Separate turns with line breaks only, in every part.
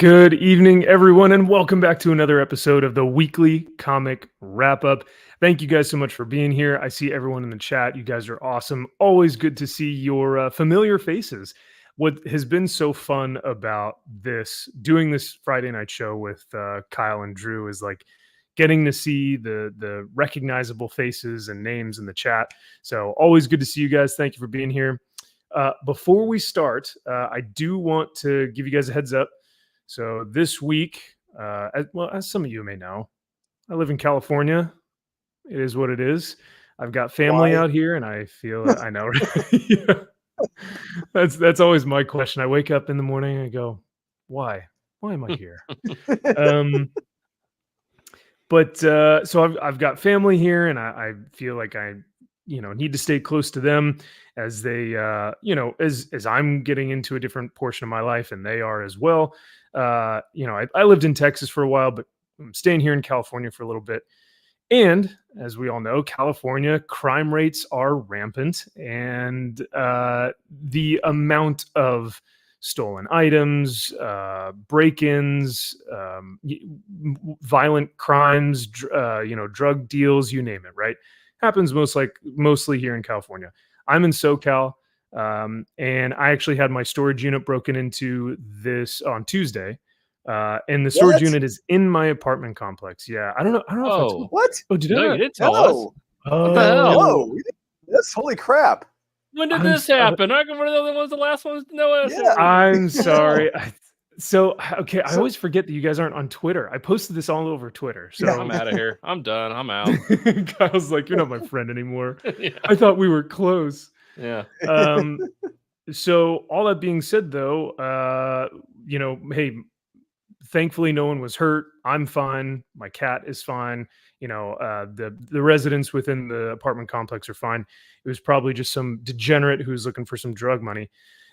Good evening, everyone, and welcome back to another episode of the weekly comic wrap up. Thank you guys so much for being here. I see everyone in the chat. You guys are awesome. Always good to see your familiar faces. What has been so fun about doing this Friday night show with Kyle and Drew is like getting to see the recognizable faces and names in the chat. So always good to see you guys. Thank you for being here. Before we start, I do want to give you guys a heads up. So this week, as some of you may know, I live in California. It is what it is. I've got family
Why?
out here, and I feel I know. Yeah. That's always my question. I wake up in the morning and I go, "Why? Why am I here?" um, so I've got family here, and I feel like I need to stay close to them as they as I'm getting into a different portion of my life, and they are as well. I lived in Texas for a while, but I'm staying here in California for a little bit. And as we all know, California crime rates are rampant, and the amount of stolen items, break-ins, violent crimes, drug deals, you name it, right? Happens mostly here in California. I'm in SoCal, and I actually had my storage unit broken into this on Tuesday. And the storage
What?
unit is in my apartment complex. Yeah, I don't know if I told.
Oh,
What?
Oh, did
no,
I
you
not?
didn't tell us.
No.
What the hell?
No. we didn't- That's holy crap.
When did
I'm
this
so-
happen? How come we're the other ones, the last ones? No,
Yeah.
I'm sorry. So okay, I
So-
always forget that you guys aren't on Twitter. I posted this all over Twitter. So
Yeah.
I'm out of here. I'm done. I'm out.
Kyle's like, "You're not my friend anymore."
yeah.
I thought we were close.
Yeah.
So all that being said, though, hey, thankfully no one was hurt. I'm fine. My cat is fine. The residents within the apartment complex are fine. It was probably just some degenerate who's looking for some drug money.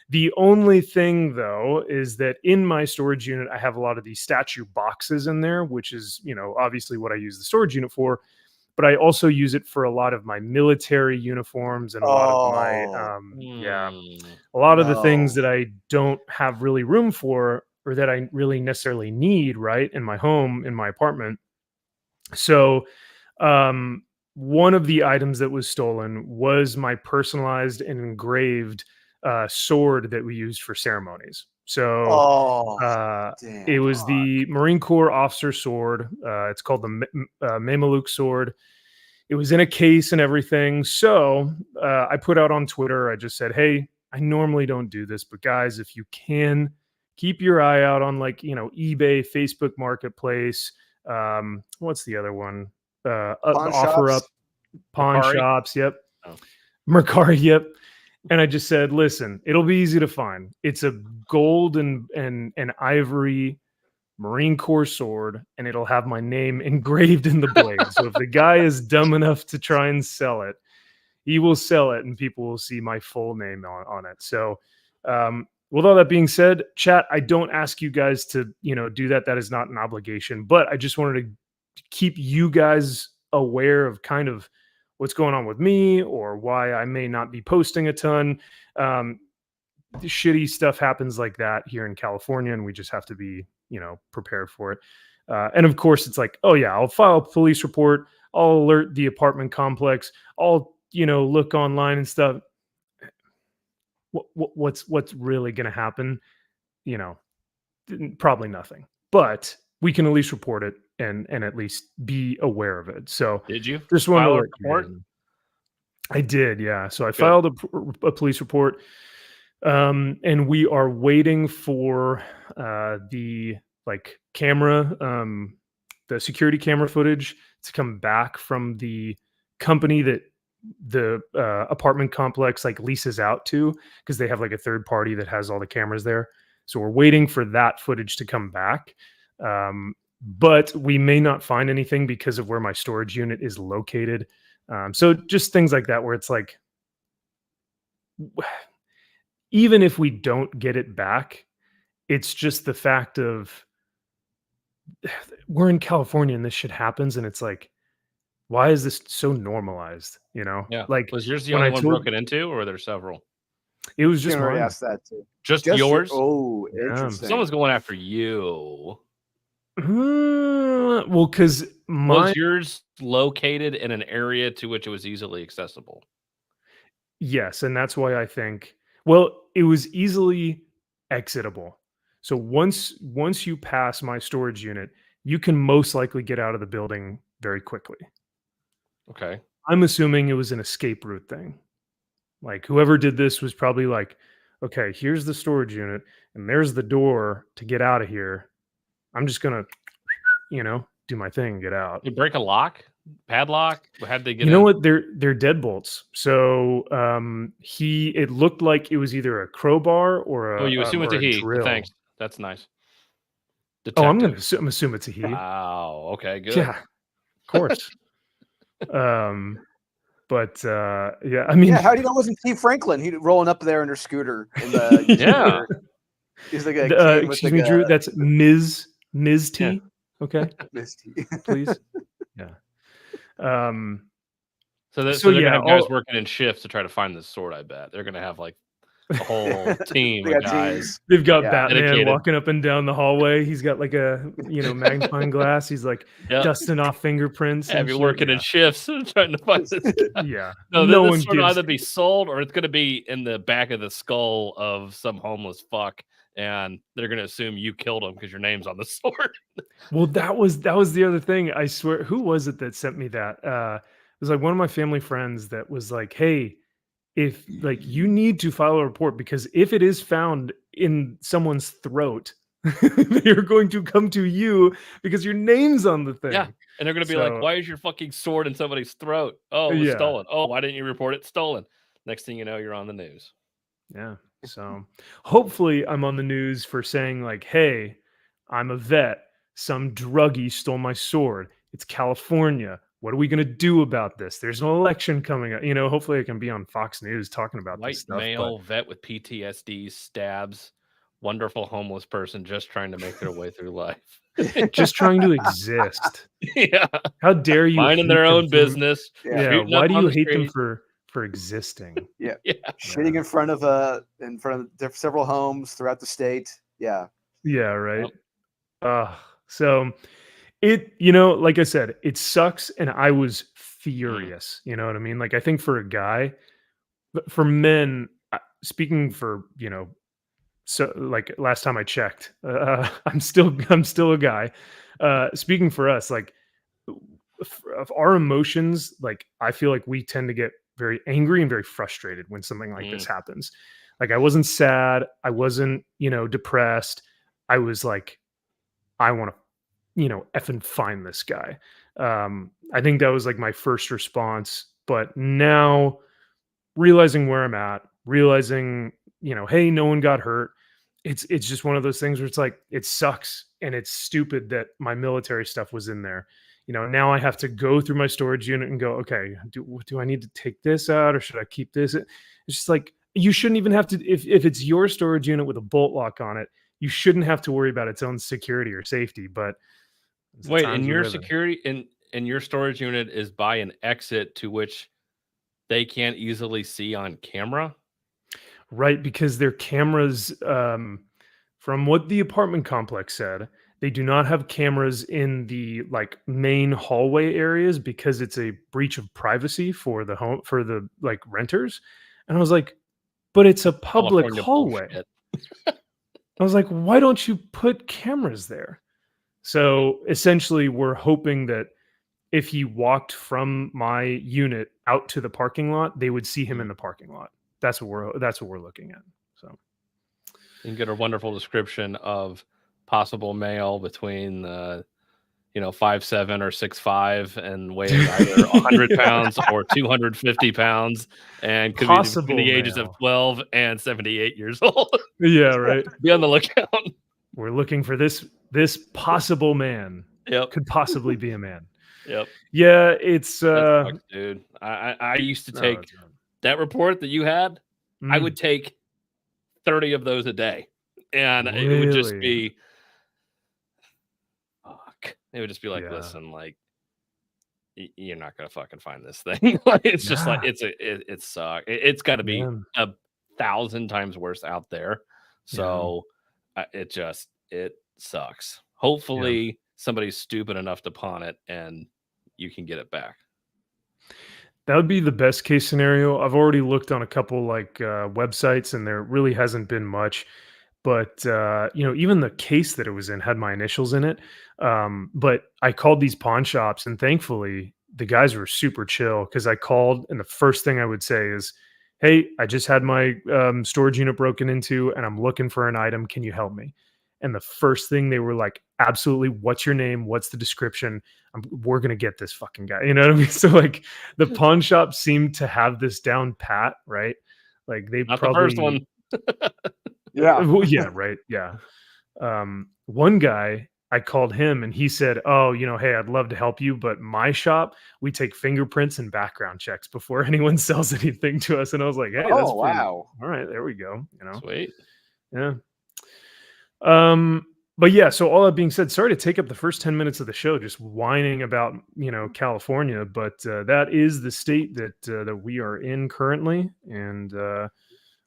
The only thing, though, is that in my storage unit, I have a lot of these statue boxes in there, which is, obviously what I use the storage unit for. But I also use it for a lot of my military uniforms and a lot of the things
No.
that I don't have really room for or that I really necessarily need, right, in my home, in my apartment. So one of the items that was stolen was my personalized and engraved sword that we used for ceremonies. So it was the Marine Corps officer sword. It's called the Mameluke sword. It was in a case and everything. So I put out on Twitter, I just said, "Hey, I normally don't do this, but guys, if you can, keep your eye out on eBay, Facebook Marketplace. What's the other one?
Pawn
Offer
shops?
Up, pawn
Mercari?
shops. Yep.
Oh.
Mercari. Yep." And I just said, "Listen, it'll be easy to find. It's a gold and ivory Marine Corps sword, and it'll have my name engraved in the blade. So if the guy is dumb enough to try and sell it, he will sell it, and people will see my full name on it." So with all that being said, chat, I don't ask you guys to do that. That is not an obligation, but I just wanted to keep you guys aware of kind of what's going on with me or why I may not be posting a ton. Shitty stuff happens like that here in California, and we just have to be prepared for it. And of course, it's like, oh yeah, I'll file a police report. I'll alert the apartment complex. I'll look online and stuff. What's really going to happen? Probably nothing. But we can at least report it and at least be aware of it. So
Did you
just wanted
file
to
a
let you
report?
know. I did, yeah. So I filed a police report, and we are waiting for the camera, the security camera footage to come back from the company that the apartment complex leases out to, because they have a third party that has all the cameras there. So we're waiting for that footage to come back. But we may not find anything because of where my storage unit is located. So just things like that, where it's like, even if we don't get it back, it's just the fact of we're in California and this shit happens, and it's like, why is this so normalized?
Yeah.
Like
Was yours the
when
only
I
one
told
broken into, or were there several?
It was just
already
mine.
asked that too.
Just yours?
Oh,
Yeah.
interesting.
Someone's going after you.
Well, because
Was yours located in an area to which it was easily accessible?
yes, and that's why I think well, it was easily exitable. So once you pass my storage unit, you can most likely get out of the building very quickly.
Okay.
I'm assuming it was an escape route thing. Like whoever did this was probably like, okay, here's the storage unit and there's the door to get out of here. I'm just gonna, do my thing and get out.
You break a lock? Padlock? How'd they get
You know
in?
what? They're deadbolts. So it looked like it was either a crowbar or
Oh, you assume it's a
a
he.
drill.
Thanks. That's nice.
Oh,
Detective.
I'm assume it's a he.
Wow. Okay, good.
Yeah, of course. But yeah, I mean,
Yeah, how do you know it wasn't T. Franklin? He rolling up there in her scooter in the
Yeah.
He's like a kid with
excuse
like
me, Drew.
a
That's Ms. T.
Yeah.
Okay,
Misty.
please. Yeah.
So they're
So,
gonna
yeah,
have guys
all
working in shifts to try to find this sword, I bet. They're gonna have like a whole team
They
of
got
guys.
teams.
they've got
Yeah.
Batman
Dedicated.
walking up and down the hallway. He's got like a magnifying glass. He's like
Yep.
dusting off fingerprints.
Have
And
you
shit.
working in shifts trying to find this guy.
Yeah.
No,
No
this
one
sword will
gives.
either be sold or it's gonna be in the back of the skull of some homeless fuck, and they're gonna assume you killed him because your name's on the sword.
Well, that was the other thing. I swear, who was it that sent me that? It was like one of my family friends that was like, "Hey, if like you need to file a report because if it is found in someone's throat, they're going to come to you because your name's on the thing."
Yeah. And they're gonna be like,
So
why is your fucking sword in somebody's throat? Oh, it was
yeah,
stolen. Oh, why didn't you report it stolen? Next thing you know, you're on the news.
yeah. So hopefully, I'm on the news for saying like, "Hey, I'm a vet. Some druggie stole my sword. It's California. What are we going to do about this? There's an election coming up. Hopefully I can be on Fox News talking about this
White
stuff."
male vet with PTSD stabs wonderful homeless person just trying to make their way through life.
But just trying to exist.
Yeah.
How dare you
Minding
hate
their
them
own
for-
business.
Yeah.
Yeah.
Shooting
Why
up
do
on
you
the
hate them
street.
for existing?
Yeah.
Yeah.
Shitting in front of several homes throughout the state. Yeah.
Yeah. Right.
Yep.
So like I said, it sucks, and I was furious. You know what I mean? Like I think for a guy, but for men, speaking for so like last time I checked, I'm still a guy. Speaking for us, like of our emotions, like I feel like we tend to get very angry and very frustrated when something like this happens. Like I wasn't sad, I wasn't depressed. I was like, I want to effing find this guy. I think that was like my first response. But now realizing where I'm at, realizing, hey, no one got hurt. It's just one of those things where it's like it sucks and it's stupid that my military stuff was in there. Now I have to go through my storage unit and go, okay, do I need to take this out or should I keep this? It's just like you shouldn't even have to if it's your storage unit with a bolt lock on it, you shouldn't have to worry about its own security or safety. But it's the
Wait,
times
and
we
your
live in.
security in your storage unit is by an exit to which they can't easily see on camera?
Right, because their cameras, from what the apartment complex said, they do not have cameras in the like main hallway areas because it's a breach of privacy for the home for the like renters. And I was like, but it's a public
California
hallway.
bullshit.
I was like, why don't you put cameras there? So essentially, we're hoping that if he walked from my unit out to the parking lot, they would see him in the parking lot. That's what we're looking at. So
You can get a wonderful description of possible male between 5'7" or 6'5" and weighing either 100 pounds or 250 pounds, and could be
possible
between the ages of
male.
12 and 78 years old.
Yeah, right.
Be on the lookout.
We're looking for this possible man.
Yep.
Could possibly be a man.
Yep.
Yeah, it's
That sucks, dude. I used to
no,
take
it's not.
that report that you had. I
Mm,
would take 30 of those a day, and it would just
really?
be fuck. It would just be like,
Yeah.
listen, like you're not gonna fucking find this thing. Like, it's just like
Yeah.
it sucks. It's got to be
Man.
1,000 times worse out there. So it sucks. Hopefully somebody's stupid enough to pawn it and you can get it back.
That would be the best case scenario. I've already looked on a couple websites, and there really hasn't been much. But even the case that it was in had my initials in it. But I called these pawn shops, and thankfully the guys were super chill because I called, and the first thing I would say is, "Hey, I just had my storage unit broken into, and I'm looking for an item. Can you help me?" And the first thing they were like, "Absolutely. What's your name? What's the description? We're gonna get this fucking guy." You know what I mean? So like, the pawn shop seemed to have this down pat, right? Like they
Not
probably
the first one.
Yeah.
well, yeah, right. Yeah. One guy, I called him and he said, "Oh, hey, I'd love to help you, but my shop, we take fingerprints and background checks before anyone sells anything to us." And I was like, "Hey, that's
Oh,
pretty
wow.
all right. There we go."
Sweet.
Yeah. But yeah, so all that being said, sorry to take up the first 10 minutes of the show just whining about, California, but that is the state that we are in currently. And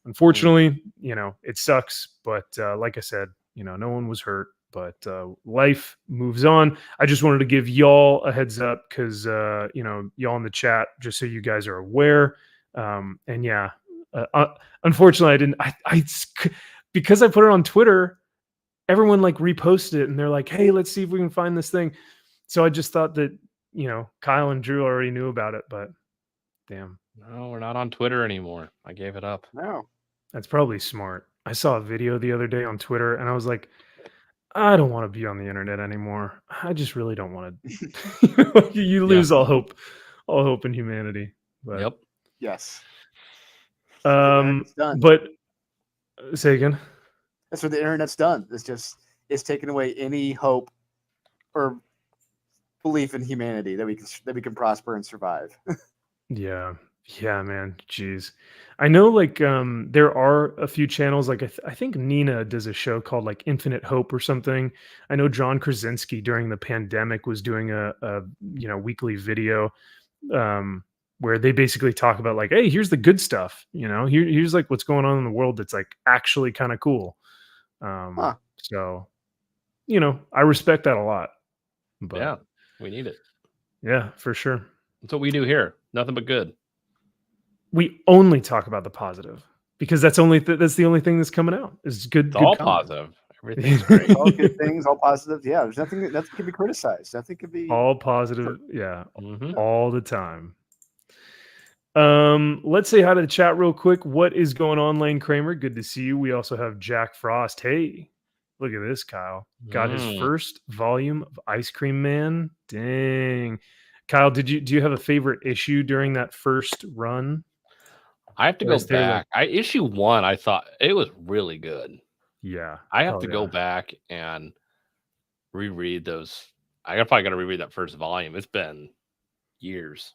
unfortunately, it sucks, but like I said, no one was hurt, but life moves on. I just wanted to give y'all a heads up because y'all in the chat, just so you guys are aware. And yeah, unfortunately, I didn't. Because I put it on Twitter, everyone like reposted it, and they're like, "Hey, let's see if we can find this thing." So I just thought that Kyle and Drew already knew about it, but damn.
No, we're not on Twitter anymore. I gave it up.
No.
That's probably smart. I saw a video the other day on Twitter, and I was like, I don't want to be on the internet anymore. I just really don't want to. You lose all hope in humanity. But,
Yep.
Yes.
But say again.
That's what the internet's done. It's taken away any hope or belief in humanity that we can prosper and survive.
Yeah, man. Jeez, I know. Like, there are a few channels. Like, I think Nina does a show called like Infinite Hope or something. I know John Krasinski during the pandemic was doing a weekly video, where they basically talk about like, hey, here's the good stuff. Here's like what's going on in the world that's like actually kind of cool. So, I respect that a lot. But
yeah, we need it.
Yeah, for sure.
That's what we do here. Nothing but good.
We only talk about the positive because that's the only thing that's coming out is good.
It's
good
all
content.
positive. Everything's great.
All good things, all positive. Yeah, there's nothing can be criticized. Nothing can be
all positive. Yeah,
Mhm.
all the time. Let's say hi to the chat real quick. What is going on, Lane Kramer? Good to see you. We also have Jack Frost. Hey, look at this, Kyle. Got his first volume of Ice Cream Man. Dang. Kyle, do you have a favorite issue during that first run?
I have to go back. Issue 1, I thought it was really good.
Yeah.
I have to go back and reread those. I probably got to reread that first volume. It's been years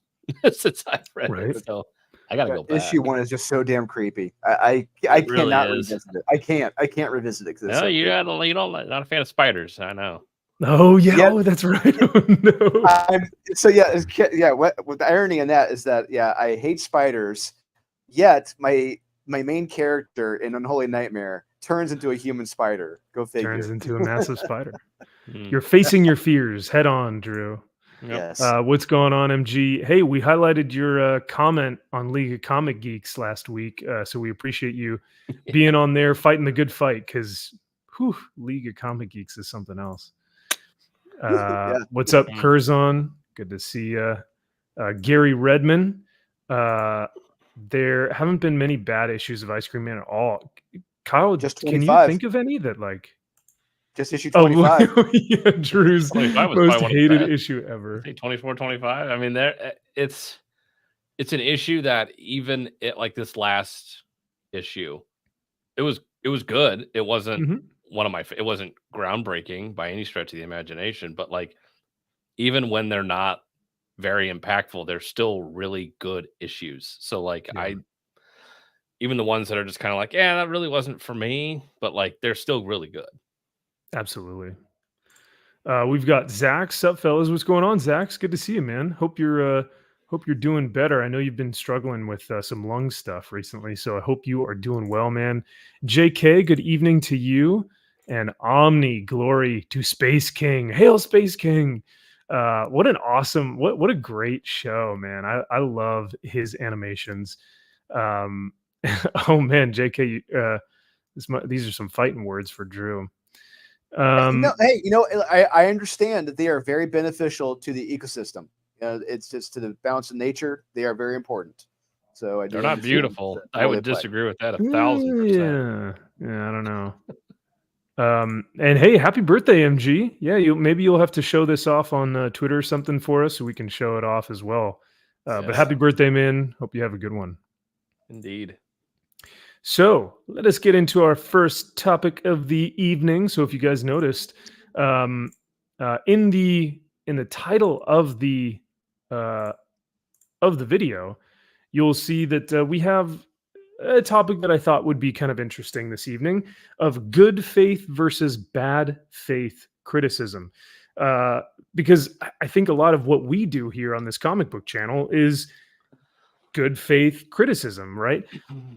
since I've read it, so I got to go back.
Issue 1 is just so damn creepy. I cannot revisit it. I can't revisit it.
No, you don't not a fan of spiders. I know.
Oh yeah, yep. Oh that's right. Oh no.
What the irony in that is that I hate spiders. Yet my main character in Unholy Nightmare turns into a human spider. Go figure.
Turns into a massive spider. You're facing your fears head on, Drew.
Yep.
Yes.
What's going on, MG? Hey, we highlighted your comment on League of Comic Geeks last week, so we appreciate you being on there fighting the good fight because League of Comic Geeks is something else. What's up, Curzon? Good to see you. Gary Redman. There haven't been many bad issues of Ice Cream Man at all. Kyle,
just
can you think of any that like
just issue 25?
Yeah, Drew's most hated issue ever.
24, 25. I mean, it's an issue that even like this last issue, it was good. It wasn't it wasn't groundbreaking by any stretch of the imagination, but like even when they're not very impactful, they're still really good issues. So like even the ones that are just kind of like, yeah, that really wasn't for me, but like they're still really good.
Absolutely. We've got Zach. Sup, fellas? What's going on, Zach? It's good to see you, man. Hope you're Hope you're doing better. I know you've been struggling with some lung stuff recently, so I hope you are doing well, man. JK, good evening to you. And Omni, glory to Space King. Hail, Space King. What an awesome, what a great show, man. I love his animations. Um, oh, man, JK, these are some fighting words for Drew.
Hey, I understand that they are very beneficial to the ecosystem. It's just to the balance of nature. They are very important. So
they're not beautiful. I would disagree with that 1,000%.
Yeah, I don't know. And hey, happy birthday, MG. Yeah, maybe you'll have to show this off on Twitter or something for us so we can show it off as well. But happy birthday, man. Hope you have a good one.
Indeed.
So let us get into our first topic of the evening. So if you guys noticed, in the title of the video, you'll see that we have a topic that I thought would be kind of interesting this evening of good faith versus bad faith criticism. Because I think a lot of what we do here on this comic book channel is good faith criticism, right?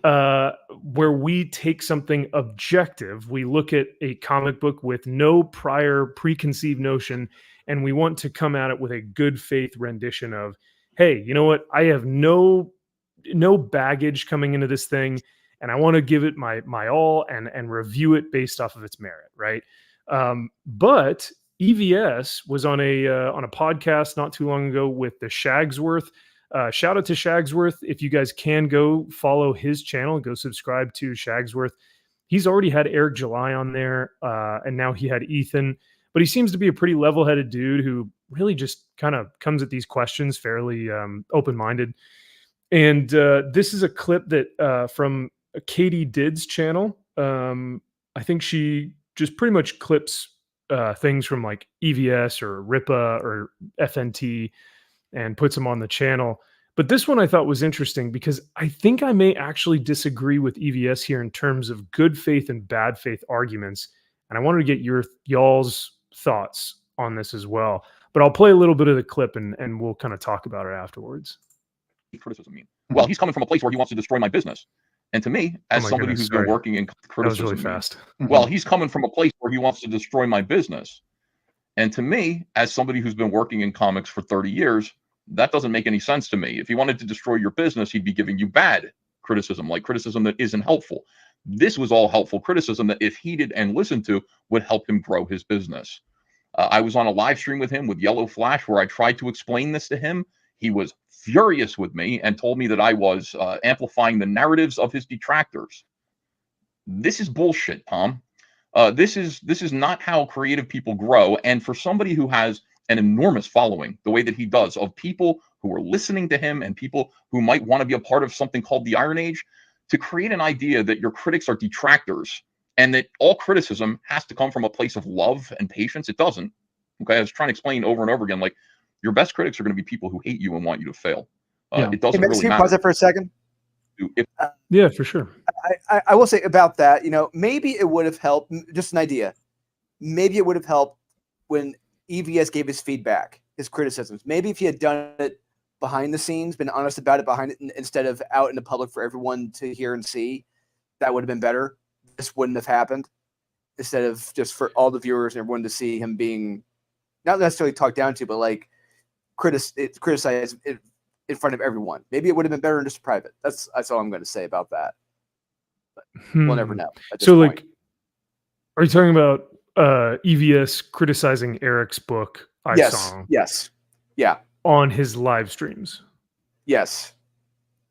Where we take something objective, we look at a comic book with no prior preconceived notion, and we want to come at it with a good faith rendition of, hey, you know what? I have no baggage coming into this thing, and I want to give it my all and review it based off of its merit, right? But EVS was on a podcast not too long ago with the Shagsworth. Shout out to Shagsworth. If you guys can go follow his channel, go subscribe to Shagsworth. He's already had Eric July on there, and now he had Ethan. But he seems to be a pretty level-headed dude who really just kind of comes at these questions fairly open-minded. And this is a clip that from Katie Did's channel. I think she just pretty much clips things from like EVS or RIPA or FNT and puts them on the channel. But this one I thought was interesting because I think I may actually disagree with EVS here in terms of good faith and bad faith arguments. And I wanted to get y'all's thoughts on this as well. But I'll play a little bit of the clip and we'll kind of talk about it afterwards.
Criticism mean? Well, he's coming from a place where he wants to destroy my business. And to me, as somebody who's been working in criticism,
that was really fast.
Well, he's coming from a place where he wants to destroy my business. And to me, as somebody who's been working in comics for 30 years, that doesn't make any sense to me. If he wanted to destroy your business, he'd be giving you bad criticism, like criticism that isn't helpful. This was all helpful criticism that if heeded and listened to would help him grow his business. I was on a live stream with him with Yellow Flash where I tried to explain this to him. He was furious with me and told me that I was amplifying the narratives of his detractors. This is bullshit, Tom. This is not how creative people grow. And for somebody who has an enormous following, the way that he does, of people who are listening to him and people who might want to be a part of something called the Iron Age, to create an idea that your critics are detractors and that all criticism has to come from a place of love and patience, it doesn't. Okay, I was trying to explain over and over again, like, your best critics are going to be people who hate you and want you to fail. It doesn't really matter.
Pause that for a second.
Yeah, for sure.
I will say about that, maybe it would have helped, just an idea. Maybe it would have helped when EVS gave his feedback, his criticisms. Maybe if he had done it behind the scenes, been honest about it behind it, instead of out in the public for everyone to hear and see, that would have been better. This wouldn't have happened. Instead of just for all the viewers and everyone to see him being not necessarily talked down to, but like criticized in front of everyone. Maybe it would have been better in just private. That's all I'm going to say about that. But we'll never know.
So, like, are you talking about EVS criticizing Eric's book, Song?
Yes. Yeah.
On his live streams?
Yes.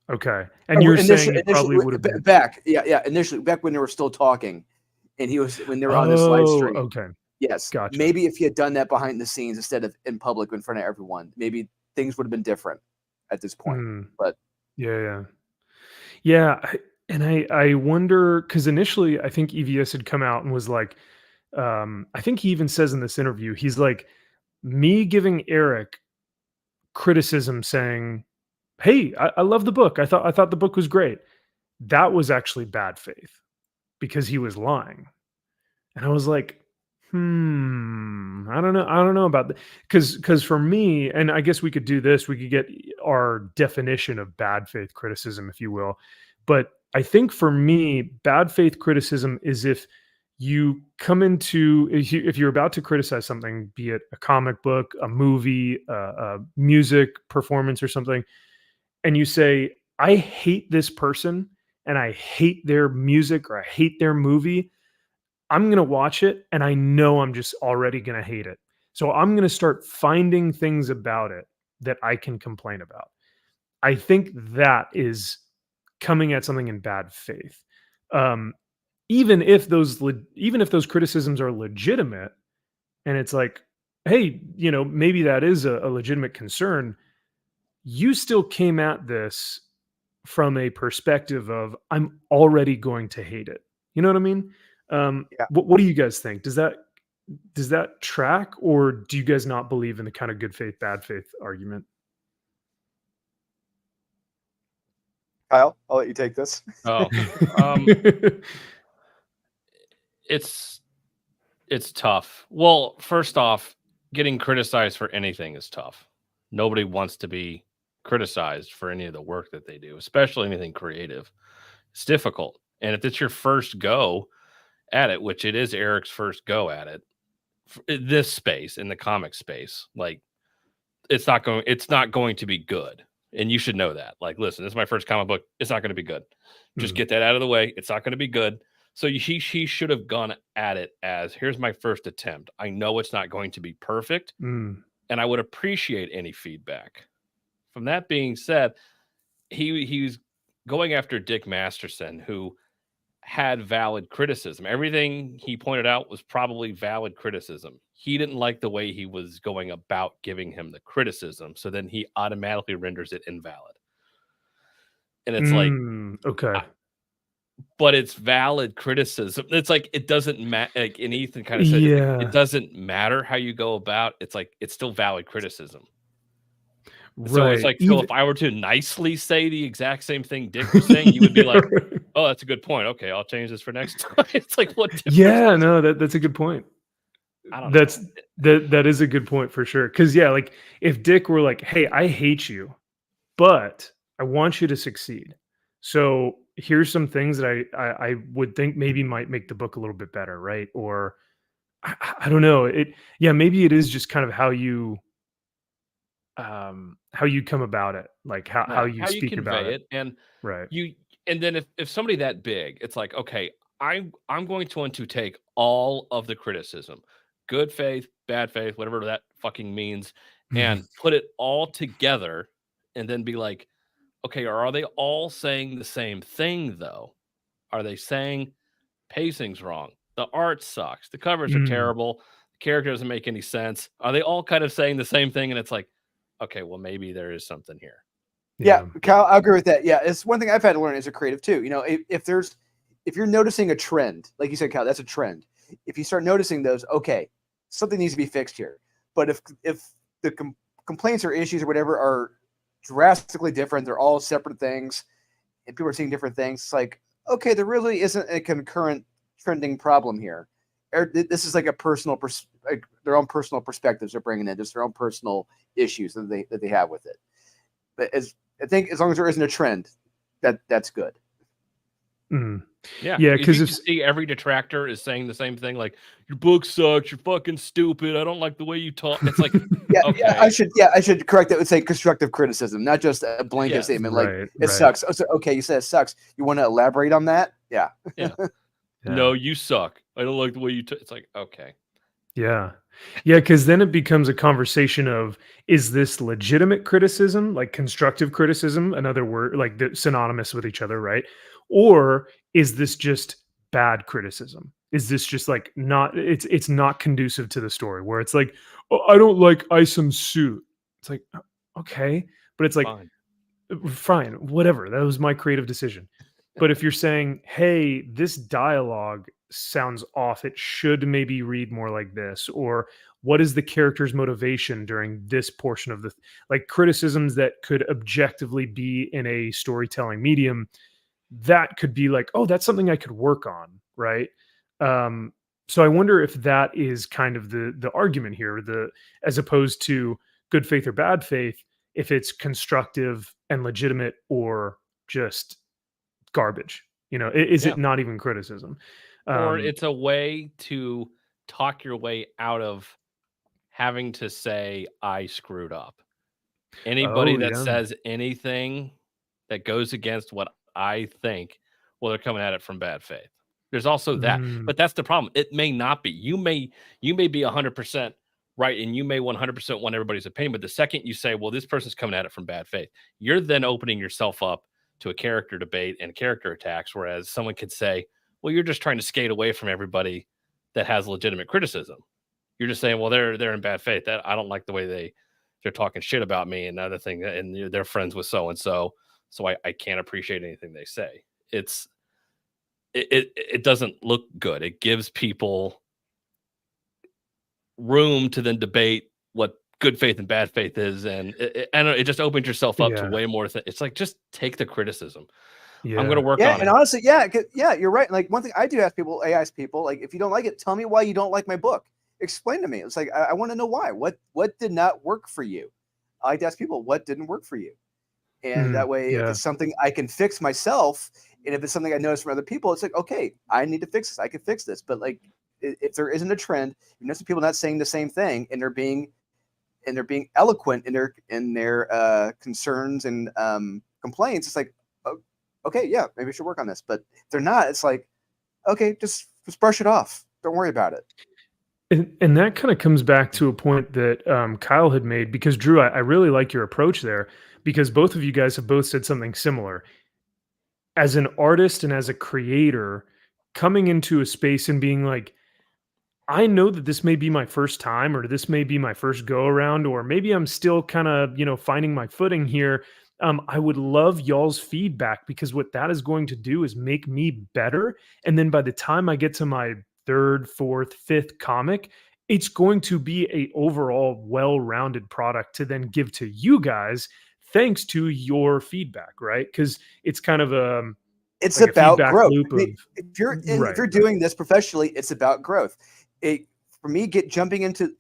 Okay. And you're saying it probably would have been
back. Yeah. Initially, back when they were still talking, and when they were on this live stream.
Okay.
Yes.
Gotcha.
Maybe if he had done that behind the scenes instead of in public in front of everyone, maybe things would have been different at this point. But
yeah. And I wonder, because initially I think EVS had come out and was like, I think he even says in this interview, he's like, me giving Eric criticism saying, hey, I love the book. I thought the book was great. That was actually bad faith because he was lying. And I was like, I don't know about that. Because for me, and I guess we could do this, we could get our definition of bad faith criticism, if you will. But I think for me, bad faith criticism is if you come into, if you're about to criticize something, be it a comic book, a movie, a music performance or something, and you say, I hate this person and I hate their music or I hate their movie, I'm going to watch it and I know I'm just already going to hate it. So I'm going to start finding things about it that I can complain about. I think that is coming at something in bad faith. Um, even if those criticisms are legitimate, and it's like, hey, maybe that is a legitimate concern, you still came at this from a perspective of I'm already going to hate it. You know what I mean?
Yeah.
What do you guys think? Does that track, or do you guys not believe in the kind of good faith, bad faith argument?
Kyle, I'll let you take this.
Oh, it's tough. Well, first off, getting criticized for anything is tough. Nobody wants to be criticized for any of the work that they do, especially anything creative. It's difficult. And if it's your first go at it, which it is Eric's first go at it, this space, in the comic space, like it's not going to be good. And you should know that. Like, listen, this is my first comic book. It's not going to be good. Just get that out of the way. It's not going to be good. So he should have gone at it as, here's my first attempt. I know it's not going to be perfect, and I would appreciate any feedback. From that being said, he was going after Dick Masterson, who had valid criticism. Everything he pointed out was probably valid criticism. He didn't like the way he was going about giving him the criticism, so then he automatically renders it invalid. And it's like,
okay.
But it's valid criticism. It's like, it doesn't matter. Like, and Ethan kind of said, it doesn't matter how you go about. It's like, it's still valid criticism. Right. So it's like, so if I were to nicely say the exact same thing Dick was saying, you would be like, oh, that's a good point. Okay, I'll change this for next time. It's like, what difference?
Yeah, no, that's a good point.
I don't know.
That is a good point for sure. Because like, if Dick were like, hey, I hate you, but I want you to succeed. So here's some things that I would think maybe might make the book a little bit better, right? Or I don't know. Maybe it is just kind of how you come about it, like how you speak about it.
And
right.
And then if somebody that big, it's like, okay, I'm going to take all of the criticism, good faith, bad faith, whatever that fucking means, and put it all together and then be like, okay, are they all saying the same thing though? Are they saying pacing's wrong? The art sucks. The covers are terrible. The character doesn't make any sense. Are they all kind of saying the same thing? And it's like, okay, well, maybe there is something here.
Yeah, Kyle, I agree with that. Yeah, it's one thing I've had to learn as a creative too. If you're noticing a trend, like you said, Kyle, that's a trend. If you start noticing those, okay, something needs to be fixed here. But if the complaints or issues or whatever are drastically different, they're all separate things, and people are seeing different things, it's like, okay, there really isn't a concurrent trending problem here. This is like a personal, like their own personal perspectives they're bringing in, just their own personal issues that they have with it. But I think as long as there isn't a trend, that's good.
Yeah,
because
you see every detractor is saying the same thing, like, your book sucks, you're fucking stupid, I don't like the way you talk. It's like, okay.
I should correct that and say constructive criticism, not just a blanket statement like it sucks. Oh, so, okay, you said it sucks. You want to elaborate on that? Yeah.
No, you suck. I don't like the way you it's like, okay.
Yeah, because then it becomes a conversation of, is this legitimate criticism, like constructive criticism, another word, like they're synonymous with each other, right? Or is this just bad criticism? Is this just like it's not conducive to the story, where it's like, oh, I don't like Isom's suit. It's like, okay, but it's like, fine, whatever. That was my creative decision. But if you're saying, hey, this dialogue sounds off, it should maybe read more like this, or what is the character's motivation during this portion of the like criticisms that could objectively be in a storytelling medium, that could be like, oh, that's something I could work on, right? So I wonder if that is kind of the argument here, as opposed to good faith or bad faith. if it's constructive and legitimate or just garbage. Is
Yeah.
it not even criticism?
Or
Um,
it's a way to talk your way out of having to say, "I screwed up." Anybody
oh
that
yeah,
says anything that goes against what I think, well, they're coming at it from bad faith. There's also that,
mm,
but that's the problem. It may not be. You may be 100% right, and you may 100% want everybody's opinion, but the second you say, "Well, this person's coming at it from bad faith," you're then opening yourself up to a character debate and character attacks, whereas someone could say, "Well, you're just trying to skate away from everybody that has legitimate criticism." You're just saying, "Well, they're in bad faith. That I don't like the way they're talking shit about me and other thing, and they're friends with so and so, so I can't appreciate anything they say." It's it doesn't look good. It gives people room to then debate what good faith and bad faith is, and I don't know, it just opens yourself up to
yeah,
way more. It's like, just take the criticism. I'm going
yeah,
to work
Yeah,
on
and
it.
honestly, yeah, yeah, you're right. Like one thing I do ask people, I ask people, like, if you don't like it, tell me why you don't like my book. Explain to me. It's like I want to know why. What did not work for you? I like to ask people what didn't work for you, and that way, if
yeah,
it's something I can fix myself, and if it's something I notice from other people, it's like, okay, I need to fix this. I can fix this. But like, if there isn't a trend, you know, some people not saying the same thing, and they're being eloquent in their concerns and complaints. It's like, oh, okay, yeah, maybe I should work on this. But if they're not, it's like, okay, just brush it off. Don't worry about it.
and that kind of comes back to a point that Kyle had made, because Drew, I really like your approach there, because both of you guys have both said something similar. As an artist and as a creator, coming into a space and being like, I know that this may be my first time, or this may be my first go around, or maybe I'm still kind of, finding my footing here. I would love y'all's feedback, because what that is going to do is make me better. And then by the time I get to my third, fourth, fifth comic, it's going to be a overall well-rounded product to then give to you guys, thanks to your feedback, right? Because it's kind of
It's
like a
about
feedback
growth.
loop
I
of
mean, if
right,
you're
right.
doing this professionally, it's about growth. It For me, jumping into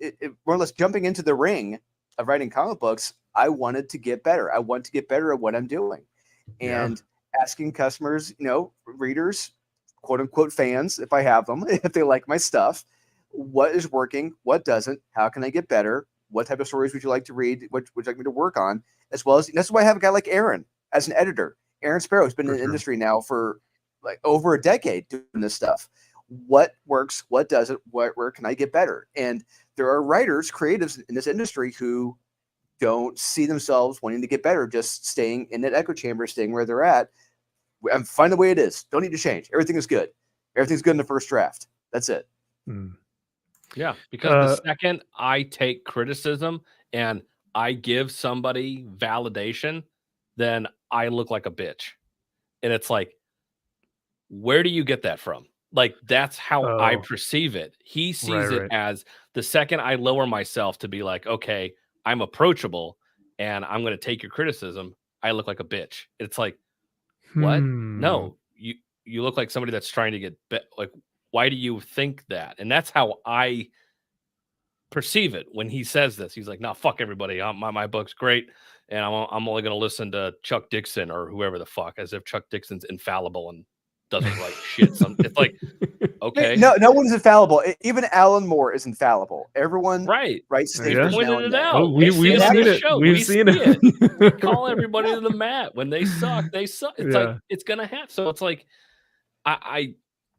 more or less jumping into the ring of writing comic books. I wanted to get better. I want to get better at what I'm doing,
Yeah.
and asking customers, readers, quote unquote fans, if I have them, if they like my stuff, what is working, what doesn't, how can I get better, what type of stories would you like to read, what would you like me to work on, as well as that's why I have a guy like Aaron as an editor. Aaron Sparrow has been
For
in the
sure.
industry now for like over a decade doing this stuff. What works, what doesn't, where can I get better? And there are writers, creatives in this industry who don't see themselves wanting to get better, just staying in that echo chamber, staying where they're at. I'm fine the way it is. Don't need to change. Everything is good. Everything's good in the first draft. That's it.
Mm.
Yeah, because the
Uh,
second I take criticism and I give somebody validation, then I look like a bitch. And it's like, where do you get that from? Like, that's how I
oh,
perceive it. He
right,
sees it
right.
as the second I lower myself to be like, okay, I'm approachable and I'm going to take your criticism, I look like a bitch. It's like, what?
Hmm.
No, you look like somebody that's trying to get like, why do you think that? And that's how I perceive it when he says this. He's like, "No, fuck everybody. My book's great, and I'm only going to listen to Chuck Dixon or whoever the fuck, as if Chuck Dixon's infallible and doesn't write shit." It's like, okay,
No one is infallible. Even Alan Moore is infallible. Everyone
right?
writes
Oh,
He
yeah.
snippers now
pointed
and
it
then.
Oh,
out. We see
It
we've
it on
seen
the
happens.
it.
show.
We've
We
seen
see it. We call
it.
everybody
Yeah.
to the mat when they suck. They suck. It's like,
Yeah.
it's gonna happen. So it's like, I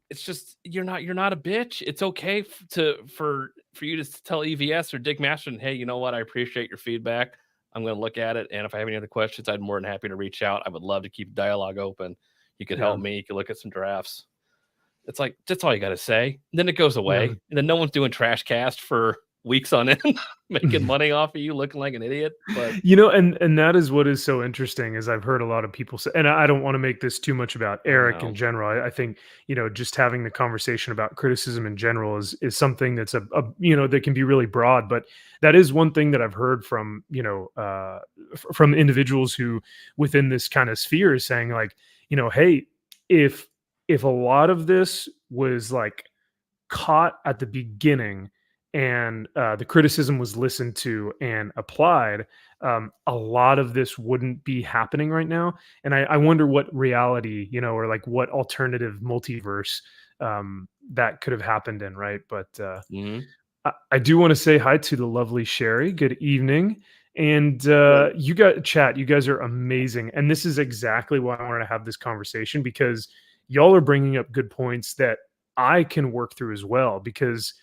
it's just, you're not a bitch. It's okay for you to tell EVS or Dick Masterson, hey, you know what? I appreciate your feedback. I'm going to look at it, and if I have any other questions, I'd be more than happy to reach out. I would love to keep dialogue open. You could
Yeah.
help me. You could look at some drafts. It's like, that's all you got to say. And then it goes away,
Yeah.
and then no one's doing trash cast for weeks on end, making money off of you, looking like an idiot. But
And that is what is so interesting, is I've heard a lot of people say, and I don't want to make this too much about
I
Eric in
know,
general. I think, just having the conversation about criticism in general is something that's that can be really broad. But that is one thing that I've heard from, from individuals who within this kind of sphere is saying, like, hey, if a lot of this was like caught at the beginning, and the criticism was listened to and applied, a lot of this wouldn't be happening right now. And I wonder what reality, or like what alternative multiverse that could have happened in, right? But
Mhm.
I do want to say hi to the lovely Sherry. Good evening. And you guys are amazing. And this is exactly why I wanted to have this conversation, because y'all are bringing up good points that I can work through as well. Because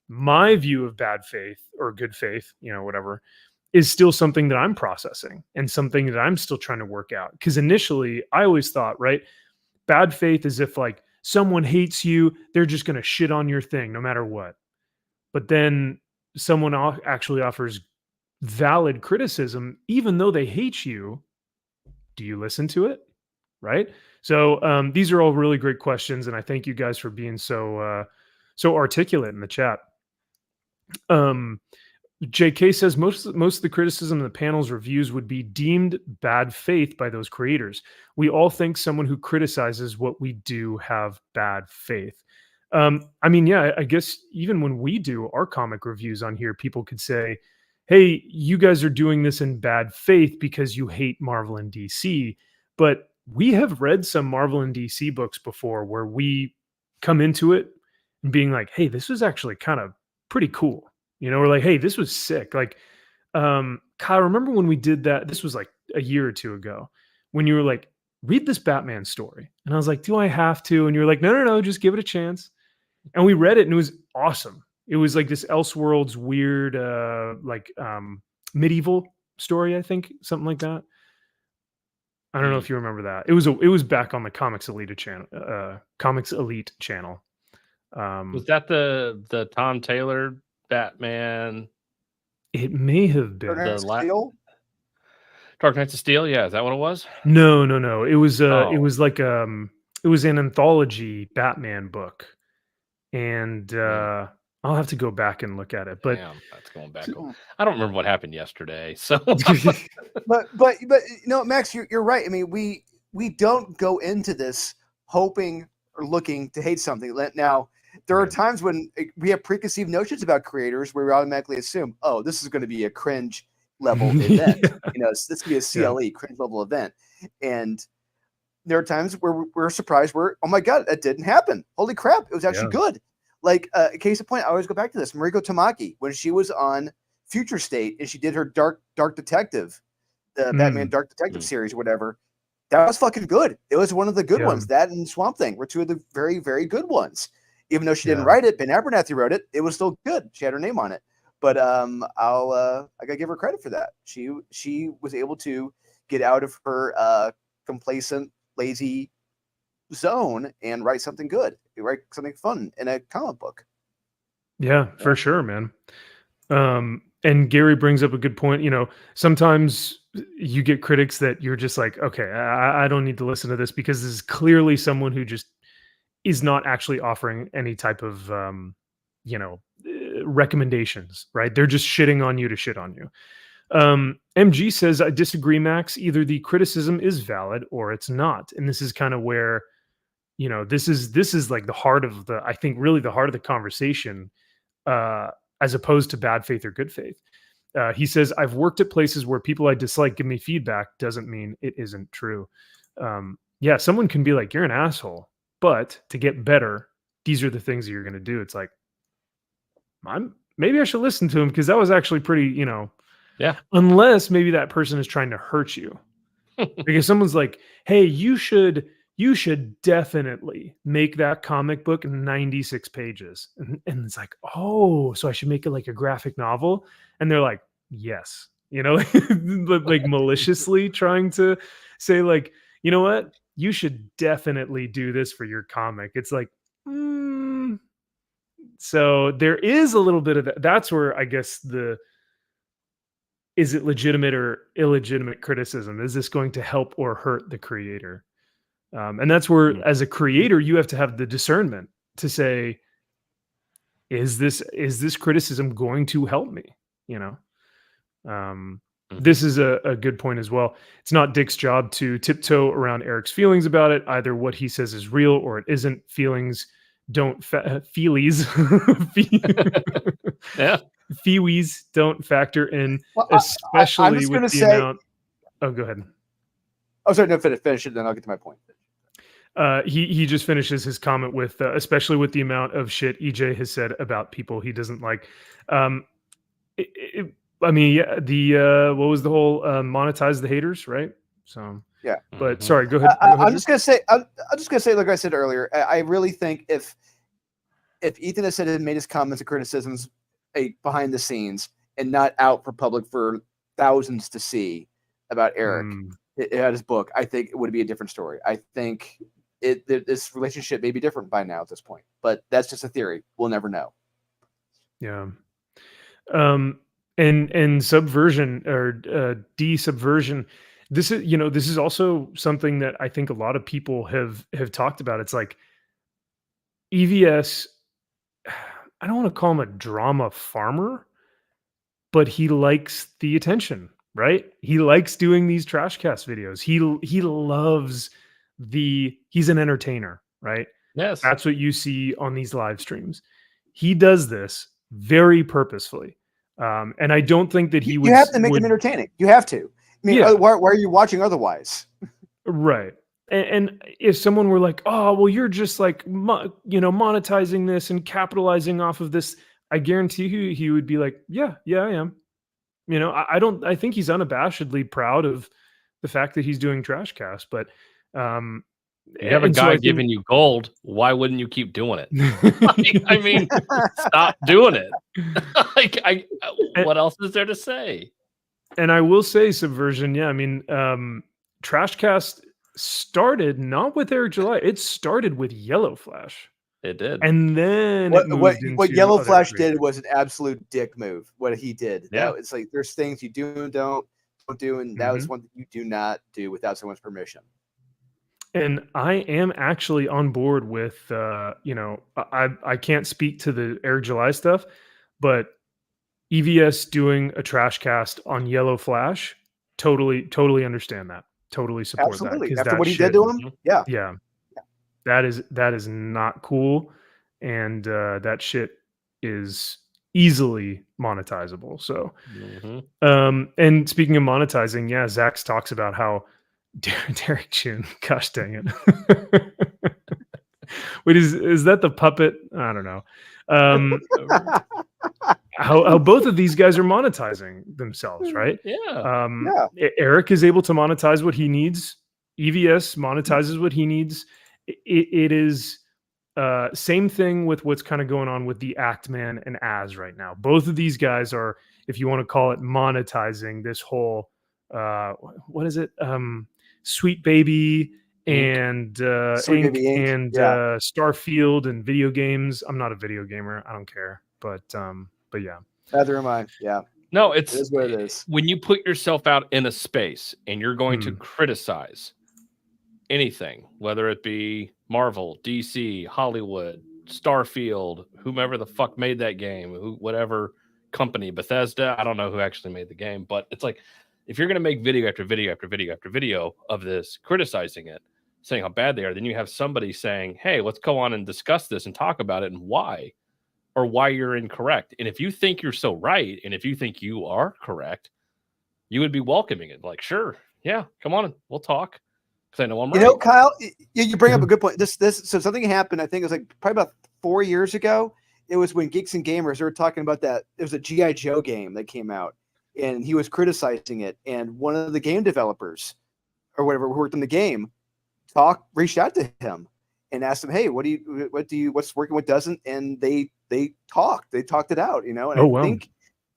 my view of bad faith or good faith, whatever, is still something that I'm processing and something that I'm still trying to work out. Because initially, I always thought, right, bad faith is if like someone hates you, they're just going to shit on your thing no matter what. But then someone actually offers valid criticism, even though they hate you. Do you listen to it? Right. So these are all really great questions, and I thank you guys for being so articulate in the chat. JK says most of the criticism in the panel's reviews would be deemed bad faith by those creators. We all think someone who criticizes what we do have bad faith. I mean, yeah, I guess even when we do our comic reviews on here, people could say, hey, you guys are doing this in bad faith because you hate Marvel and DC. But we have read some Marvel and DC books before where we come into it and being like, hey, this was actually kind of pretty cool. We're like, hey, this was sick. Like, Kyle, remember when we did that? This was like a year or two ago when you were like, read this Batman story. And I was like, do I have to? And you're like, no, just give it a chance. And we read it and it was awesome. It was like this Elseworlds weird, medieval story, I think, something like that. I don't know if you remember that. It was back on the Comics Elite channel.
Was that the Tom Taylor Batman?
It may have been
Dark Knights of Steel. Yeah, is that what it was?
No. It was like it was an anthology Batman book, and I'll have to go back and look at it. But
damn, that's going back. I don't remember what happened yesterday. So,
but Max, you're right. I mean, we don't go into this hoping or looking to hate something. Now, there are times when we have preconceived notions about creators where we automatically assume, oh, this is going to be a cringe level event. This could be a CLE cringe level event. And there are times where we're surprised. Oh my God, that didn't happen. Holy crap. It was actually good. Like case in point, I always go back to this. Mariko Tamaki, when she was on Future State and she did her Dark Detective, the Batman Dark Detective series or whatever, that was fucking good. It was one of the good ones. That and Swamp Thing were two of the very, very good ones. Even though she didn't write it, Ben Abernathy wrote it. It was still good. She had her name on it. But I gotta give her credit for that. She was able to get out of her complacent, lazy zone and write something good. Write something fun in a comic book.
Yeah, for sure, man. And Gary brings up a good point. Sometimes you get critics that you're just like, okay, I don't need to listen to this because this is clearly someone who just is not actually offering any type of, recommendations, right? They're just shitting on you to shit on you. MG says, I disagree, Max. Either the criticism is valid or it's not. And this is kind of where, this is like the heart of I think really the heart of the conversation, as opposed to bad faith or good faith. He says, I've worked at places where people I dislike give me feedback. Doesn't mean it isn't true. Yeah, someone can be like, you're an asshole, but to get better, these are the things that you're going to do. It's like, maybe I should listen to him because that was actually pretty,
yeah.
Unless maybe that person is trying to hurt you. Because someone's like, hey, you should definitely make that comic book 96 pages. And it's like, oh, so I should make it like a graphic novel? And they're like, yes. Like maliciously trying to say like, you know what? You should definitely do this for your comic. It's like, so there is a little bit of that. That's where I guess is it legitimate or illegitimate criticism? Is this going to help or hurt the creator? And that's where, as a creator, you have to have the discernment to say, is this criticism going to help me? This is a good point as well. It's not Dick's job to tiptoe around Eric's feelings about it. Either what he says is real or it isn't. Feelings don't feelies.
Yeah.
Feewees don't factor in,
Well,
especially
I'm just
with
gonna
the
say.
amount. Oh, go ahead.
Oh, sorry. No, finish it. Then I'll get to my point.
He just finishes his comment with, especially with the amount of shit EJ has said about people he doesn't like. Um, I mean, yeah, the what was the whole monetize the haters, right? So
Yeah.
But
Mhm.
sorry, go ahead.
I'm just gonna say. I'm just gonna say, like I said earlier. I really think if Ethan has said and made his comments and criticisms behind the scenes and not out for public for thousands to see about Eric at his book, I think it would be a different story. I think this relationship may be different by now at this point, but that's just a theory. We'll never know.
Yeah. And subversion or de-subversion. This is also something that I think a lot of people have talked about. It's like EVS. I don't want to call him a drama farmer, but he likes the attention, right? He likes doing these trash cast videos. He loves he's an entertainer, right?
Yes.
That's what you see on these live streams. He does this very purposefully. And I don't think that he would.
You have to make them entertaining. You have to. I mean,
Yeah.
why are you watching otherwise?
Right. And if someone were like, "Oh, well, you're just like, monetizing this and capitalizing off of this," I guarantee you, he would be like, "Yeah, I am." I think he's unabashedly proud of the fact that he's doing trash cast, but
you have a
and so
guy
I think-
giving you gold. Why wouldn't you keep doing it? I mean, stop doing it. What else is there to say?
And I will say subversion. Yeah. I mean, Trashcast started not with Eric July. It started with Yellow Flash.
It did.
And then
what Yellow Flash did was an absolute dick move. What he did.
Yeah.
It's like there's things you do and don't do, and that was one that you do not do without someone's permission.
And I am actually on board with I can't speak to the Eric July stuff, but EVS doing a trash cast on Yellow Flash, totally understand that. Totally support
Absolutely.
that.
After what he did to him, yeah.
That is not cool, and that shit is easily monetizable. So, and speaking of monetizing, yeah, Zax talks about how Derek June, gosh dang it. Wait, is that the puppet? I don't know. How both of these guys are monetizing themselves, right?
Yeah.
Eric is able to monetize what he needs. EVS monetizes what he needs. It is same thing with what's kind of going on with the Act Man and Az right now. Both of these guys are, if you want to call it, monetizing this whole what is it? Sweet Baby and Ink and Starfield and video games. I'm not a video gamer. I don't care. But yeah.
Neither am I. Yeah.
No,
it is what it is.
When you put yourself out in a space and you're going to criticize anything, whether it be Marvel, DC, Hollywood, Starfield, whomever the fuck made that game, whatever company, Bethesda, I don't know who actually made the game, but it's like, if you're going to make video after video after video after video of this, criticizing it, saying how bad they are, then you have somebody saying, hey, let's go on and discuss this and talk about it and why, or why you're incorrect. And if you think you're so right, and if you think you are correct, you would be welcoming it. Like, sure, yeah, come on, we'll talk. Because I know I'm right.
You know, Kyle, you bring up a good point. So something happened, I think it was like probably about 4 years ago. It was when Geeks and Gamers, they were talking about that. It was a G.I. Joe game that came out, and he was criticizing it. And one of the game developers or whatever who worked on the game reached out to him and asked him, hey, what's working, what doesn't? And they talked it out, and I think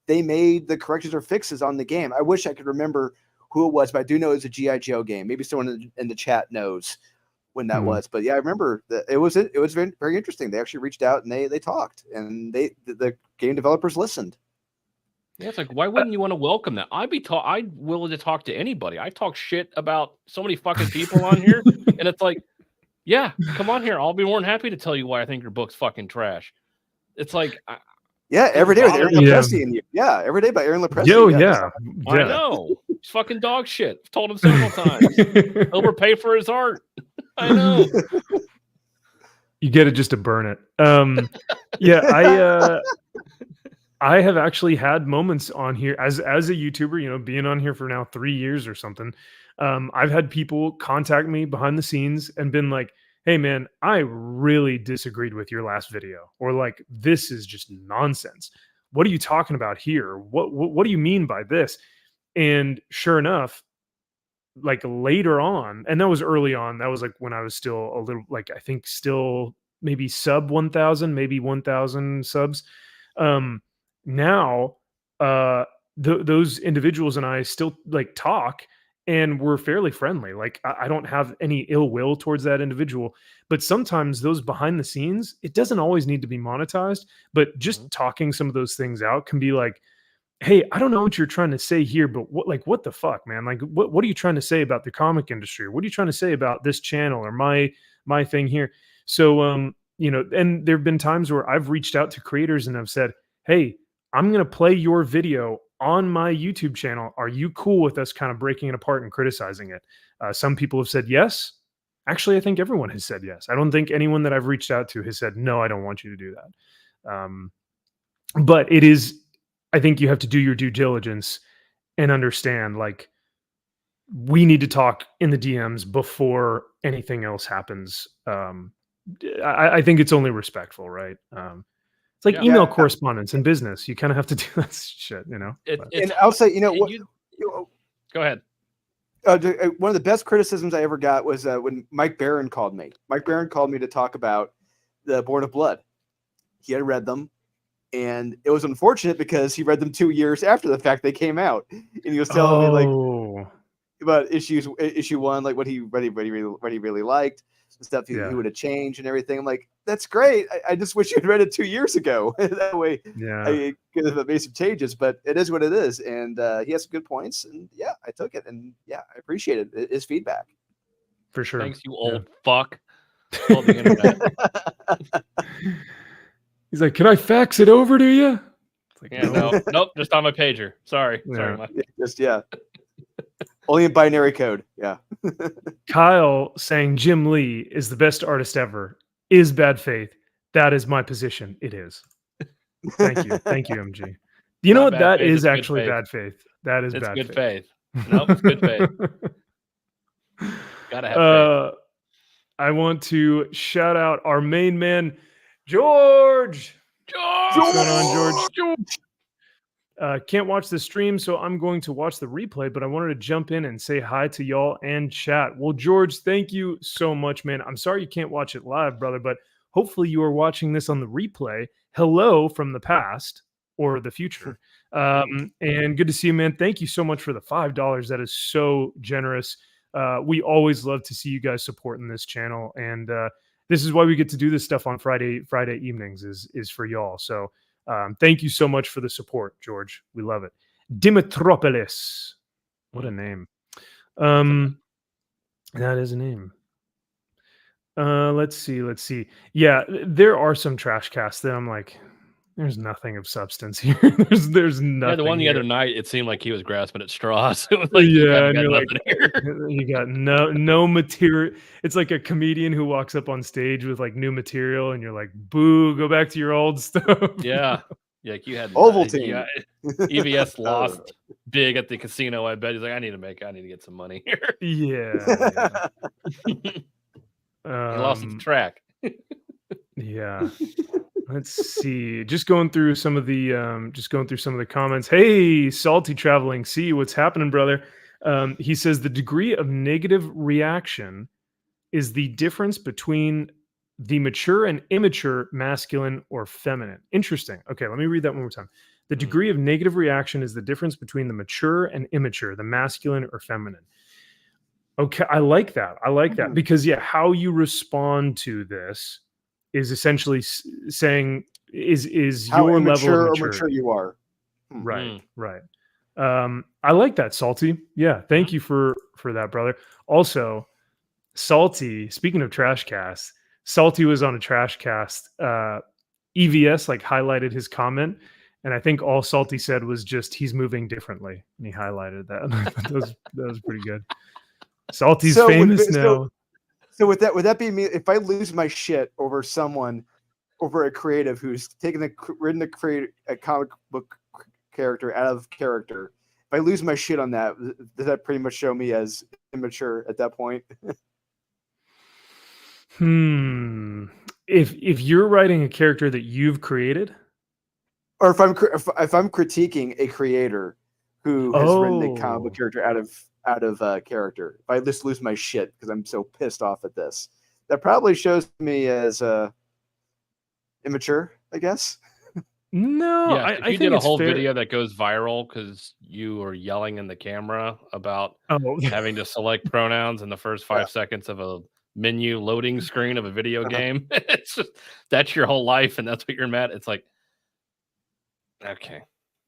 they made the corrections or fixes on the game. I wish I could remember who it was, but I do know it was a G.I. Joe game. Maybe someone in the chat knows when that was. But yeah, I remember that it was very, very interesting. They actually reached out and they talked, and the game developers listened.
Yeah, it's like, why wouldn't you want to welcome that? I'd willing to talk to anybody. I talk shit about so many fucking people on here, and it's like, yeah, come on here. I'll be more than happy to tell you why I think your book's fucking trash. It's like,
every day with Aaron Lepresti and you. Yeah, every day by Aaron Lepresti.
Yeah.
I know. He's fucking dog shit. I've told him several times. Overpay for his art. I know.
You get it just to burn it. Yeah, I have actually had moments on here as a YouTuber, you know, being on here for now 3 years or something. I've had people contact me behind the scenes and been like, "Hey man, I really disagreed with your last video," or like, "This is just nonsense. What are you talking about here? What do you mean by this?" And sure enough, like later on, and that was early on, that was like when I was still a little, like, I think still maybe sub 1,000, maybe 1,000 subs. Um, now, uh, those individuals and I still like talk, and we're fairly friendly. Like I don't have any ill will towards that individual, but sometimes those behind the scenes, it doesn't always need to be monetized, but just talking some of those things out can be like, "Hey, I don't know what you're trying to say here, but what the fuck, man? Like, what are you trying to say about the comic industry? What are you trying to say about this channel or my thing here?" So, you know, and there have been times where I've reached out to creators and I've said, "Hey, I'm gonna play your video on my YouTube channel. Are you cool with us kind of breaking it apart and criticizing it?" Some people have said yes. Actually, I think everyone has said yes. I don't think anyone that I've reached out to has said no. I don't want you to do that. But it is, I think you have to do your due diligence and understand, like, we need to talk in the DMs before anything else happens. I think it's only respectful, right? It's like
Yeah.
email
Yeah.
correspondence in business. You kind of have to do that shit, you know? But-
And I'll say, you know what?
Go ahead.
One of the best criticisms I ever got was when Mike Barron called me. Mike Barron called me to talk about the Born of Blood. He had read them, and it was unfortunate because he read them 2 years after the fact they came out, and he was telling me like
Oh,
about issue 1, like what he really liked, the stuff he
Yeah.
would have changed and everything. I'm like, that's great. I just wish you had read it 2 years ago. That way
yeah.
I could have made some changes, but it is what it is. And he has some good points, and yeah, I took it, and yeah, I appreciated his feedback.
For sure.
Thanks, you
Yeah.
old fuck. Called the internet.
He's like, "Can I fax it over to you?" It's like,
Yeah, nope, just on my pager. Sorry,
Yeah.
Mike.
Yeah. Only in binary code. Yeah.
Kyle saying Jim Lee is the best artist ever is bad faith. That is my position. It is. Thank you. Thank you, MG. You know
Not
what?
bad
That
faith,
is
it's good
actually
faith.
bad faith. That is
It's
bad
good
faith.
faith. Nope, it's good faith. Gotta have faith.
I want to shout out our main man, George. What's going on, George? Can't watch the stream, so I'm going to watch the replay, but I wanted to jump in and say hi to y'all and chat. Well, George, thank you so much, man. I'm sorry you can't watch it live, brother, but hopefully you are watching this on the replay. Hello from the past or the future. And good to see you, man. Thank you so much for the $5. That is so generous. We always love to see you guys supporting this channel. And this is why we get to do this stuff on Friday evenings is for y'all. So thank you so much for the support, George. We love it. Dimitropoulos. What a name. That is a name. Let's see. Yeah, there are some trash casts that I'm like, there's nothing of substance here. there's nothing.
Yeah, the one the
here.
other night, it seemed like he was grasping at straws. It was like,
Yeah,
you
and you're like,
here.
you got no material. It's like a comedian who walks up on stage with like new material, and you're like, boo, go back to your old stuff.
Yeah. Like you had
Ovaltine.
Yeah, EVS lost big at the casino. I bet he's like, I need to get some money here.
Yeah.
He lost its track.
Yeah. Let's see. Just going through some of the comments. Hey, Salty Traveling. See what's happening, brother. He says the degree of negative reaction is the difference between the mature and immature masculine or feminine. Interesting. Okay, let me read that one more time. The degree of negative reaction is the difference between the mature and immature, the masculine or feminine. Okay, I like that. That because how you respond to this is essentially saying is
How
your level
immature
of
or
maturity.
mature you are.
Right. I like that, Salty. Yeah, thank you for that, brother. Also, Salty, speaking of trash casts, Salty was on a trash cast. EVS like highlighted his comment, and I think all Salty said was just he's moving differently, and he highlighted that. that was pretty good. Salty's famous now.
So would that be me if I lose my shit over someone over a creative who's written a comic book character out of character. If I lose my shit on that, does that pretty much show me as immature at that point?
If you're writing a character that you've created,
Or if I'm critiquing a creator who has written a comic book character out of character, if I just lose my shit because I'm so pissed off at this, that probably shows me as immature, I guess.
no,
Yeah, if
I
you
think
did a
it's
whole
fair.
video that goes viral because you were yelling in the camera about
Oh,
having to select pronouns in the first 5 seconds of a menu loading screen of a video game, it's just that's your whole life, and that's what you're mad. It's like, okay,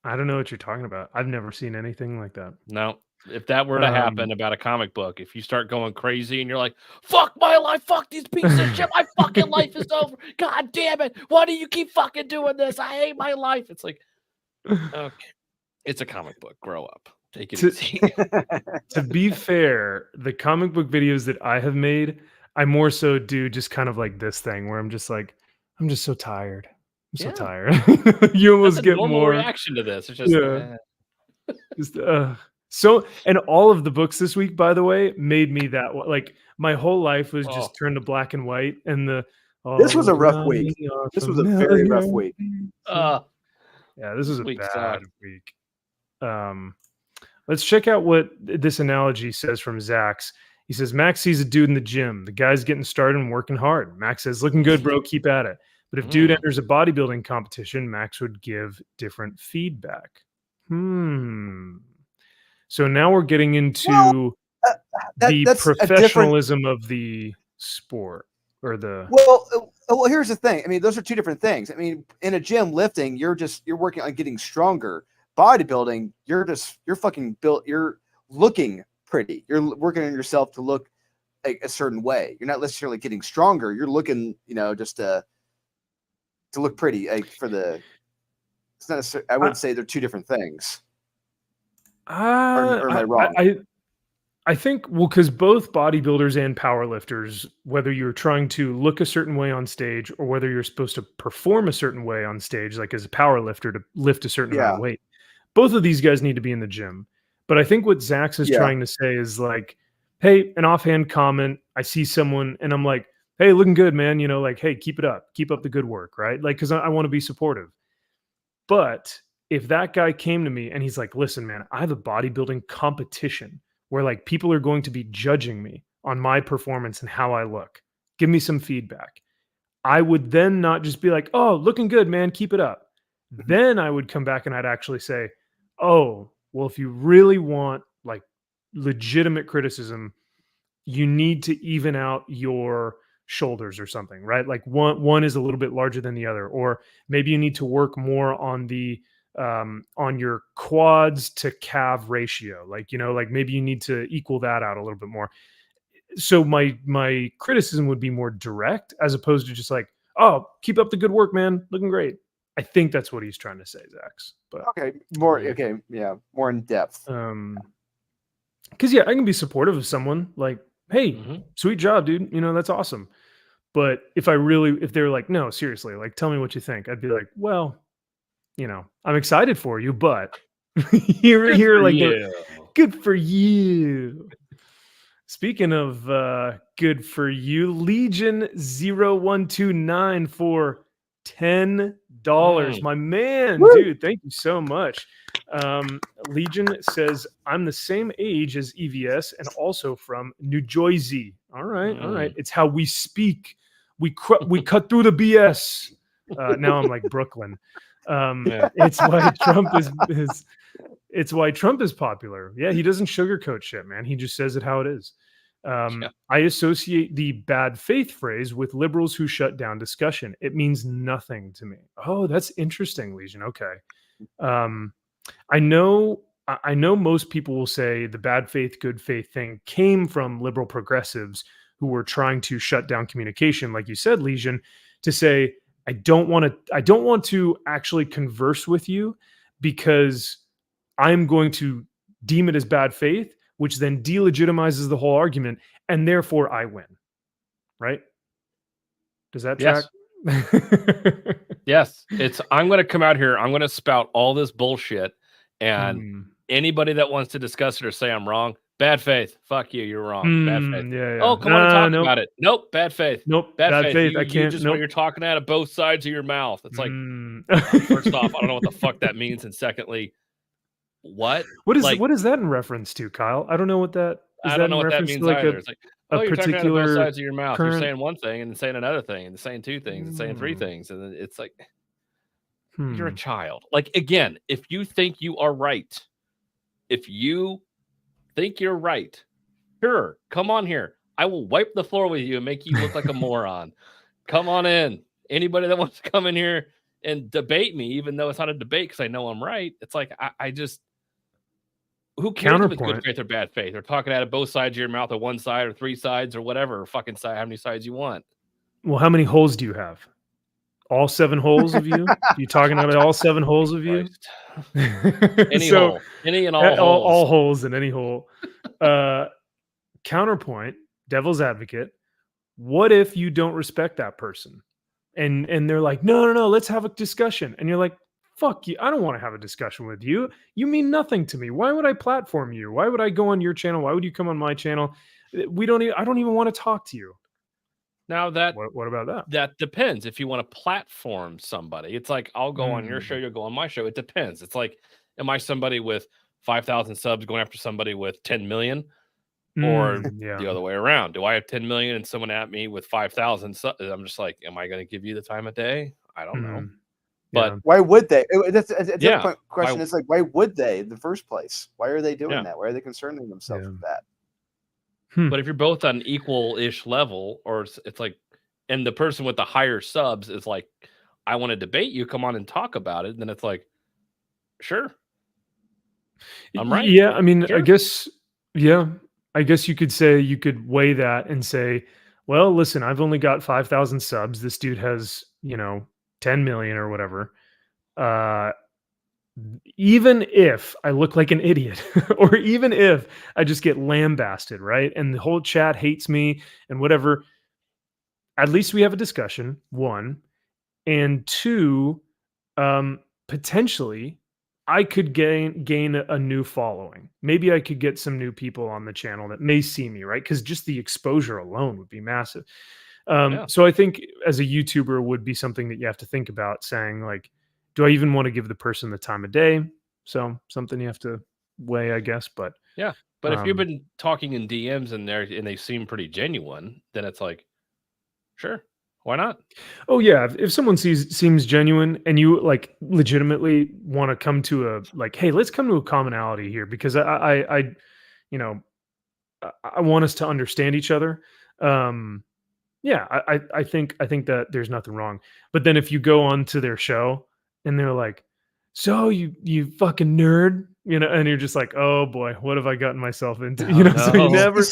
I don't know what you're talking about. I've never seen anything like that.
no. If that were to happen about a comic book, if you start going crazy and you're like, fuck my life, fuck these pieces of shit, my fucking life is over. God damn it. Why do you keep fucking doing this? I hate my life. It's like, okay. It's a comic book. Grow up. Take it easy.
To be fair, the comic book videos that I have made, I more so do just kind of like this thing where I'm just like, I'm just so tired. I'm so tired. You almost
That's a
get
normal
more
reaction to this. It's just,
just so, and all of the books this week, by the way, made me that like my whole life was just turned to black and white, and
this was a rough week. This was a very rough week.
Yeah, this was a bad week. Let's check out what this analogy says from Zax. He says, Max sees a dude in the gym. The guy's getting started and working hard. Max says, looking good, bro. Keep at it. But if dude enters a bodybuilding competition, Max would give different feedback. So now we're getting into the professionalism of the sport or the.
Well, here's the thing. I mean, those are two different things. I mean, in a gym lifting, you're working on getting stronger. Bodybuilding, you're fucking built. You're looking pretty. You're working on yourself to look like a certain way. You're not necessarily getting stronger. You're looking, just to look pretty. Like for the, it's not necessarily, I wouldn't say they're two different things. Or am I wrong?
I think, well, because both bodybuilders and powerlifters, whether you're trying to look a certain way on stage or whether you're supposed to perform a certain way on stage, like as a powerlifter to lift a certain amount of weight, both of these guys need to be in the gym. But I think what Zax is trying to say is like, hey, an offhand comment, I see someone and I'm like, hey, looking good, man. Like, hey, keep it up. Keep up the good work, right? Like, because I want to be supportive. But if that guy came to me and he's like, listen, man, I have a bodybuilding competition where like people are going to be judging me on my performance and how I look. Give me some feedback. I would then not just be like, oh, looking good, man, keep it up. Then I would come back and I'd actually say, oh, well, if you really want like legitimate criticism, you need to even out your shoulders or something, right? Like one is a little bit larger than the other, or maybe you need to work more on the on your quads to calf ratio. Like, like maybe you need to equal that out a little bit more. So my criticism would be more direct as opposed to just like, oh, keep up the good work, man. Looking great. I think that's what he's trying to say, Zax. But
more in depth.
Because I can be supportive of someone like, hey, sweet job, dude. That's awesome. But if they're like, no, seriously, like, tell me what you think. I'd be like, well, I'm excited for you, but here, like, good for you. Speaking of good for you, Legion 0129 for $10. My man, dude, thank you so much. Legion says, I'm the same age as EVS and also from New Jersey. All right. It's how we speak. We cut through the BS. Now I'm like Brooklyn. It's why Trump is it's why Trump is popular. Yeah, he doesn't sugarcoat shit, man. He just says it how it is. I associate the bad faith phrase with liberals who shut down discussion. It means nothing to me. Oh, that's interesting, Legion. Okay. I know most people will say the bad faith, good faith thing came from liberal progressives who were trying to shut down communication, like you said, Legion, to say, I don't want to actually converse with you because I'm going to deem it as bad faith, which then delegitimizes the whole argument, and therefore I win. Right? Does that track?
Yes, it's I'm going to come out here. I'm going to spout all this bullshit, and
Hmm.
anybody that wants to discuss it or say I'm wrong, bad faith. Fuck you. You're wrong. Bad faith.
Yeah, yeah.
Oh, come on and talk
Nope,
about it. Nope, bad faith.
nope.
Bad
Bad
faith.
faith. I
You
can't.
just when
Nope.
you're talking out of both sides of your mouth. It's like, first off, I don't know what the fuck that means, and secondly, what?
What is
Like,
what is that in reference to, Kyle? I don't know what that is.
I
That
don't know
in
what that
reference to
means
like
either. It's like,
a
oh, you're talking out of both
particular
sides of your mouth. You're
current?
saying one thing and saying another thing and saying two things and saying three things. And then it's like, you're a
Hmm.
child. Like, again, if you think you are right, if you think you're right, sure, come on here. I will wipe the floor with you and make you look like a moron. Come on in. Anybody that wants to come in here and debate me, even though it's not a debate because I know I'm right, it's like, I just, who cares if it's good
Counterpoint.
faith or bad faith? Or talking out of both sides of your mouth, or one side, or three sides, or whatever fucking side, how many sides you want.
Well, how many holes do you have? All 7 holes of you? You talking about all 7 holes of you?
Christ. Any
So,
hole, any and all
all
holes.
holes in any hole. Counterpoint, devil's advocate. What if you don't respect that person? And they're like, no, let's have a discussion. And you're like, fuck you. I don't want to have a discussion with you. You mean nothing to me. Why would I platform you? Why would I go on your channel? Why would you come on my channel? I don't even want to talk to you.
Now
What about that?
that depends. If you want to platform somebody, it's like, I'll go on your show, you'll go on my show. It depends. It's like, am I somebody with 5,000 subs going after somebody with 10 million? Or
Yeah.
the other way around? Do I have 10 million and someone at me with 5,000 subs? I'm just like, am I going to give you the time of day? I don't know. But
Why would they? That's a
Yeah,
different question.
why-
It's like, why would they in the first place? Why are they doing
Yeah.
that? Why are they concerning themselves
Yeah.
with that?
But if you're both on equal-ish level, or it's like, and the person with the higher subs is like, I want to debate you, come on and talk about it, then it's like, sure, I'm right.
Yeah, I mean,
Sure.
I guess you could say, you could weigh that and say, well, listen, I've only got 5,000 subs. This dude has, 10 million or whatever. Even if I look like an idiot, or even if I just get lambasted, right? And the whole chat hates me and whatever, at least we have a discussion, one. And two, potentially I could gain a new following. Maybe I could get some new people on the channel that may see me, right? Because just the exposure alone would be massive.
Yeah.
So I think as a YouTuber would be something that you have to think about, saying like, do I even want to give the person the time of day? So something you have to weigh, I guess. But
Yeah. But if you've
um,
been talking in DMs and they seem pretty genuine, then it's like, sure, why not?
oh yeah, if someone seems genuine and you like legitimately want to come to a like, hey, let's come to a commonality here, because I you know, I want us to understand each other. Yeah, I think that there's nothing wrong. But then if you go on to their show and they're like, so you fucking nerd, and you're just like, oh boy, what have I gotten myself into?
Oh,
So you
no.
never
You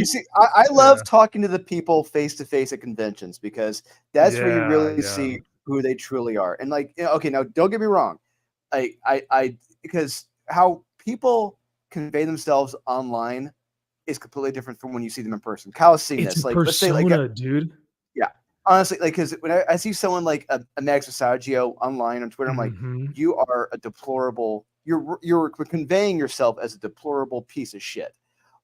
see,
you-
I love talking to the people face to face at conventions, because that's where you
Yeah,
really
yeah.
see who they truly are. And like, okay, now don't get me wrong, because how people convey themselves online is completely different from when you see them in person. Kyle's seen
It's
this.
a
Like, let's say, like,
persona, dude.
honestly, like, because when I see someone like a Max Asagio online on Twitter, I'm like,
Mhm.
you are a deplorable. You're conveying yourself as a deplorable piece of shit.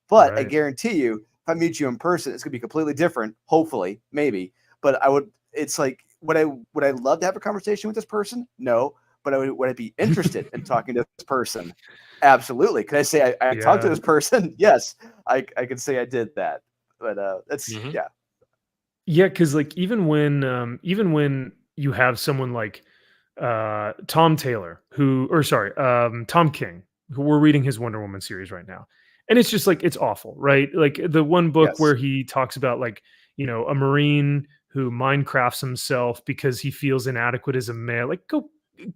But I
Right.
guarantee you, if I meet you in person, it's gonna be completely different. Hopefully, maybe. But I would. It's like, would I love to have a conversation with this person? No. But would I be interested in talking to this person? Absolutely. Could I say I talked to
Yeah.
this person? Yes, I could say I did that. But that's
Mhm.
yeah.
Yeah, because like even when you have someone like Tom Taylor, Tom King, who we're reading his Wonder Woman series right now. And it's just like, it's awful, right? Like the one book
Yes.
where he talks about like, a Marine who Minecrafts himself because he feels inadequate as a male. Like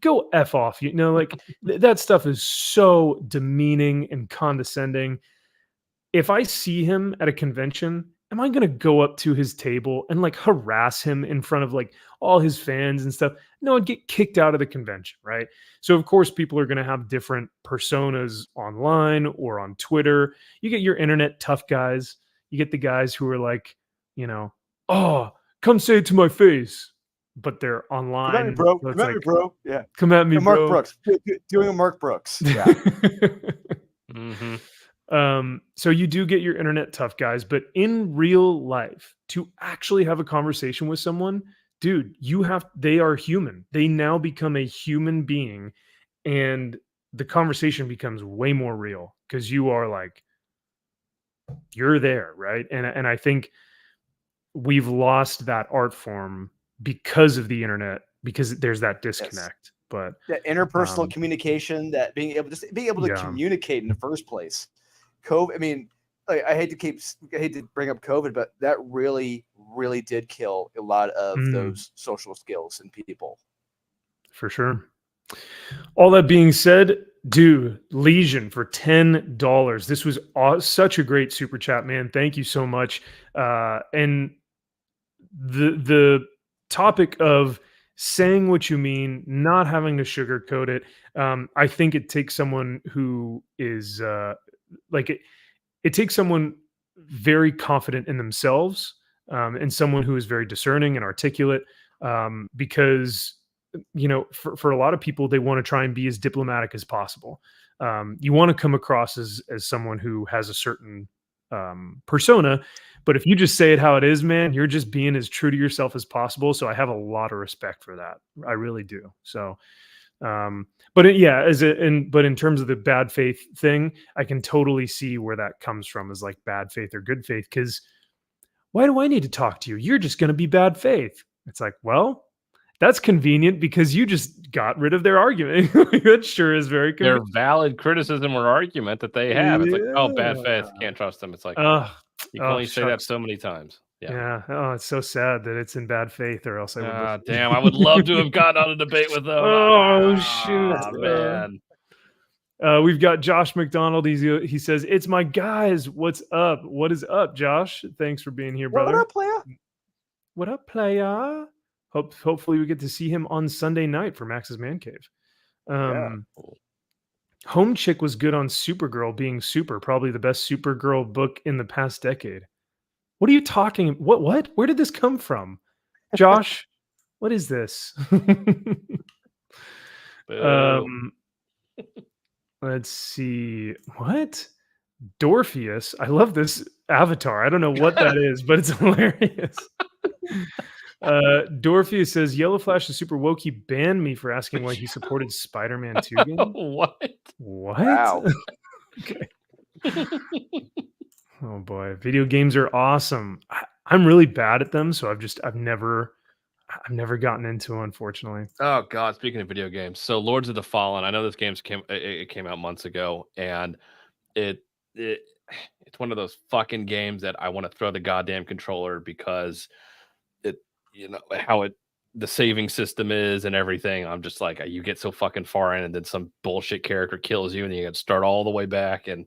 go F off, like that stuff is so demeaning and condescending. If I see him at a convention, am I going to go up to his table and like harass him in front of like all his fans and stuff? No, I'd get kicked out of the convention, right? So of course people are going to have different personas online or on Twitter. You get your internet tough guys. You get the guys who are like, oh, come say it to my face. but they're online.
Come at me, bro.
So it's
Come at me,
like,
bro. Yeah.
come at me,
And Mark
bro.
Brooks. Doing a Mark Brooks. Yeah.
Mm-hmm.
So you do get your internet tough guys, but in real life, to actually have a conversation with someone, dude, they are human. They now become a human being, and the conversation becomes way more real because you are like, you're there, right? And I think we've lost that art form because of the internet, because there's that disconnect. But
That interpersonal communication, that being able to
Yeah.
communicate in the first place. COVID. I mean, I hate to bring up COVID, but that really, really did kill a lot of those social skills in people.
For sure. All that being said, dude, Legion for $10. This was such a great super chat, man. Thank you so much. And the topic of saying what you mean, not having to sugarcoat it. I think it takes someone who is it takes someone very confident in themselves, and someone who is very discerning and articulate, because for a lot of people, they want to try and be as diplomatic as possible. You want to come across as someone who has a certain persona, but if you just say it how it is, man, you're just being as true to yourself as possible. So I have a lot of respect for that. I really do. So but in terms of the bad faith thing, I can totally see where that comes from, is like bad faith or good faith. Because why do I need to talk to you? You're just going to be bad faith. It's like, well, that's convenient because you just got rid of their argument. That sure is very
Their
convenient.
valid criticism or argument that they have. It's like, oh, bad faith, can't trust them. It's like, you can only say that so many times.
Yeah. Oh, it's so sad that it's in bad faith, or else I would.
Damn, I would love to have gotten on a debate with them.
Oh shoot,
man.
We've got Josh McDonald. He says, "It's my guys. What's up? What is up, Josh? Thanks for being here, brother.
What up, playa?
What up, playa? Hopefully we get to see him on Sunday night for Max's Man Cave. Home Chick was good on Supergirl being super, probably the best Supergirl book in the past decade. What are you talking? What? Where did this come from, Josh? What is this? Let's see. What? Dorpheus. I love this avatar. I don't know what that is, but it's hilarious. Dorpheus says, Yellow Flash is super woke. He banned me for asking why he supported Spider-Man 2 game.
What?
Wow.
Okay. Oh boy, video games are awesome. I'm really bad at them, so I've never gotten into them, unfortunately.
Oh god, speaking of video games, so Lords of the Fallen, I know this game came out months ago, and it's one of those fucking games that I want to throw the goddamn controller, because the saving system is and everything. I'm just like, you get so fucking far in, and then some bullshit character kills you, and you got to start all the way back. And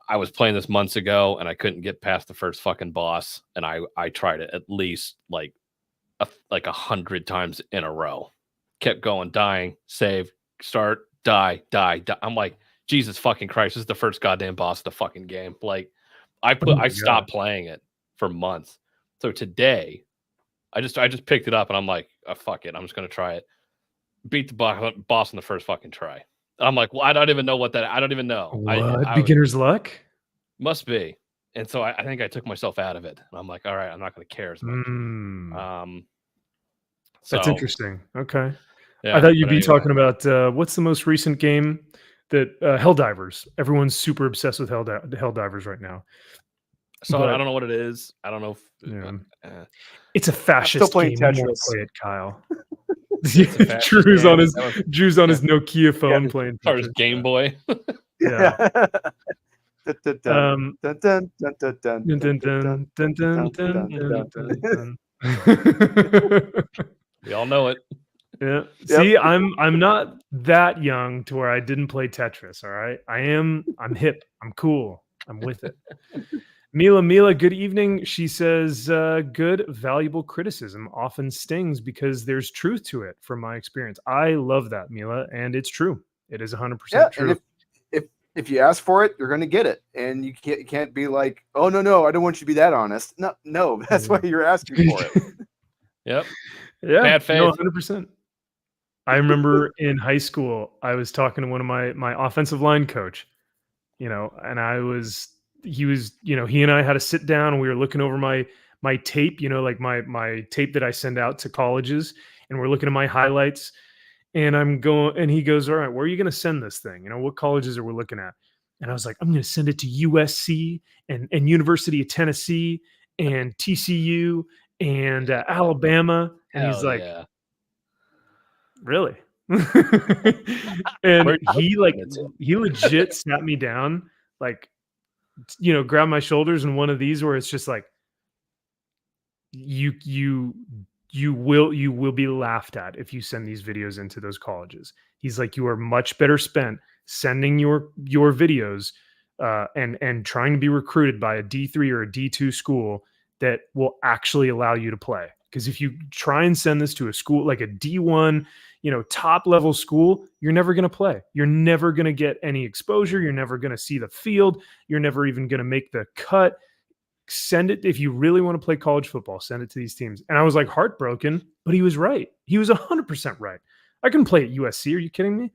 I was playing this months ago, and I couldn't get past the first fucking boss, and I tried it at least like 100 times in a row. Kept going, dying, save, start, die. I'm like, Jesus fucking Christ, this is the first goddamn boss of the fucking game. Like, I stopped playing it for months. So today, I just picked it up, and I'm like, oh, fuck it, I'm just gonna try it. Beat the boss in the first fucking try. I'm like, well, I don't even know what that. I don't even know.
What? Beginner's luck?
Must be. And so I think I took myself out of it. And I'm like, all right, I'm not going to care as much.
That's interesting. Okay.
Yeah,
I thought you'd be talking about what's the most recent game that Helldivers. Everyone's super obsessed with Helldivers right now.
So I don't know what it is. I don't know if
it's a fascist game.
Tetris.
Play it, Kyle. Drew's on his Nokia phone playing
or his Game Boy.
Yeah.
We all know it.
Yeah. See, I'm not that young to where I didn't play Tetris. All right. I'm hip. I'm cool. I'm with it. Mila, good evening. She says, good, valuable criticism often stings because there's truth to it from my experience. I love that, Mila, and it's true. It is 100% true.
And if you ask for it, you're going to get it. And you can't be like, oh, no, I don't want you to be that honest. No, that's why you're asking for it.
Yep.
Yeah,
Bad faith.
100%. I remember in high school, I was talking to one of my offensive line coach, and he was, he and I had to sit down and we were looking over my tape, like my tape that I send out to colleges, and we're looking at my highlights, and he goes, all right, where are you going to send this thing? What colleges are we looking at? And I was like, I'm going to send it to USC and University of Tennessee and TCU and Alabama. And he's
Hell
like,
yeah.
really?
Where
And
you send it to?
he legit sat me down, like, grabbed my shoulders, and one of these where it's just like, you will be laughed at if you send these videos into those colleges. He's like, you are much better spent sending your videos and trying to be recruited by a D3 or a D2 school that will actually allow you to play. Because if you try and send this to a school like a D1, top level school, you're never going to play. You're never going to get any exposure. You're never going to see the field. You're never even going to make the cut. Send it if you really want to play college football. Send it to these teams. And I was like heartbroken, but he was right. He was 100% right. I can play at USC. Are you kidding me?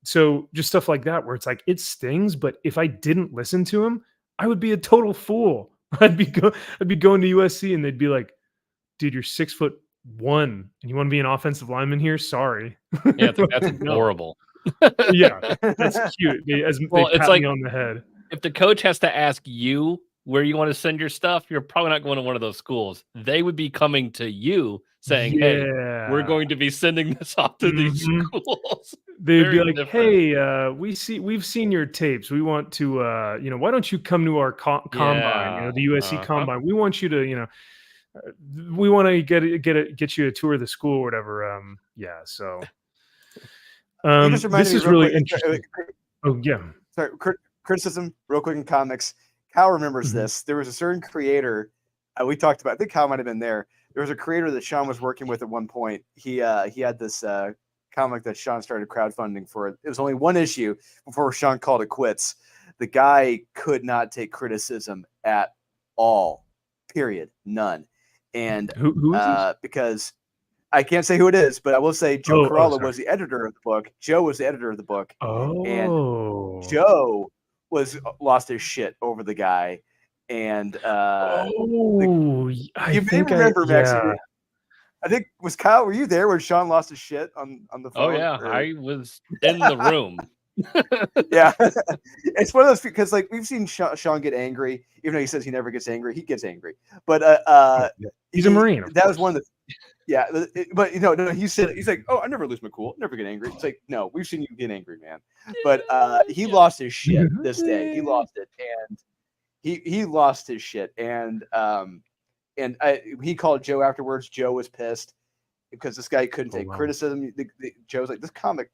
So just stuff like that, where it's like, it stings, but if I didn't listen to him, I would be a total fool. I'd be going to USC and they'd be like, dude, you're 6'1" and you want to be an offensive lineman here? Sorry.
Yeah, I think that's adorable.
Yeah, that's cute. They pat me on the head.
If the coach has to ask you where you want to send your stuff, you're probably not going to one of those schools. They would be coming to you saying, hey, we're going to be sending this off to these schools.
They'd be like, hey, we've seen your tapes. We want to, why don't you come to our combine, the USC combine. We want you to, we want to get you a tour of the school or whatever. So this is really interesting. Oh yeah.
Sorry, criticism real quick in comics. Kyle remembers this. There was a certain creator we talked about. I think Kyle might have been there. There was a creator that Sean was working with at one point. He had this comic that Sean started crowdfunding for. It was only one issue before Sean called it quits. The guy could not take criticism at all. Period. None. And
who is this?
Because I can't say who it is, but I will say Joe Corolla was the editor of the book. Joe was the editor of the book. And Joe lost his shit over the guy. And you may remember, Max. I think, was Kyle, were you there when Sean lost his shit on the phone?
Oh yeah, I was in the room.
Yeah, it's one of those, because like we've seen Sean get angry, even though he says he never gets angry. He gets angry, but
he's a Marine.
That was one of the but no, he said, he's like, oh, I never lose my cool, never get angry. It's like, no, we've seen you get angry, man. But he lost his shit this day. He lost it, and he lost his shit, and he called Joe afterwards. Joe was pissed because this guy couldn't take criticism. Joe's like, this comic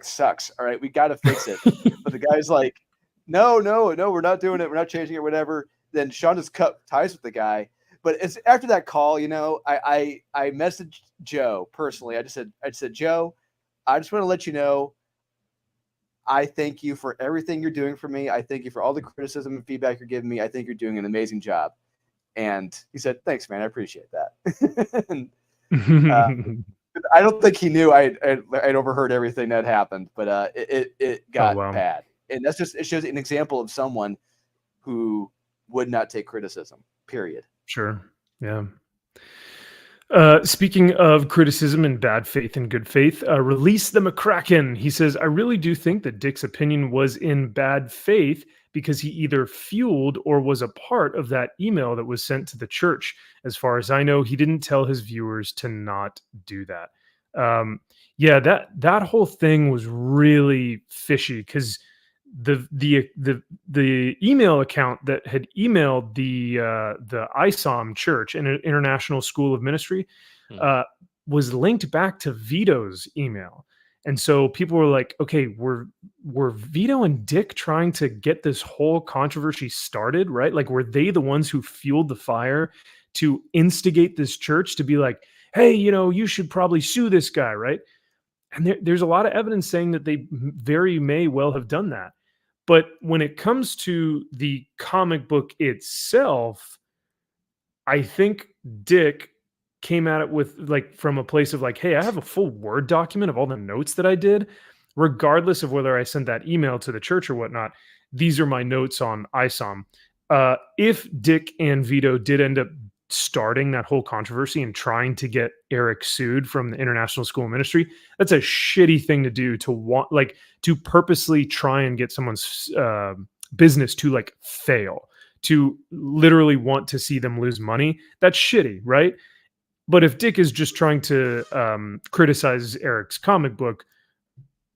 sucks. All right, we got to fix it. But the guy's like, no, we're not doing it. We're not changing it, whatever. Then Sean just cut ties with the guy. But it's after that call, I messaged Joe personally. I said, Joe, I just want to let you know, I thank you for everything you're doing for me. I thank you for all the criticism and feedback you're giving me. I think you're doing an amazing job. And he said, thanks, man. I appreciate that. And, I don't think he knew I'd overheard everything that happened, but it got bad. And it shows an example of someone who would not take criticism, period.
Sure. Yeah. Speaking of criticism and bad faith and good faith, Release the McCracken. He says, I really do think that Dick's opinion was in bad faith because he either fueled or was a part of that email that was sent to the church. As far as I know, he didn't tell his viewers to not do that. That whole thing was really fishy, because the email account that had emailed the ISOM Church, an International School of Ministry, was linked back to Vito's email. And so people were like, okay, were Vito and Dick trying to get this whole controversy started, right? Like, were they the ones who fueled the fire to instigate this church to be like, hey, you should probably sue this guy, right? And there's a lot of evidence saying that they very may well have done that. But when it comes to the comic book itself, I think Dick came at it with like from a place of like, hey, I have a full Word document of all the notes that I did, regardless of whether I sent that email to the church or whatnot. These are my notes on ISOM. If Dick and Vito did end up starting that whole controversy and trying to get Eric sued from the International School of Ministry, that's a shitty thing to do, to want like to purposely try and get someone's business to like fail, to literally want to see them lose money. That's shitty, right? But if Dick is just trying to criticize Eric's comic book,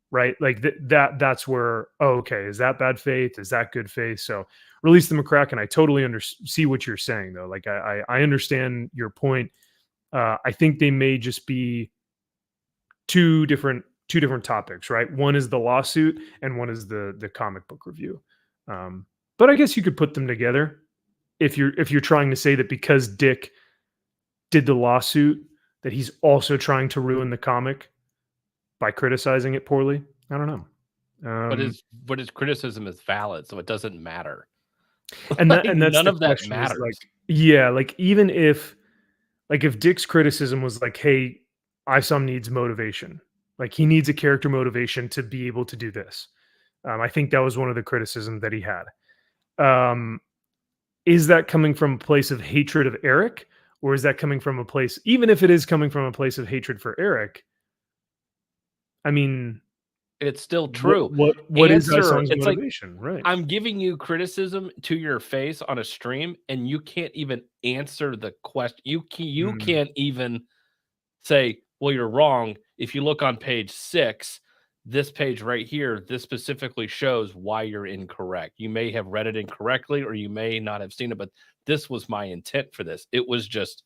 right? Like that's where, oh, okay, is that bad faith? Is that good faith? So release the McCracken. I totally see what you're saying though. Like I understand your point. I think they may just be two different topics, right? One is the lawsuit and one is the comic book review. But I guess you could put them together if you're trying to say that because Dick did the lawsuit that he's also trying to ruin the comic by criticizing it poorly. I don't know.
But his criticism is valid, so it doesn't matter.
And
Like,
that's
none
the
of that
question, is
matters.
like, yeah, like even if Dick's criticism was like, hey, ISOM needs motivation, like he needs a character motivation to be able to do this. I think that was one of the criticisms that he had. Is that coming from a place of hatred of Eric, or is that coming from a place, even if it is coming from a place of hatred for Eric? I mean,
it's still true.
What is
Answer,
ISOM's
it's like,
motivation? Right.
I'm giving you criticism to your face on a stream, and you can't even answer the question. You can't even say, well, you're wrong. If you look on page 6, this page right here, this specifically shows why you're incorrect. You may have read it incorrectly, or you may not have seen it, but this was my intent for this. It was just,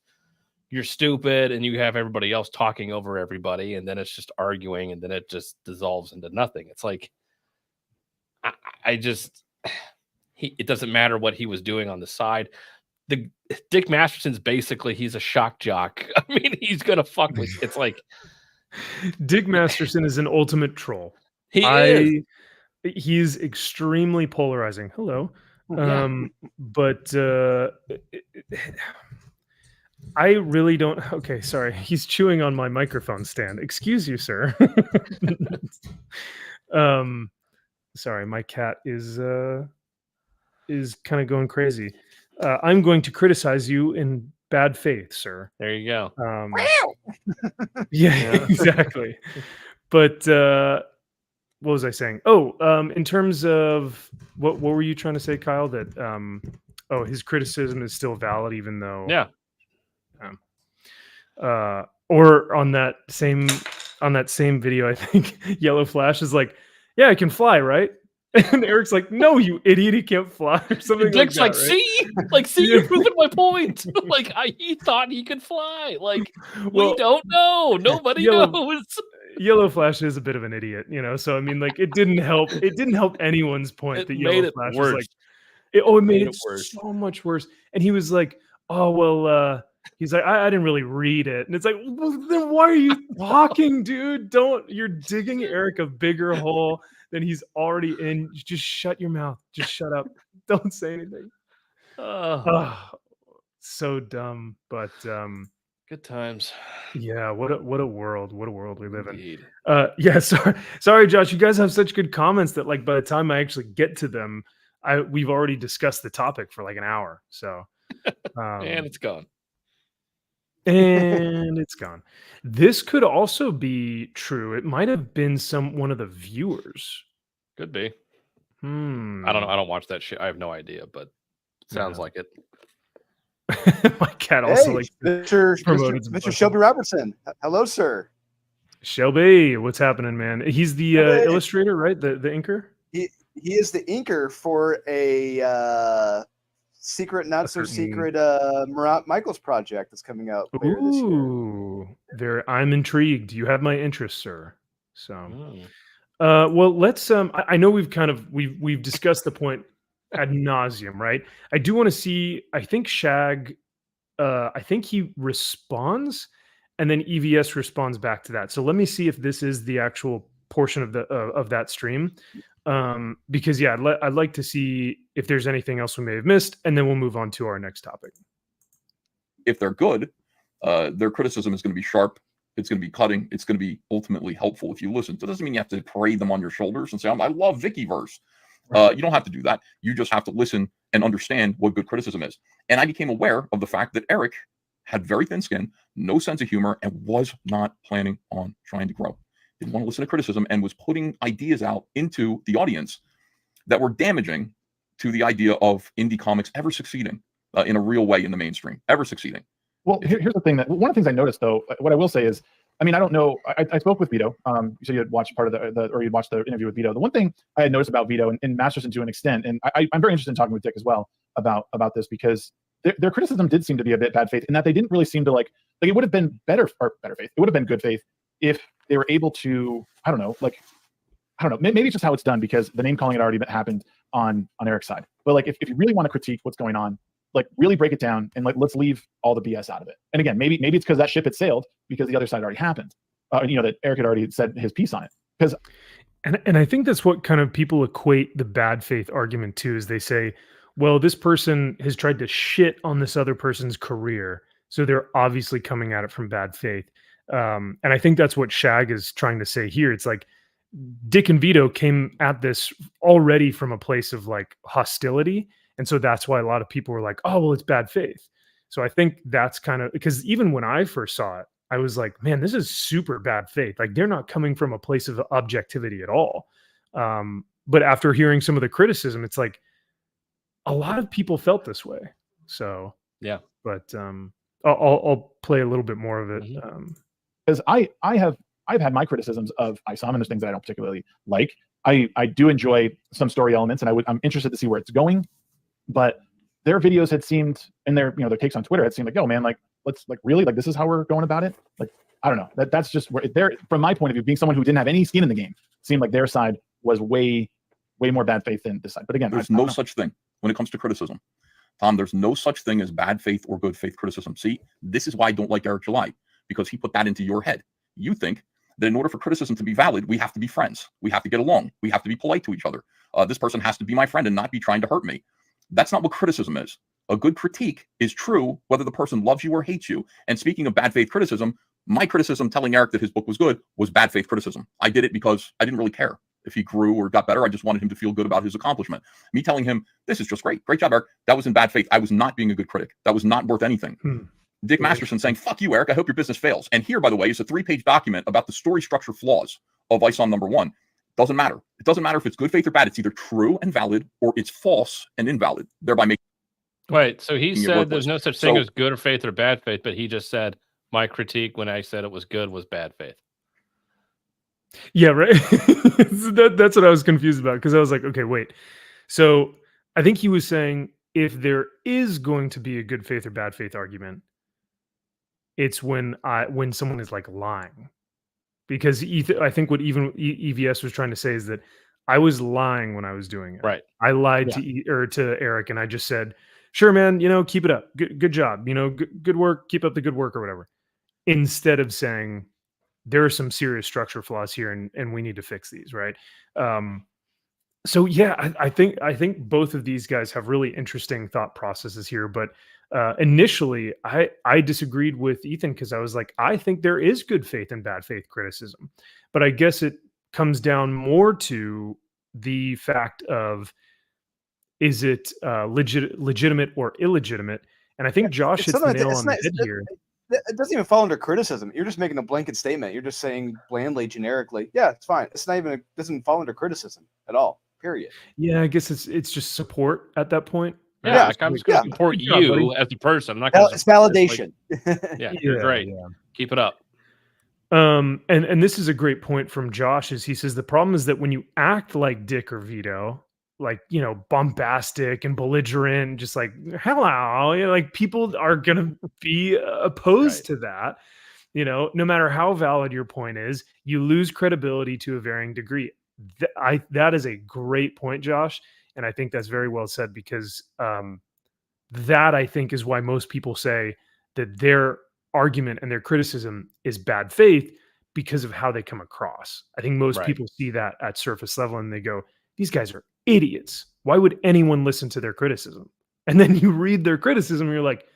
you're stupid, and you have everybody else talking over everybody, and then it's just arguing, and then it just dissolves into nothing. It's like, it doesn't matter what he was doing on the side. The Dick Masterson's basically, he's a shock jock. I mean, he's gonna fuck with. It's like
Dick Masterson is an ultimate troll.
Is.
He's extremely polarizing. Hello.
Yeah.
But I really don't. Okay, sorry. He's chewing on my microphone stand. Excuse you, sir. Sorry, my cat is kind of going crazy. I'm going to criticize you in bad faith, sir.
There you go.
Yeah, exactly. But what was I saying? Oh, in terms of what were you trying to say, Kyle? That his criticism is still valid, even though or on that same video, I think Yellow Flash is like, yeah, I can fly, right? And Eric's like, no, you idiot, he can't fly, or something.
Dick's
like that,
like, see, you're proving my point. Like, he thought he could fly. Like, we don't know. Nobody knows.
Yellow Flash is a bit of an idiot, so I mean, like, it didn't help anyone's point that Yellow Flash was like, it made it so much worse. And he was like, oh, well, he's like, I didn't really read it. And it's like, well, then why are you talking, dude? You're digging Eric a bigger hole than he's already in. Just shut your mouth. Just shut up. Don't say anything. So dumb, but
good times.
Yeah, what a world. What a world we live
Indeed.
in. Yeah, sorry, Josh. You guys have such good comments that like by the time I actually get to them, we've already discussed the topic for like an hour. So
and it's gone.
And it's gone. This could also be true. It might have been one of the viewers.
Could be. I don't know. I don't watch that shit. I have no idea, but it sounds like it.
My cat also likes
Mr. Shelby Robertson. Hello, sir.
Shelby, what's happening, man? He's the illustrator, right? The inker?
He is the inker for a secret, not so secret Michaels project that's coming out later this year.
I'm intrigued. You have my interest, sir. So well, let's I know we've discussed the point ad nauseum, right? I do want to see, I think Shag I think he responds and then EVS responds back to that. So let me see if this is the actual portion of that stream. Because yeah, I'd like to see if there's anything else we may have missed, and then we'll move on to our next topic.
If they're good, Their criticism is going to be sharp. It's going to be cutting. It's going to be ultimately helpful if you listen. So it doesn't mean you have to parade them on your shoulders and say, I love Vickyverse. You don't have to do that. You just have to listen and understand what good criticism is. And I became aware of the fact that Eric had very thin skin, no sense of humor, and was not planning on trying to grow. Didn't want to listen to criticism and was putting ideas out into the audience that were damaging to the idea of indie comics ever succeeding in a real way in the mainstream, ever succeeding.
Well, here's the thing that one of the things I noticed, though, what I will say is, I mean, I don't know. I spoke with Vito. You said you had watched part of or you'd watched the interview with Vito. The one thing I had noticed about Vito and Masterson to an extent, and I'm very interested in talking with Dick as well about this, because their criticism did seem to be a bit bad faith in that they didn't really seem to like it would have been better faith. It would have been good faith if they were able to, I don't know, maybe it's just how it's done because the name calling had already happened on Eric's side. But like, if you really want to critique what's going on, like really break it down and like, let's leave all the BS out of it. And again, maybe it's because that ship had sailed because the other side already happened. That Eric had already said his piece on it. Because
and I think that's what kind of people equate the bad faith argument to, is they say, well, this person has tried to shit on this other person's career, so they're obviously coming at it from bad faith. And I think that's what Shag is trying to say here. It's like Dick and Vito came at this already from a place of like hostility. And so that's why a lot of people were like, oh, well, it's bad faith. So I think that's kind of, because even when I first saw it, I was like, man, this is super bad faith. Like they're not coming from a place of objectivity at all. But after hearing some of the criticism, it's like a lot of people felt this way. So
yeah,
but I'll play a little bit more of it.
Because I've had my criticisms of ISOM, and there's things that I don't particularly like. I do enjoy some story elements, and I'm interested to see where it's going. But their videos had seemed, and their takes on Twitter had seemed like, oh man, like let's like really like this is how we're going about it. Like I don't know, that's just where they're, from my point of view, being someone who didn't have any skin in the game, seemed like their side was way more bad faith than this side. But again,
there's no such thing when it comes to criticism, Tom. There's no such thing as bad faith or good faith criticism. See, this is why I don't like Eric July, because he put that into your head. You think that in order for criticism to be valid, we have to be friends. We have to get along. We have to be polite to each other. This person has to be my friend and not be trying to hurt me. That's not what criticism is. A good critique is true whether the person loves you or hates you. And speaking of bad faith criticism, my criticism telling Eric that his book was good was bad faith criticism. I did it because I didn't really care if he grew or got better. I just wanted him to feel good about his accomplishment. Me telling him, this is just great. Great job, Eric. That was in bad faith. I was not being a good critic. That was not worth anything. Dick Masterson saying, fuck you, Eric. I hope your business fails. And here, by the way, is a 3-page document about the story structure flaws of ISOM #1. Doesn't matter. It doesn't matter if it's good faith or bad. It's either true and valid or it's false and invalid, thereby making.
Wait, so he said there's no such thing as good or faith or bad faith, but he just said my critique when I said it was good was bad faith.
Yeah, right. That's what I was confused about, because I was like, okay, wait. So I think he was saying if there is going to be a good faith or bad faith argument, it's when someone is like lying. Because I think what even EVS was trying to say is that I was lying when I was doing it.
Right.
I lied to Eric, and I just said, "Sure, man. Keep it up. Good job. Good work. Keep up the good work, or whatever." Instead of saying there are some serious structure flaws here, and we need to fix these. Right. So yeah, I think both of these guys have really interesting thought processes here, but. Initially, I disagreed with Ethan because I was like, I think there is good faith and bad faith criticism, but I guess it comes down more to the fact of, is it legitimate or illegitimate? And I think Josh hits the nail on the head here.
It doesn't even fall under criticism. You're just making a blanket statement. You're just saying blandly, generically, yeah, it's fine. It's not even it doesn't fall under criticism at all. Period.
Yeah, I guess it's just support at that point.
Yeah, I'm just going to support you as a person. I'm not going to.
It's validation.
Yeah, you're great. Yeah. Keep it up.
And this is a great point from Josh, is he says the problem is that when you act like Dick or Vito, like bombastic and belligerent, just like hello, like people are gonna be opposed to that. No matter how valid your point is, you lose credibility to a varying degree. That is a great point, Josh. And I think that's very well said, because that, I think, is why most people say that their argument and their criticism is bad faith, because of how they come across. I think most people see that at surface level and they go, these guys are idiots. Why would anyone listen to their criticism? And then you read their criticism and you're like,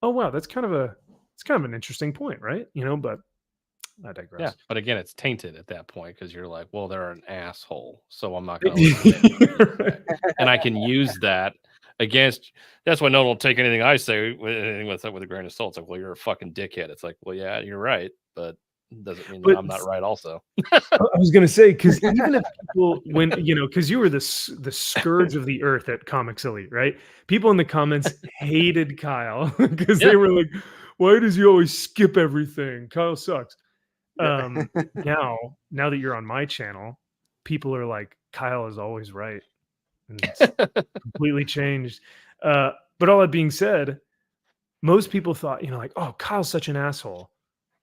oh, wow, that's kind of a it's kind of an interesting point, right? But I digress.
Yeah, but again, it's tainted at that point because you're like, well, they're an asshole, so I'm not going to listen to anything. And I can use that against. That's why no one will take anything I say with a grain of salt. It's like, well, you're a fucking dickhead. It's like, well, yeah, you're right, but doesn't mean that I'm not right. Also,
I was going to say, because even if people, when because you were the scourge of the earth at Comics Elite, right? People in the comments hated Kyle because they were like, why does he always skip everything? Kyle sucks. Now that you're on my channel, people are like, Kyle is always right, and it's completely changed. But all that being said, most people thought, like, oh, Kyle's such an asshole.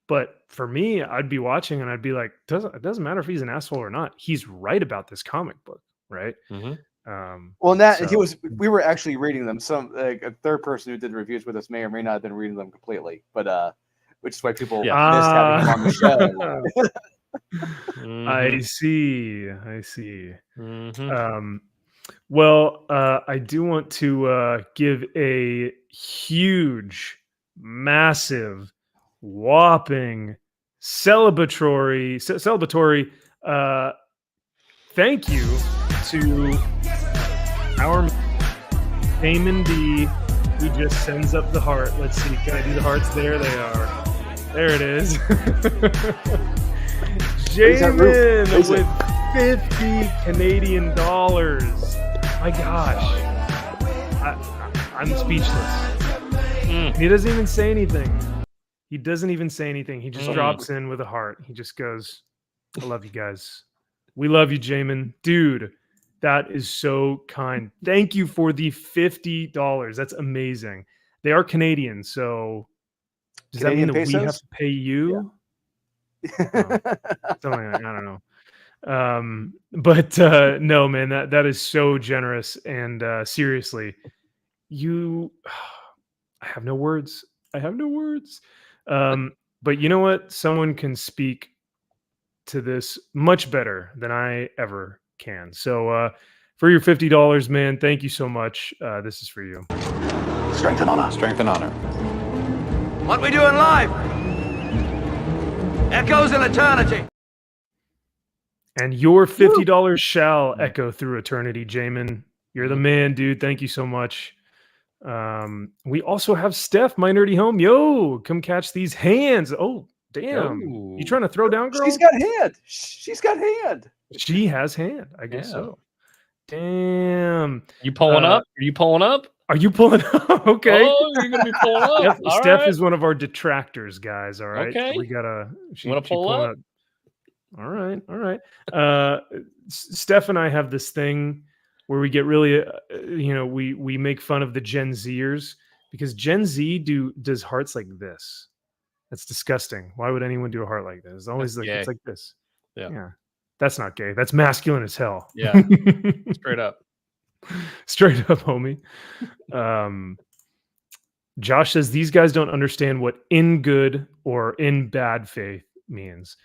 But for me, I'd be watching and I'd be like, it doesn't matter if he's an asshole or not. He's right about this comic book, right?
We were actually reading them. Some a third person who did reviews with us may or may not have been reading them completely, but which is why people missed having him on the show.
I see. Well, I do want to give a huge, massive, whopping, celebratory thank you to our Damon D, who just sends up the heart. Let's see, can I do the hearts? There they are. There it is. Jamin with 50 Canadian dollars. My gosh. I'm speechless. He doesn't even say anything. He just drops in with a heart. He just goes, I love you guys. We love you, Jamin. Dude, that is so kind. Thank you for the $50. That's amazing. They are Canadian, so does
Canadian
that mean that
pesos?
we have to pay you?
Yeah.
Something like, I don't know. But no, man, that is so generous. And seriously, I have no words. But you know what? Someone can speak to this much better than I ever can. So for your $50, man, thank you so much. This is for you.
Strength and honor. Strength and honor.
What we doing live? Echoes in eternity.
And your $50 shall echo through eternity, Jamin. You're the man, dude. Thank you so much. We also have Steph, my nerdy home. Yo, come catch these hands. Oh, damn.
Ooh.
You trying to throw down, girl?
She's got hand.
She has hand. I guess so. Damn.
You pulling up? Are you pulling up?
Are you pulling up? Okay.
Oh, you're gonna be pulling up.
Steph is one of our detractors, guys. All right.
Okay.
So we gotta.
You want to pull up?
All right. Steph and I have this thing where we get really, we make fun of the Gen Zers because Gen Z does hearts like this. That's disgusting. Why would anyone do a heart like this? It's always like it's like this. Yeah. That's not gay. That's masculine as hell.
Yeah. Straight up.
Straight up, homie. Josh says these guys don't understand what in good or in bad faith means.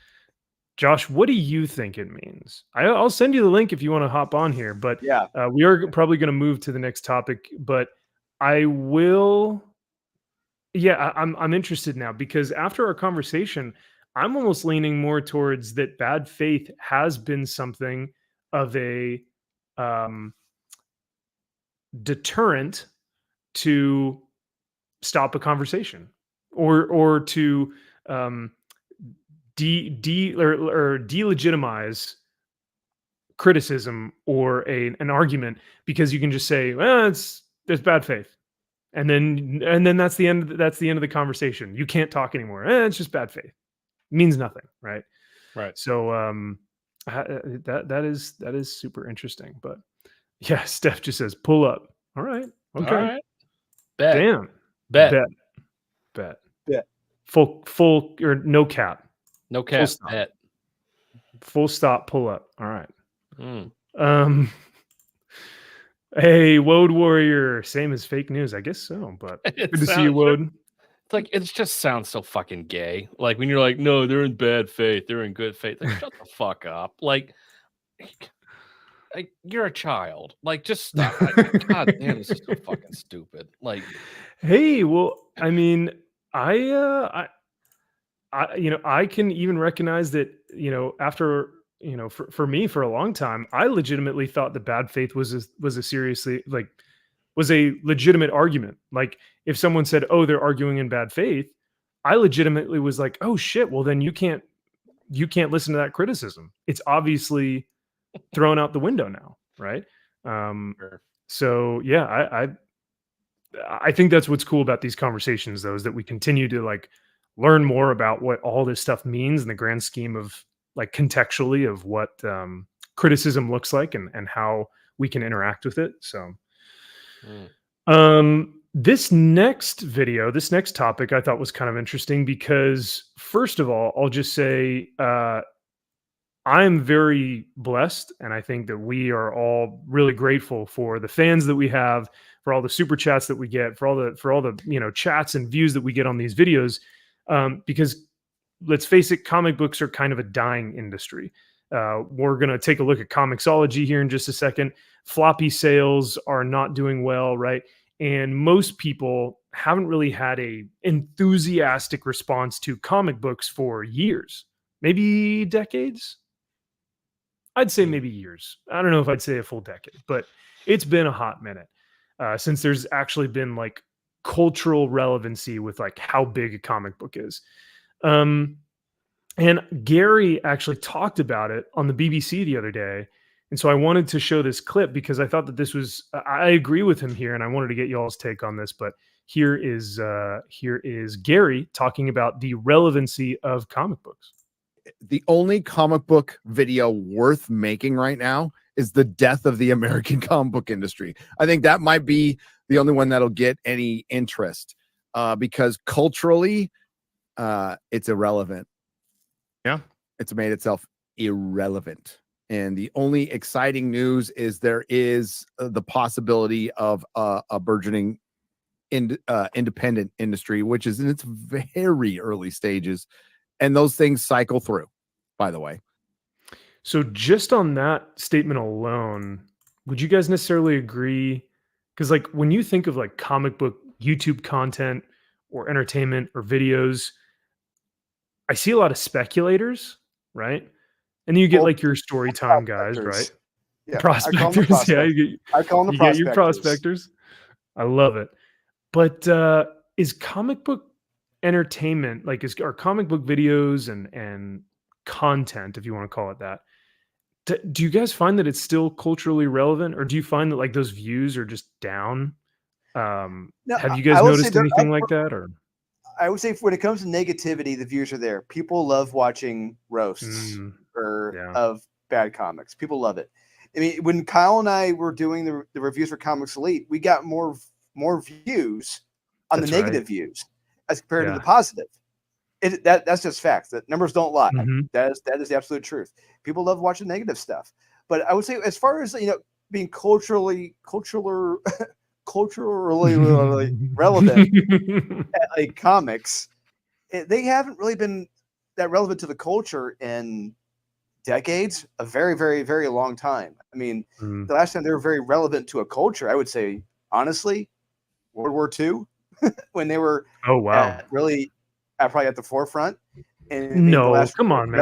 Josh, what do you think it means? I'll send you the link if you want to hop on here, but
Yeah.
We are probably going to move to the next topic, but I will. Yeah, I'm interested now because after our conversation, I'm almost leaning more towards that bad faith has been something of a deterrent to stop a conversation or to delegitimize criticism or an argument because you can just say, well, there's bad faith. And then that's the end of the conversation. You can't talk anymore. It's just bad faith. It means nothing, right?
Right.
So that is super interesting. But yeah, Steph just says pull up. All right. Okay.
All right. Bet.
Damn.
Bet.
Full or no cap.
No cap.
Bet. Full stop. Pull up. All right. Hey, Woad Warrior. Same as fake news, I guess so. But good to see you, Woad.
It's like it just sounds so fucking gay. Like when you're like, no, they're in bad faith, they're in good faith. Like, shut the fuck up. Like you're a child. Like, just stop. God damn, this is so fucking stupid. Like,
hey, well, I mean, I can even recognize that, after, for me, for a long time, I legitimately thought that bad faith was a seriously, like, was a legitimate argument. Like, if someone said, "Oh, they're arguing in bad faith," I legitimately was like, "Oh shit, well then you can't listen to that criticism. It's obviously thrown out the window now, right?" Um,
Sure.
so yeah, I think that's what's cool about these conversations, though, is that we continue to like learn more about what all this stuff means in the grand scheme of, like, contextually of what criticism looks like, and how we can interact with it. So
Mm.
this next topic I thought was kind of interesting because, first of all, I'll just say, I'm very blessed, and I think that we are all really grateful for the fans that we have, for all the super chats that we get, for all the chats and views that we get on these videos. Because let's face it, comic books are kind of a dying industry. We're gonna take a look at Comixology here in just a second. Floppy sales are not doing well, right? And most people haven't really had a enthusiastic response to comic books for years, maybe decades. I'd say maybe years. I don't know if I'd say a full decade, but it's been a hot minute since there's actually been like cultural relevancy with like how big a comic book is. Um, and Gary actually talked about it on the BBC the other day. And so I wanted to show this clip because I thought that this was, I agree with him here, and I wanted to get y'all's take on this. But here is Gary talking about the relevancy of comic books.
The only comic book video worth making right now is the death of the American comic book industry. I think that might be the only one that'll get any interest because culturally, it's irrelevant.
Yeah.
It's made itself irrelevant. And the only exciting news is there is the possibility of a burgeoning independent industry, which is in its very early stages. And those things cycle through, by the way.
So just on that statement alone, would you guys necessarily agree? Because like when you think of like comic book YouTube content or entertainment or videos, I see a lot of speculators, right? And then you get
Well,
like your story time guys,
prospectors.
right?
Yeah,
Prospectors, yeah.
I call them the
You get your
prospectors.
prospectors. I love it. But is comic book entertainment, like, are comic book videos and content, if you want to call it that, do you guys find that it's still culturally relevant, or do you find that like those views are just down?
No,
Have you
I
guys
would say
noticed
there.
anything like that? Or
I would say when it comes to negativity, the views are there. People love watching roasts
yeah.
of bad comics. People love it. I mean, when Kyle and I were doing the reviews for Comics Elite, we got more views on
That's
the negative
right.
views as compared to
Yeah.
the positive. That's just facts. That numbers don't lie.
Mhm.
That is the absolute truth. People love watching negative stuff. But I would say, as far as being culturally relevant like comics, they haven't really been that relevant to the culture in decades, a very, very, very long time. I mean,
Mm.
the last time they were very relevant to a culture, I would say, honestly, World War II, when they were
Oh wow.
really probably at the forefront. And I mean, the
No,
last
come on, man.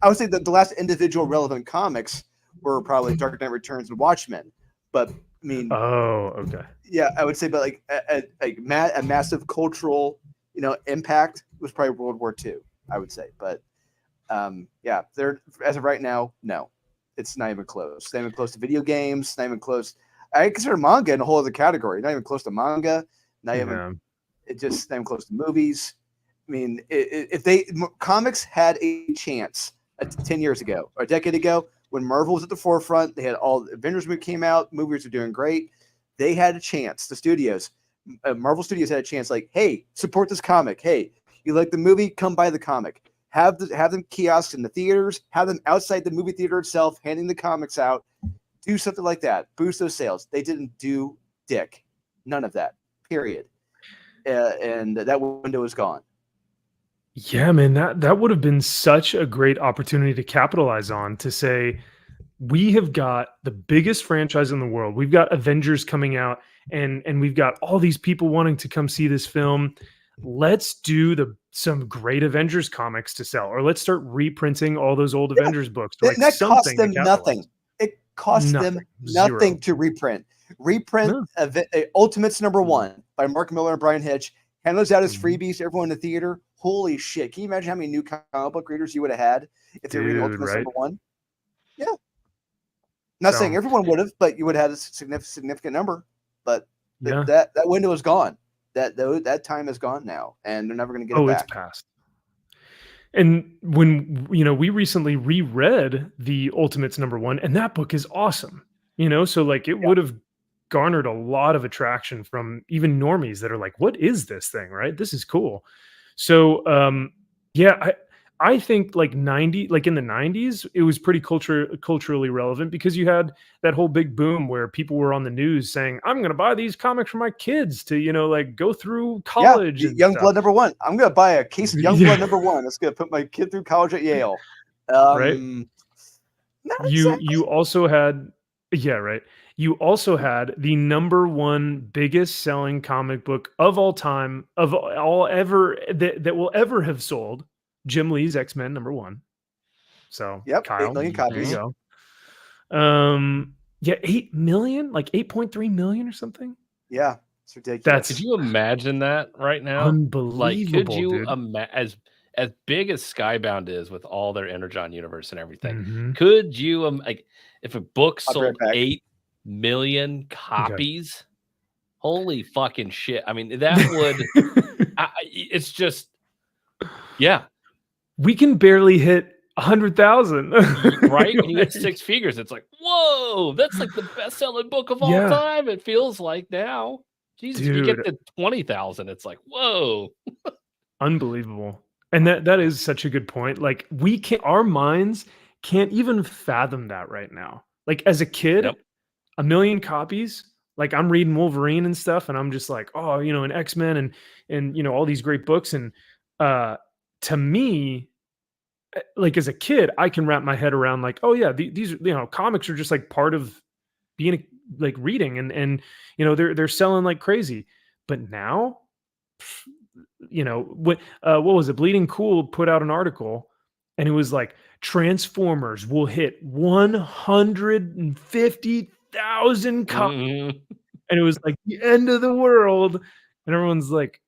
I would say that the last individual relevant comics were probably Dark Knight Returns and Watchmen. But I mean,
Oh, okay.
yeah, I would say, but like a massive cultural, impact was probably World War II. I would say, but yeah, they're as of right now, no, it's not even close. Not even close to video games. Not even close. I consider manga in a whole other category. Not even close to manga. Not even.
Yeah.
It just not even close to movies. I mean, if comics had a chance 10 years ago or a decade ago when Marvel was at the forefront, they had all the Avengers movie came out, movies were doing great. They had a chance. The studios, Marvel Studios had a chance. Like, hey, support this comic. Hey, you like the movie? Come buy the comic. Have them kiosks in the theaters. Have them outside the movie theater itself, handing the comics out. Do something like that. Boost those sales. They didn't do dick. None of that. Period. And that window is gone.
Yeah, man, that would have been such a great opportunity to capitalize on, to say, we have got the biggest franchise in the world. We've got Avengers coming out, and we've got all these people wanting to come see this film. let's do some great Avengers comics to sell, or let's start reprinting all those old Avengers books. Or like
that cost
something
them
to capitalize.
nothing. It cost them
Zero.
nothing to reprint.
No.
Ultimates #1 by Mark Miller and Brian Hitch. Hand those out as
Mhm.
freebies to everyone in the theater. Holy shit. Can you imagine how many new comic book readers you would have had if they were reading
Dude,
Ultimates
right?
#1? Yeah. Not
So-
saying everyone would have, but you would have had a significant number. But
Yeah.
that window is gone. That time is gone now, and they're never going to get it
It's
back.
past. And when we recently reread the Ultimates #1, and that book is awesome. So like it would have garnered a lot of attraction from even normies that are like, what is this thing? Right? This is cool. So I think like in the 90s, it was pretty culturally relevant because you had that whole big boom where people were on the news saying, I'm going to buy these comics for my kids to, like go through college. and
Young
stuff.
Blood #1. I'm going to buy a case of Young
Yeah.
Blood #1. That's going to put my kid through college at Yale.
Right.
Not
You
exactly.
also had, right. You also had the #1 biggest selling comic book of all time, of all ever, that will ever have sold, Jim Lee's X-Men #1. So
Yep,
Kyle,
8 million
there
copies.
you go. 8 million, like 8.3 million or something.
Yeah, it's ridiculous.
That's
Could you imagine that right now?
unbelievable,
Like, could you
dude.
as big as Skybound is with all their Energon universe and everything?
Mhm.
Could you like if a book
I'll be right
sold
back.
8 million copies? Holy fucking shit! I mean, that would. It's just, yeah,
We can barely hit 100,000,
right. When you hit 6 figures, it's like, whoa, that's like the best-selling book of all
Yeah.
time. It feels like now. Jesus, if you get
Dude.
to 20,000, it's like, whoa.
Unbelievable. And that is such a good point. Like our minds can't even fathom that right now. Like as a kid,
Yep.
1 million copies, like I'm reading Wolverine and stuff, and I'm just like, oh, and X-Men and all these great books. And to me, like as a kid, I can wrap my head around like, oh yeah, these comics are just like part of being like reading, and they're selling like crazy. But now, what was it? Bleeding Cool put out an article, and it was like Transformers will hit 150,000 copies,
Mhm.
and it was like the end of the world, and everyone's like,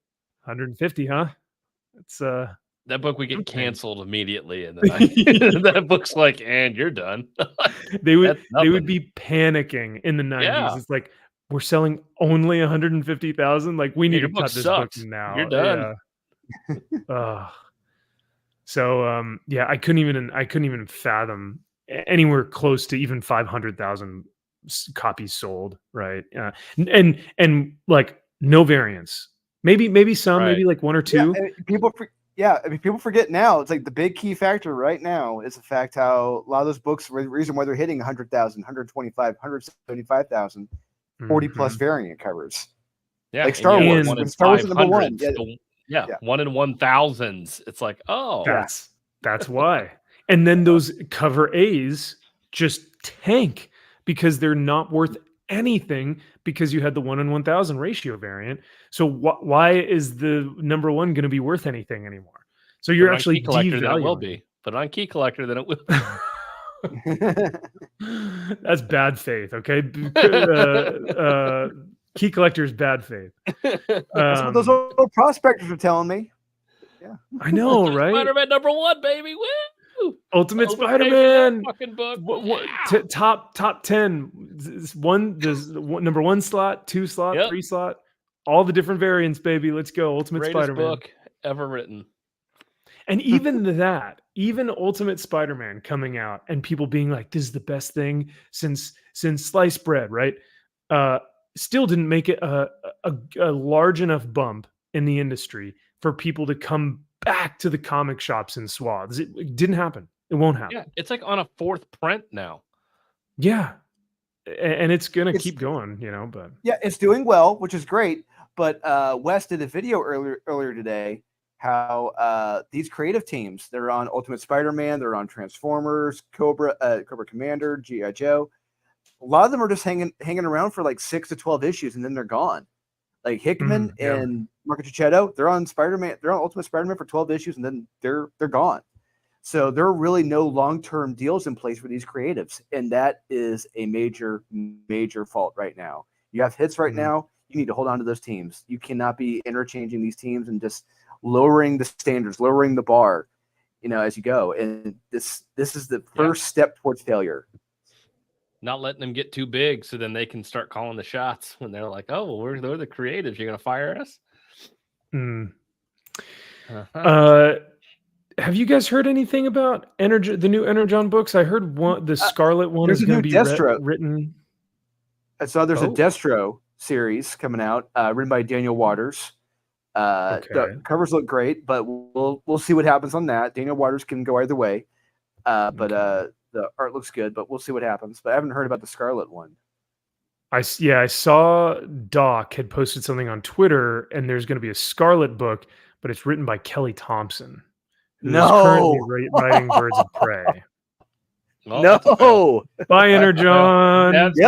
150, huh? It's
That book would get
Okay.
canceled immediately, and then that book's like, and you're done.
they would
That's nothing.
be panicking in the 90s.
Yeah.
It's like, we're selling only 150,000. Like we need
your
to
book
cut this book
sucks.
now.
You're done.
Yeah. So I couldn't even fathom anywhere close to even 500,000 copies sold, right? And like no variants. Maybe some,
Right.
maybe like one or
Yeah,
two.
and people forget now. It's like the big key factor right now is the fact how a lot of those books, the reason why they're hitting 100,000, 125, 175,000, 40 plus
Mhm.
variant covers.
Yeah,
Like
and
Star
you have
Wars.
one
When
in
Star Wars is
500s,
#1,
so- yeah,
Yeah.
1 in 1,000s. It's like, oh,
That's why. And then those cover A's just tank because they're not worth anything because you had the 1 in 1,000 ratio variant. So why is the #1 going to be worth anything anymore? So
put
you're
it on
actually
Key Collector, then it will
devaluing.
be. Put it on Key Collector, then it will.
That's bad faith. Okay. Key Collector's bad faith.
That's what those old prospectors are telling me.
I know, right?
Spider-Man #1, baby. Woo!
Ultimate
Overpaid for that
Spider-Man.
fucking book.
What, top 10. There's #1 slot, 2 slot,
Yep.
3 slot, all the different variants, baby. Let's go. Ultimate
Greatest
Spider-Man.
book ever written.
And even Ultimate Spider-Man coming out and people being like, this is the best thing since sliced bread, right? Still didn't make it a large enough bump in the industry for people to come back to the comic shops in swaths. It didn't happen. It won't happen.
Yeah, it's like on a 4th print now.
Yeah. And it's going to
It's-
keep going, but
Yeah, it's doing well, which is great. But Wes did a video earlier today how these creative teams, they're on Ultimate Spider-Man, they're on Transformers, Cobra Commander, G.I. Joe. A lot of them are just hanging around for like 6 to 12 issues and then they're gone. Like Hickman
yeah.
and Marco Cicchetto, they're on Spider-Man. They're on Ultimate Spider-Man for 12 issues, and then they're gone. So there are really no long-term deals in place for these creatives, and that is a major fault right now. You have hits right now. You need to hold on to those teams. You cannot be interchanging these teams and just lowering the standards, lowering the bar, as you go. And this is the first step towards failure.
Not letting them get too big, so then they can start calling the shots when they're like, "Oh, we're the creatives. You're gonna fire us."
Have you guys heard anything about the new Energon books? I heard the Scarlet one is going to be written.
I saw there's a Destro series coming out, written by Daniel Waters. The covers look great, but we'll see what happens on that. Daniel Waters can go either way, but the art looks good. But we'll see what happens. But I haven't heard about the Scarlet one.
I saw Doc had posted something on Twitter, and there's going to be a Scarlet book, but it's written by Kelly Thompson, who's currently writing Birds of Prey.
Well,
no,
bye, Energon.
That's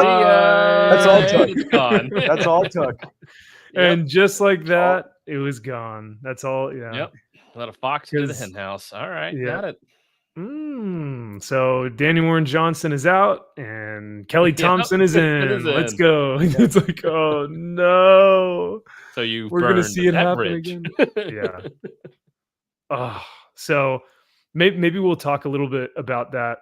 all it took.
It's gone.
That's all it took.
And just like that, it was gone. That's all. Yeah.
Yep. Let a fox do the hen house. All right, got it.
So Daniel Warren Johnson is out and Kelly Thompson is in. Let's go. It's like, oh no.
So
we're gonna see it happen again. Yeah. So maybe we'll talk a little bit about that.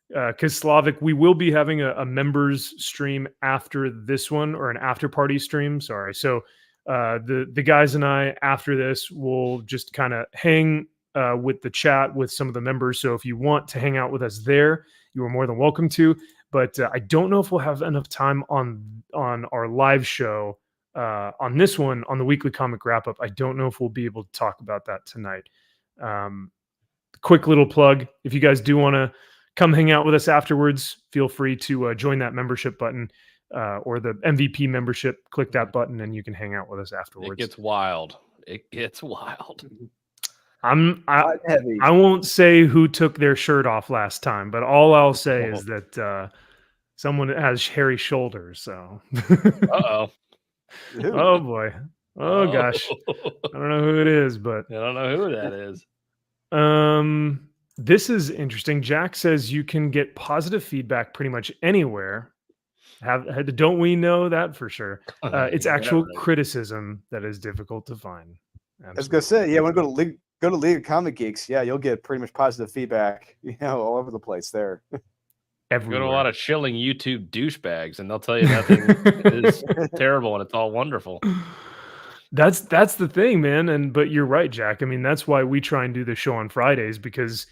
Because Slavic, we will be having a members stream after this one, or an after party stream. Sorry. So the guys and I after this will just kind of hang with the chat with some of the members. So if you want to hang out with us there, you are more than welcome to. But I don't know if we'll have enough time on our live show on this one, on the weekly comic wrap up. I don't know if we'll be able to talk about that tonight. Quick little plug: if you guys do want to come hang out with us afterwards, feel free to join that membership button or the MVP membership. Click that button and you can hang out with us afterwards.
It gets wild. It gets wild.
I won't say who took their shirt off last time, but all I'll say is that someone has hairy shoulders. So,
oh
boy, gosh, I don't know who it is, but
I don't know who that is.
This is interesting. Jack says you can get positive feedback pretty much anywhere. Don't we know that for sure? It's actual criticism that is difficult to find. Absolutely.
I was gonna say, when I go to League of Comic Geeks, you'll get pretty much positive feedback, all over the place there.
Everywhere.
Go to a lot of shilling YouTube douchebags, and they'll tell you nothing is terrible and it's all wonderful.
That's the thing, man. But you're right, Jack. I mean, that's why we try and do the show on Fridays, because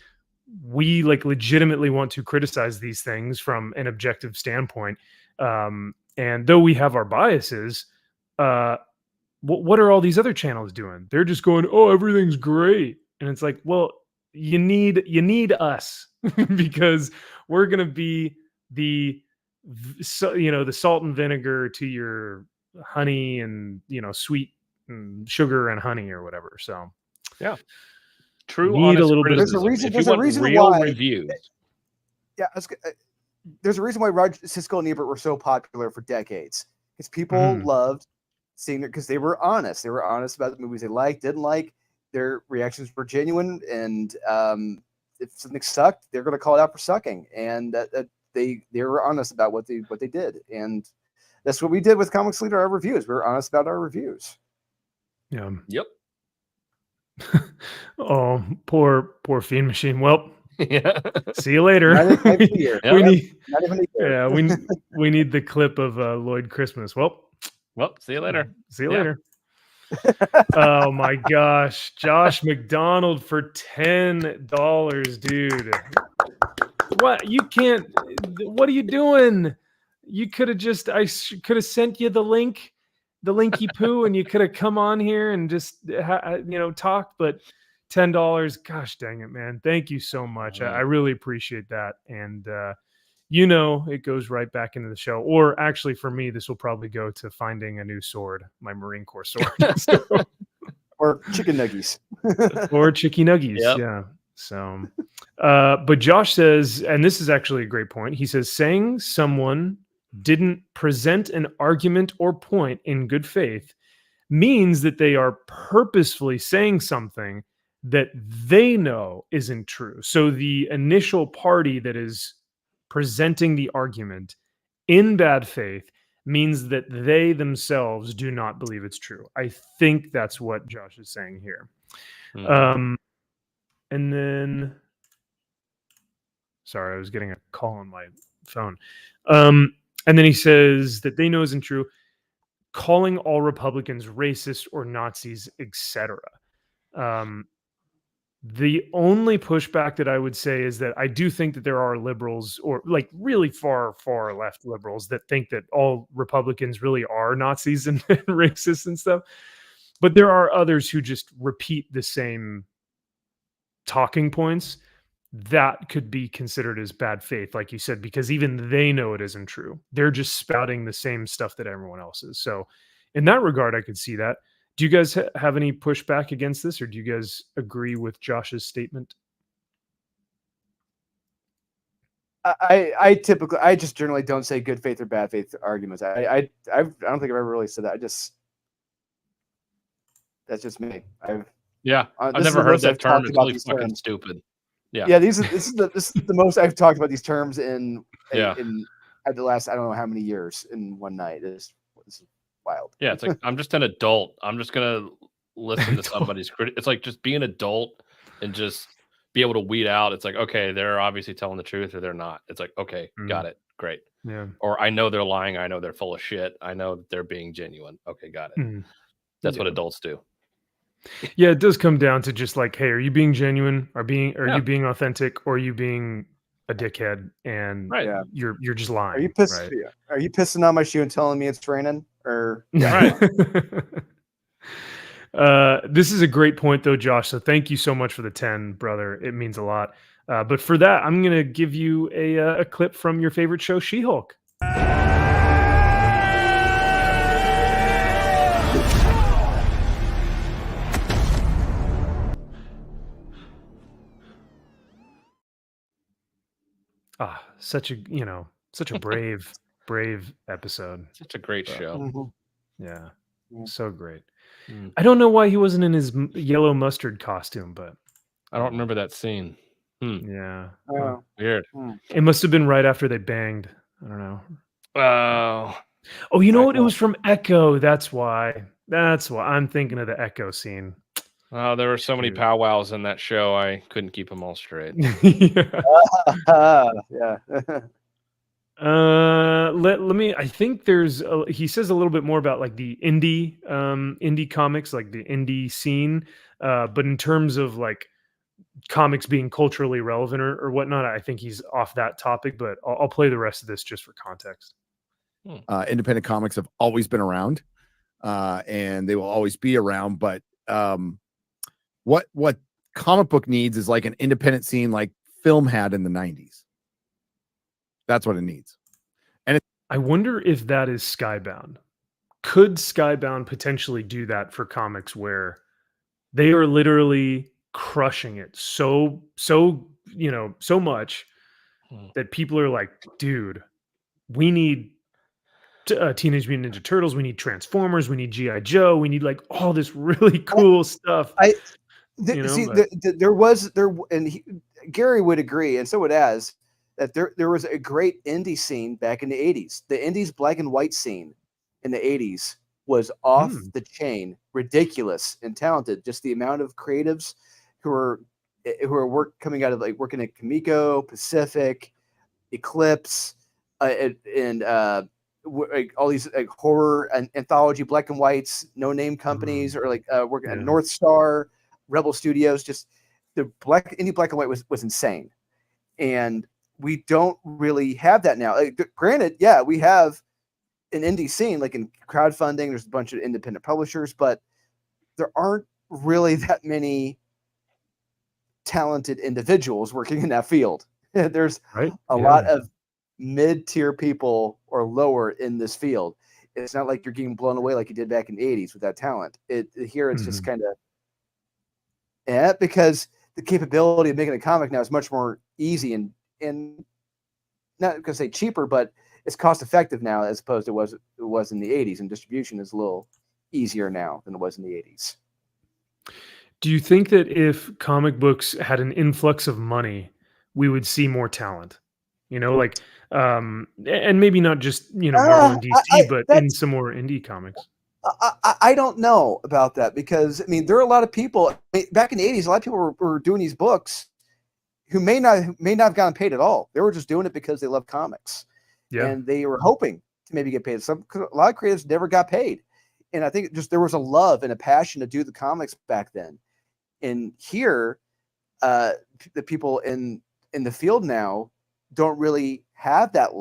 we legitimately want to criticize these things from an objective standpoint. And though we have our biases, what are all these other channels doing? They're just going, oh, everything's great. And it's like, well, you need us because we're going to be the salt and vinegar to your honey and, sweet and sugar and honey or whatever. So
yeah, true.
Need a little bit.
There's a reason why
reviews.
Yeah, there's a reason why Roger Siskel and Ebert were so popular for decades, because people loved seeing it because they were honest. They were honest about the movies they liked, didn't like. Their reactions were genuine, and if something sucked, they're going to call it out for sucking. And they were honest about what they did, and that's what we did with Comics Leader. Our reviews, we were honest about our reviews.
Yeah.
Yep.
Oh, poor Fiend Machine. Well,
yeah.
See you later. We need the clip of Lloyd Christmas. Well,
see you later.
See you later. Oh my gosh, Josh McDonald for $10, dude. What? You can't. What are you doing? You could have just. I could have sent you the linky poo, and you could have come on here and just talked. But $10, gosh dang it, man! Thank you so much. I really appreciate that, and it goes right back into the show. Or actually, for me, this will probably go to finding a new sword, my Marine Corps sword,
or chicken nuggies,
or chicken nuggies. Yep. Yeah. So, but Josh says, and this is actually a great point. He says, saying someone didn't present an argument or point in good faith means that they are purposefully saying something that they know isn't true. So the initial party that is presenting the argument in bad faith means that they themselves do not believe it's true. I think that's what Josh is saying here.
Mhm.
And then, sorry, I was getting a call on my phone. And then he says that they know isn't true, calling all Republicans racist or Nazis, etc. The only pushback that I would say is that I do think that there are liberals, or like really far left liberals, that think that all Republicans really are Nazis and racists and stuff. But there are others who just repeat the same talking points that could be considered as bad faith, like you said, because even they know it isn't true. They're just spouting the same stuff that everyone else is. So, in that regard, I could see that. Do you guys have any pushback against this, or do you guys agree with Josh's statement?
I typically, I just generally don't say good faith or bad faith arguments. I don't think I've ever really said that. That's just me.
Yeah, I've
this is
never
the
heard
most
that
I've
term.
talked
It's
about
really
these
fucking
terms.
stupid. Yeah.
Yeah, this is the most I've talked about these terms in
Yeah.
at the last, I don't know how many years in one night. This is wild.
Yeah, it's like I'm just an adult. I'm just gonna listen to somebody's It's like just be an adult and just be able to weed out. It's like, okay, they're obviously telling the truth or they're not. It's like, okay, got it, great.
Yeah.
Or I know they're lying. I know they're full of shit. I know that they're being genuine. Okay, got it. That's what adults do.
Yeah, it does come down to just like, hey, are you being genuine? Are
Yeah.
you being authentic, or are you being a dickhead and
Right.
Yeah.
you're just lying?
Are you pissed?
Right?
Are you pissing on my shoe and telling me it's raining? Or
Right.
This is a great point, though, Josh. So thank you so much for the 10, brother. It means a lot. But for that, I'm gonna give you a clip from your favorite show, She-Hulk. Such a brave episode.
Such a great show.
Mhm.
Yeah,
Yeah.
so great.
Mm.
I don't know why he wasn't in his yellow mustard costume, but
I don't remember that scene.
yeah,
Oh.
Weird.
it must have been right after they banged. I don't know.
Oh,
Oh, you know what? It
Echo.
was from Echo. That's why. I'm thinking of the Echo scene.
Oh, there were so many
Shoot.
powwows in that show. I couldn't keep them all straight.
Yeah.
Yeah.
Let me. I think he says a little bit more about like the indie comics, like the indie scene. But in terms of like comics being culturally relevant or whatnot, I think he's off that topic. But I'll play the rest of this just for context.
Independent comics have always been around, and they will always be around. But what comic book needs is like an independent scene, like film had in the 90s. That's what it needs. And
I wonder if that is Skybound. Could Skybound potentially do that for comics where they are literally crushing it so much that people are like, dude, we need Teenage Mutant Ninja Turtles, we need Transformers, we need G.I. Joe, we need like all this really cool stuff.
Gary would agree, and so would Az, that there was a great indie scene back in the 80s. The indies black and white scene in the 80s was off the chain, ridiculous and talented. Just the amount of creatives who are coming out of like working at Comico, Pacific, Eclipse, and all these like horror and anthology black and whites, no name companies, or like working at North Star, Rebel Studios. Just the indie black and white was insane, and we don't really have that now. Like, granted, yeah, we have an indie scene, like in crowdfunding. There's a bunch of independent publishers, but there aren't really that many talented individuals working in that field. There's a lot of mid-tier people or lower in this field. It's not like you're getting blown away like you did back in the 80s with that talent. Here it's just kind of because the capability of making a comic now is much more easy and not going to say cheaper, but it's cost effective now as opposed to it was in the 80s, and distribution is a little easier now than it was in the 80s.
Do you think that if comic books had an influx of money, we would see more talent? You know, like, and maybe not just, Marvel and DC, but in some more indie comics.
I don't know about that because I mean there are a lot of people back in the 80s. A lot of people were doing these books who may not have gotten paid at all. They were just doing it because they love comics,
Yeah.
and they were hoping to maybe get paid. A lot of creatives never got paid, and I think just there was a love and a passion to do the comics back then. And here, the people in the field now don't really have that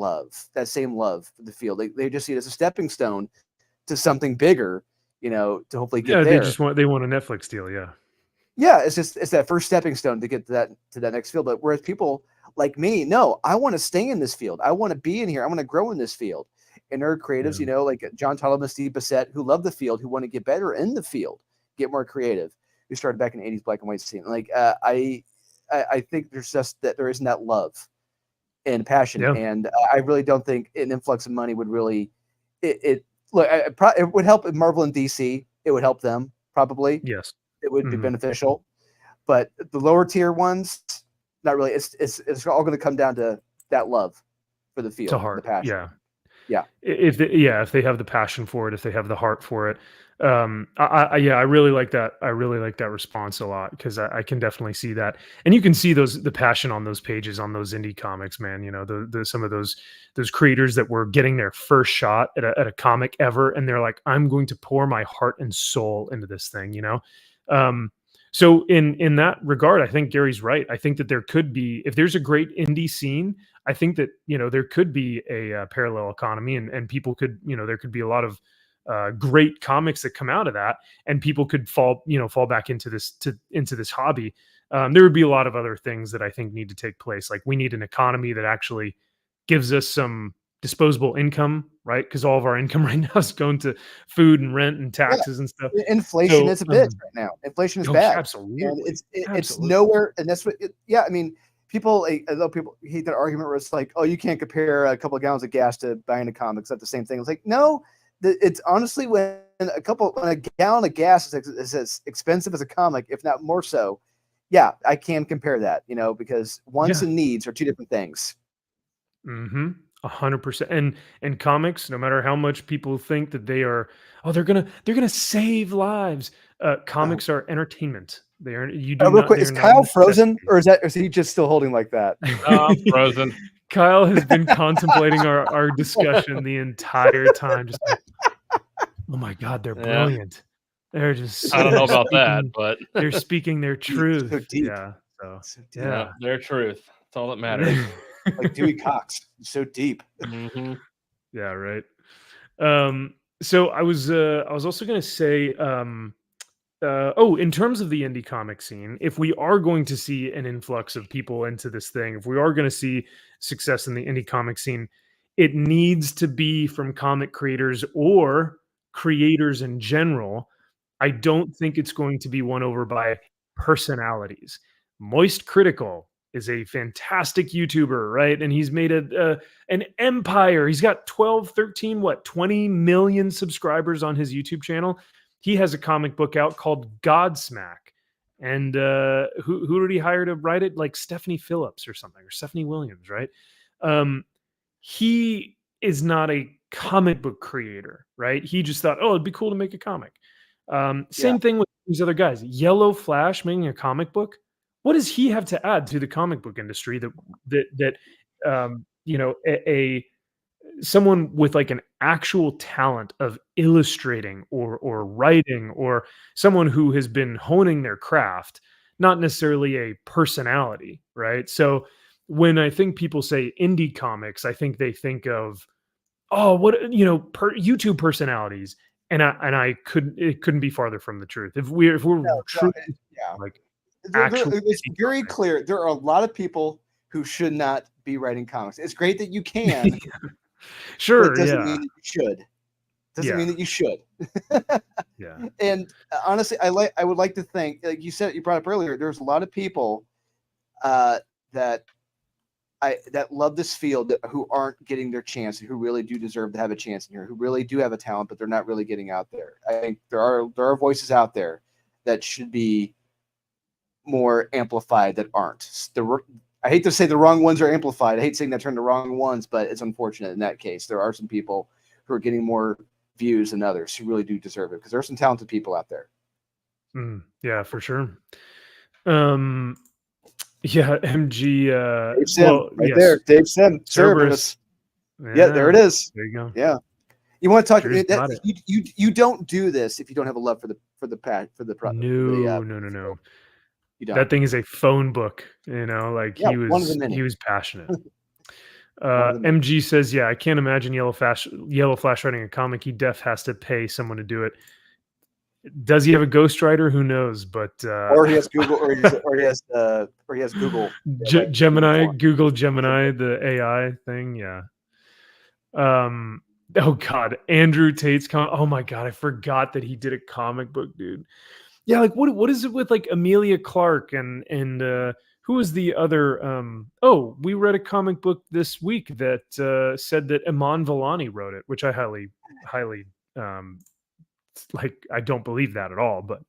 same love for the field. They just see it as a stepping stone to something bigger, to hopefully get
Yeah,
there.
they want a Netflix deal, yeah.
Yeah, it's that first stepping stone to get to that next field. But whereas people like me, no, I want to stay in this field. I want to be in here. I want to grow in this field. And there are creatives, like John Tuttle, Steve Bissett, who love the field, who want to get better in the field, get more creative. Who started back in the 80s black and white scene. Like I think there's just that there isn't that love and passion, and I really don't think an influx of money would really look. It would help Marvel and DC. It would help them probably.
Yes,
it would be beneficial, but the lower tier ones, not really. It's all going to come down to that love for the field,
to heart.
The passion.
Yeah. If they have the passion for it, if they have the heart for it. I really like that. I really like that response a lot because I can definitely see that, and you can see the passion on those pages on those indie comics, man. Some of those creators that were getting their first shot at a comic ever, and they're like, I'm going to pour my heart and soul into this thing, So in that regard, I think Gary's right. I think that there could be, if there's a great indie scene, I think that there could be a parallel economy, and people could, there could be a lot of great comics that come out of that, and people could fall back into this hobby. There would be a lot of other things that I think need to take place. Like we need an economy that actually gives us some disposable income, right? Because all of our income right now is going to food and rent and taxes and stuff.
Inflation is a bitch right now. Inflation is bad.
Absolutely.
And it's nowhere. And that's what. I mean, people hate that argument where it's like, oh, you can't compare a couple of gallons of gas to buying a comic. It's not the same thing. It's like, no. It's honestly when a gallon of gas is as expensive as a comic, if not more so. Yeah, I can compare that, because wants and needs are two different things.
100%. And comics, no matter how much people think that they are, they're gonna save lives. Comics are entertainment. They are. You do
real
not.
Quick, is Kyle frozen, or is he just still holding like that?
I'm frozen.
Kyle has been contemplating our discussion the entire time. Just like, oh my God, they're brilliant. They're just.
I don't know about that, but
they're speaking their truth.
So deep.
Yeah.
So deep.
Yeah, their truth. That's all that matters.
Like Dewey Cox, so deep.
Yeah. Right. So I was also going to say, in terms of the indie comic scene, if we are going to see an influx of people into this thing, if we are going to see success in the indie comic scene, it needs to be from comic creators or creators in general. I don't think it's going to be won over by personalities. Moist Critical is a fantastic YouTuber, right? And he's made an empire. He's got 12, 13, 20 million subscribers on his YouTube channel. He has a comic book out called Godsmack. And who did he hire to write it? Like Stephanie Phillips or something, or Stephanie Williams, right? He is not a comic book creator, right? He just thought, it'd be cool to make a comic. Same thing with these other guys. Yellow Flash making a comic book. What does he have to add to the comic book industry that someone with like an actual talent of illustrating or writing, or someone who has been honing their craft, not necessarily a personality, right? So when I think people say indie comics, I think they think of, YouTube personalities. And it couldn't be farther from the truth. If we're truly like actually,
it's very clear. There are a lot of people who should not be writing comics. It's great that you can.
Sure.
But it doesn't mean that you should. Doesn't mean that you should.
Yeah.
And honestly, I would like to think, like you brought up earlier, there's a lot of people that that love this field who aren't getting their chance and who really do deserve to have a chance in here, who really do have a talent, but they're not really getting out there. I think there are voices out there that should be more amplified that aren't. I hate to say the wrong ones are amplified. I hate saying that term the wrong ones, but it's unfortunate in that case. There are some people who are getting more views than others who really do deserve it because there are some talented people out there.
Yeah, for sure. Yeah, MG.
Dave Sim, there. Dave Sim,
Cerberus.
Yeah, there it is.
There you go.
Yeah, you want to talk?
Drew's got it.
You don't do this if you don't have a love for the product.
No.
You don't.
That thing is a phone book. Like
Yeah,
he
one of the
was
many.
Passionate. MG says, yeah, I can't imagine Yellow Flash writing a comic. He has to pay someone to do it. Does he have a ghostwriter? Who knows? But
or he has Google, or he has Google.
Gemini, Google Gemini, the AI thing. Yeah. Oh God, Andrew Tate's oh my God, I forgot that he did a comic book, dude. Yeah, like what is it with like Amelia Clark and who was the other? We read a comic book this week that said that Iman Vellani wrote it, which I highly like. I don't believe that at all, but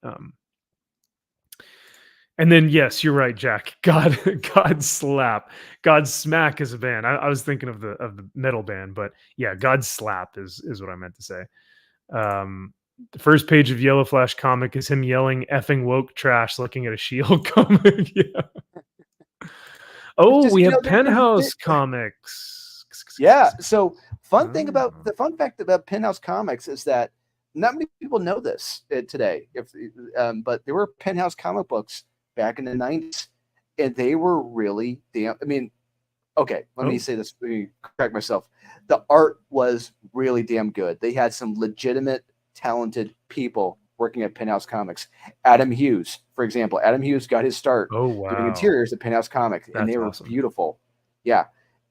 and then yes, you're right, Jack. Godsmack is a band. I was thinking of the metal band, but yeah, Godslap is what I meant to say. The first page of Yellow Flash comic is him yelling "effing woke trash" looking at a Shield comic. Yeah. Oh, we have Penthouse comics.
Yeah. So fun fact about Penthouse comics is that not many people know this today. But there were Penthouse comic books back in the 90s, and they were really damn. I mean, okay, let me say this. Let me correct myself. The art was really damn good. They had some legitimate, talented people working at Penthouse Comics. Adam Hughes, for example. Adam Hughes got his start doing interiors at Penthouse Comics, and they were beautiful. Yeah.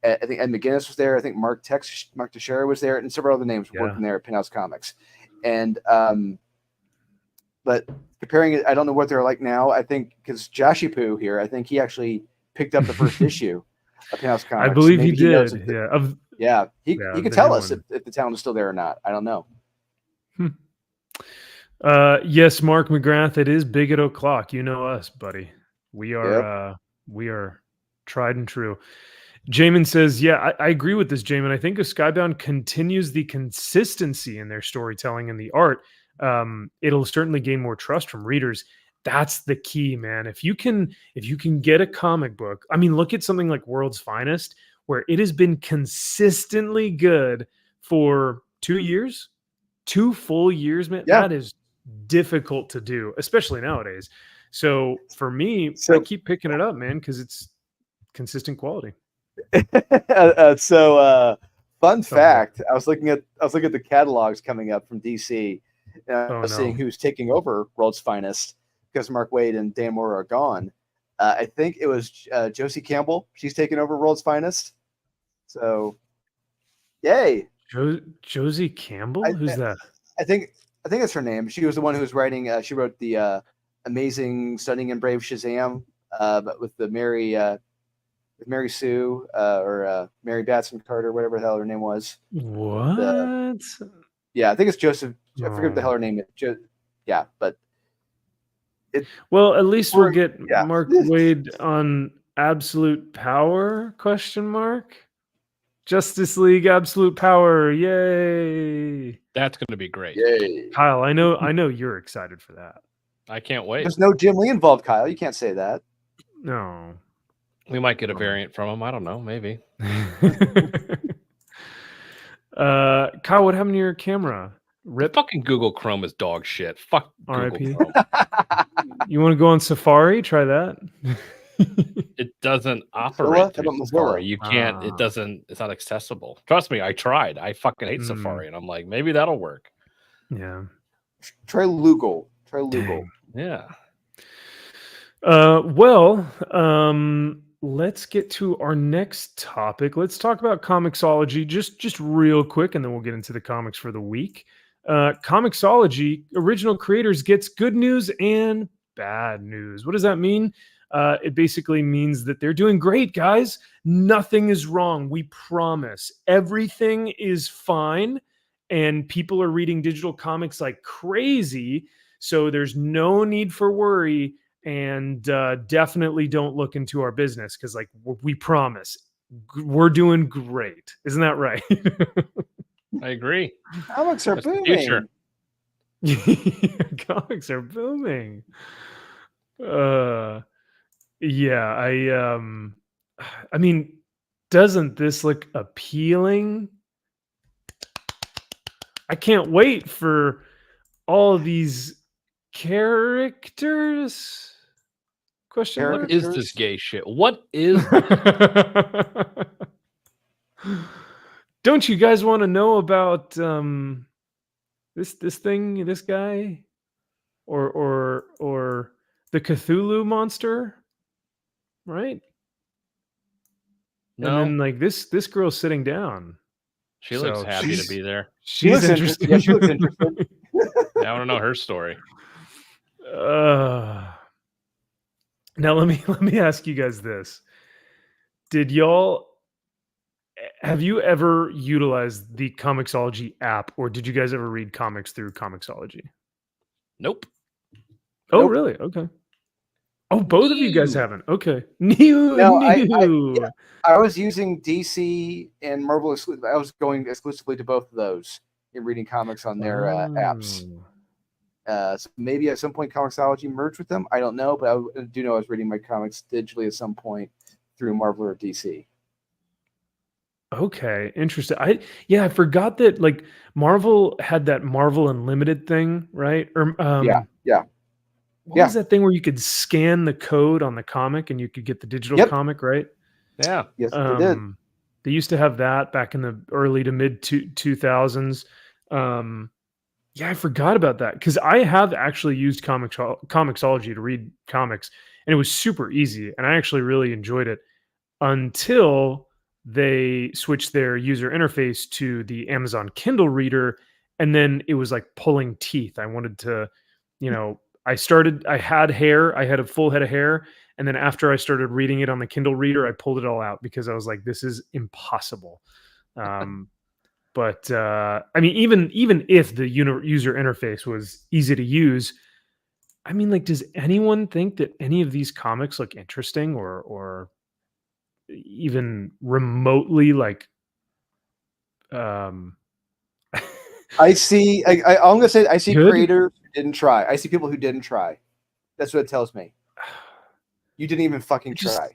I think Ed McGuinness was there. I think Mark Teixeira was there, and several other names working there at Penthouse Comics. And but comparing it, I don't know what they're like now. I think because Joshy Poo here, I think he actually picked up the first issue of Penthouse Comics.
I believe he did.
He could tell us if the talent is still there or not. I don't know.
Yes, Mark McGrath, it is Big at O'Clock. You know us, buddy. We are tried and true. Jamin says, yeah, I agree with this, Jamin. I think if Skybound continues the consistency in their storytelling and the art, it'll certainly gain more trust from readers. That's the key, man. If you can get a comic book, I mean, look at something like World's Finest, where it has been consistently good for 2 years, 2 full years, man. Yeah. That is difficult to do, especially nowadays. So for me, I keep picking it up, man, because it's consistent quality.
Fun fact, I was looking at the catalogs coming up from DC, I was seeing who's taking over World's Finest because Mark Waid and Dan Moore are gone. I think it was Josie Campbell. She's taking over World's Finest. So, yay!
Josie Campbell? Who's that? I
think that's her name. She was the one who was writing. She wrote the Amazing, Stunning, and Brave Shazam, but with the Mary Sue or Mary Batson Carter, whatever the hell her name was.
What?
Yeah, I think it's Joseph. I forget what the hell her name is. But
well, at least we'll get Mark Waid on Absolute Power ? Justice League Absolute Power, yay!
That's going to be great.
Yay.
Kyle, I know you're excited for that.
I can't wait.
There's no Jim Lee involved, Kyle. You can't say that.
No.
We might get a variant from him. I don't know. Maybe.
Kyle, what happened to your camera?
Fucking Google Chrome is dog shit. Fuck
R.I.P.
Google Chrome.
You want to go on Safari? Try that.
It doesn't operate through Safari. You can't. It doesn't. It's not accessible. Trust me. I tried. I fucking hate Safari, and I'm like, maybe that'll work.
Yeah.
Try Lugal.
Dang.
Yeah.
Let's get to our next topic. Let's talk about Comixology just real quick, and then we'll get into the comics for the week. Comixology, original creators gets good news and bad news. What does that mean? it basically means that they're doing great, guys. Nothing is wrong. We promise. Everything is fine. And people are reading digital comics like crazy. So there's no need for worry. And definitely don't look into our business because, like, we promise we're doing great. Isn't that right?
I agree.
Comics are
That's the future.
booming.
Comics are booming. Yeah, I mean, doesn't this look appealing? I can't wait for all these characters. Question mark.
What is this gay shit? What is this?
Don't you guys want to know about this thing, this guy, or the Cthulhu monster, right?
No,
And then like this girl's sitting down.
she looks
so
happy to
she's-
be there.
She's
looks
interested.
Yeah, she looks interested.
I want to know her story.
Now let me ask you guys this. Have you ever utilized the Comixology app, or did you guys ever read comics through Comixology?
Nope.
Oh,
Nope.
really? Okay. Oh, both of you guys
New.
haven't. Okay. New.
No,
new.
I was using DC and Marvel exclusive. I was going exclusively to both of those and reading comics on their apps.
Oh.
So maybe at some point Comixology merged with them. I don't know, but I do know I was reading my comics digitally at some point through Marvel or DC.
Okay, interesting. I forgot that like Marvel had that Marvel Unlimited thing, right? Or
Yeah.
What was that thing where you could scan the code on the comic and you could get the digital
Yep.
comic, right?
Yeah.
Yes, they did.
They used to have that back in the early to mid 2000s. Yeah, I forgot about that because I have actually used Comixology to read comics, and it was super easy, and I actually really enjoyed it until they switched their user interface to the Amazon Kindle reader, and then it was like pulling teeth. I wanted to, I had hair, I had a full head of hair, and then after I started reading it on the Kindle reader, I pulled it all out because I was like, this is impossible. But I mean, even if the user interface was easy to use, I mean, like, does anyone think that any of these comics look interesting or even remotely like?
I see. I'm gonna say I see
Good?
creators who didn't try. I see people who didn't try. That's what it tells me. You didn't even fucking try.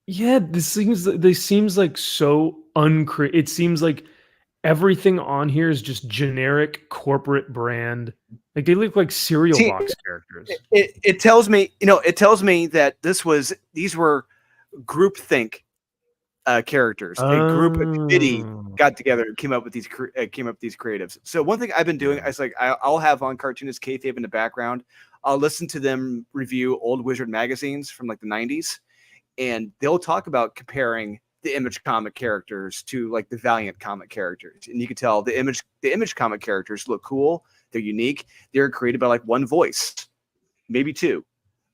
Yeah, this seems like so uncreative. It seems like everything on here is just generic corporate brand. Like they look like cereal box characters.
It tells me, it tells me that these were groupthink characters. A committee got together and came up with these creatives. So one thing I've been doing is like I'll have on Cartoonist Kayfabe in the background. I'll listen to them review old Wizard magazines from like the 90s, and they'll talk about comparing the Image comic characters to like the Valiant comic characters, and you can tell the Image comic characters look cool. They're unique. They're created by like one voice, maybe two.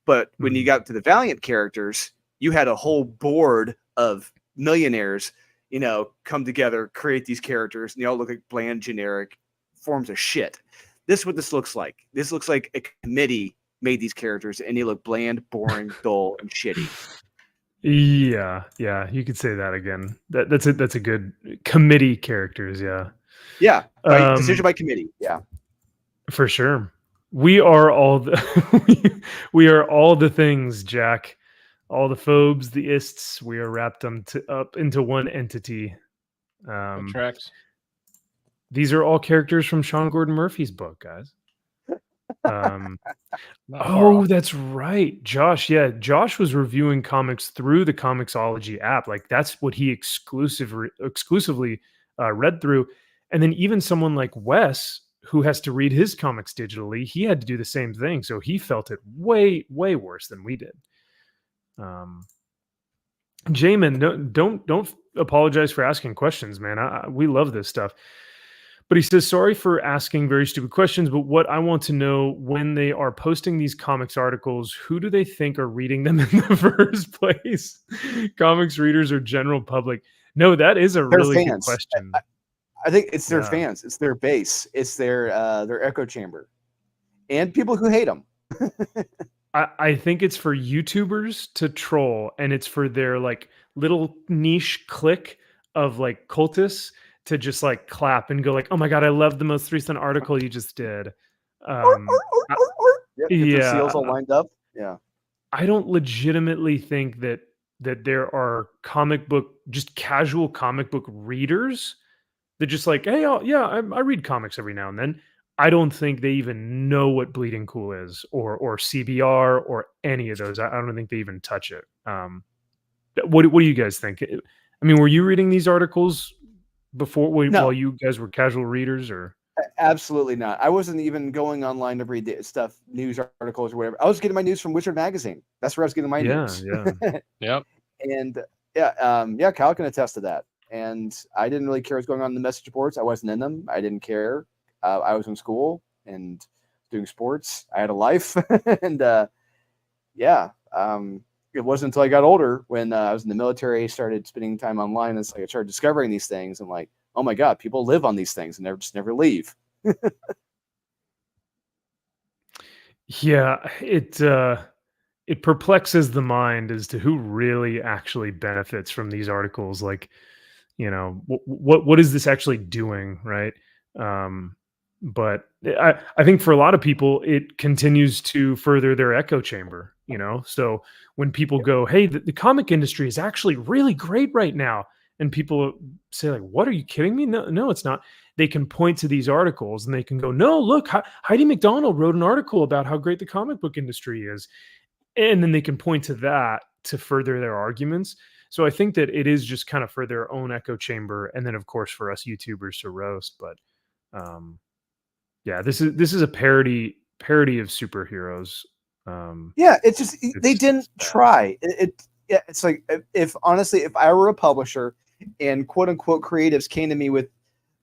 But when you got to the Valiant characters, you had a whole board of millionaires, come together, create these characters, and they all look like bland, generic forms of shit. This is what this looks like. This looks like a committee made these characters, and they look bland, boring, dull, and shitty.
Yeah, you could say that again. That's a good committee characters.
Yeah, by decision by committee. Yeah,
for sure. We are all the we are all the things, Jack. All the phobes, the ists. We are wrapped up into one entity.
Tracks.
These are all characters from Sean Gordon Murphy's book, guys. That's right, Josh. Yeah, Josh was reviewing comics through the Comixology app. Like that's what he exclusively read through. And then even someone like Wes, who has to read his comics digitally, he had to do the same thing. So he felt it way, way worse than we did. Jamin, don't apologize for asking questions, man. We love this stuff. But he says, sorry for asking very stupid questions, but what I want to know, when they are posting these comics articles, who do they think are reading them in the first place? Comics readers or general public? No, that is a
Their
really good
fans.
question.
I think it's their
Yeah.
fans. It's their base. It's their echo chamber, and people who hate them.
I think it's for YouTubers to troll, and it's for their like little niche clique of like cultists to just like clap and go like, "Oh my god, I love the most recent article you just did." I-
Yep, get their
yeah,
seals all lined up. Yeah.
I don't legitimately think that there are just casual comic book readers that just like, hey, yeah, I read comics every now and then. I don't think they even know what Bleeding Cool is or CBR or any of those. I don't think they even touch it. What do you guys think? I mean, were you reading these articles before
No.
while you guys were casual readers or?
Absolutely not. I wasn't even going online to read stuff, news articles or whatever. I was getting my news from Wizard Magazine. That's where I was getting my news.
Yeah.
Yep.
And yeah, Kyle can attest to that. And I didn't really care what's going on in the message boards. I wasn't in them. I didn't care. I was in school and doing sports. I had a life, and yeah. It wasn't until I got older when I was in the military, started spending time online, and it's like I started discovering these things. I'm like, oh my god, people live on these things and never leave.
Yeah, it perplexes the mind as to who really actually benefits from these articles. Like, what is this actually doing, right? But I think for a lot of people, it continues to further their echo chamber. So when people go, "Hey, the comic industry is actually really great right now," and people say, "Like, what? Are you kidding me? No, it's not." They can point to these articles and they can go, "No, look, Heidi McDonald wrote an article about how great the comic book industry is," and then they can point to that to further their arguments. So I think that it is just kind of for their own echo chamber, and then of course for us YouTubers to roast. But yeah, this is a parody of superheroes.
Yeah, it's just they
It's
didn't
bad.
try. Yeah, it's like if honestly, if I were a publisher and quote unquote creatives came to me with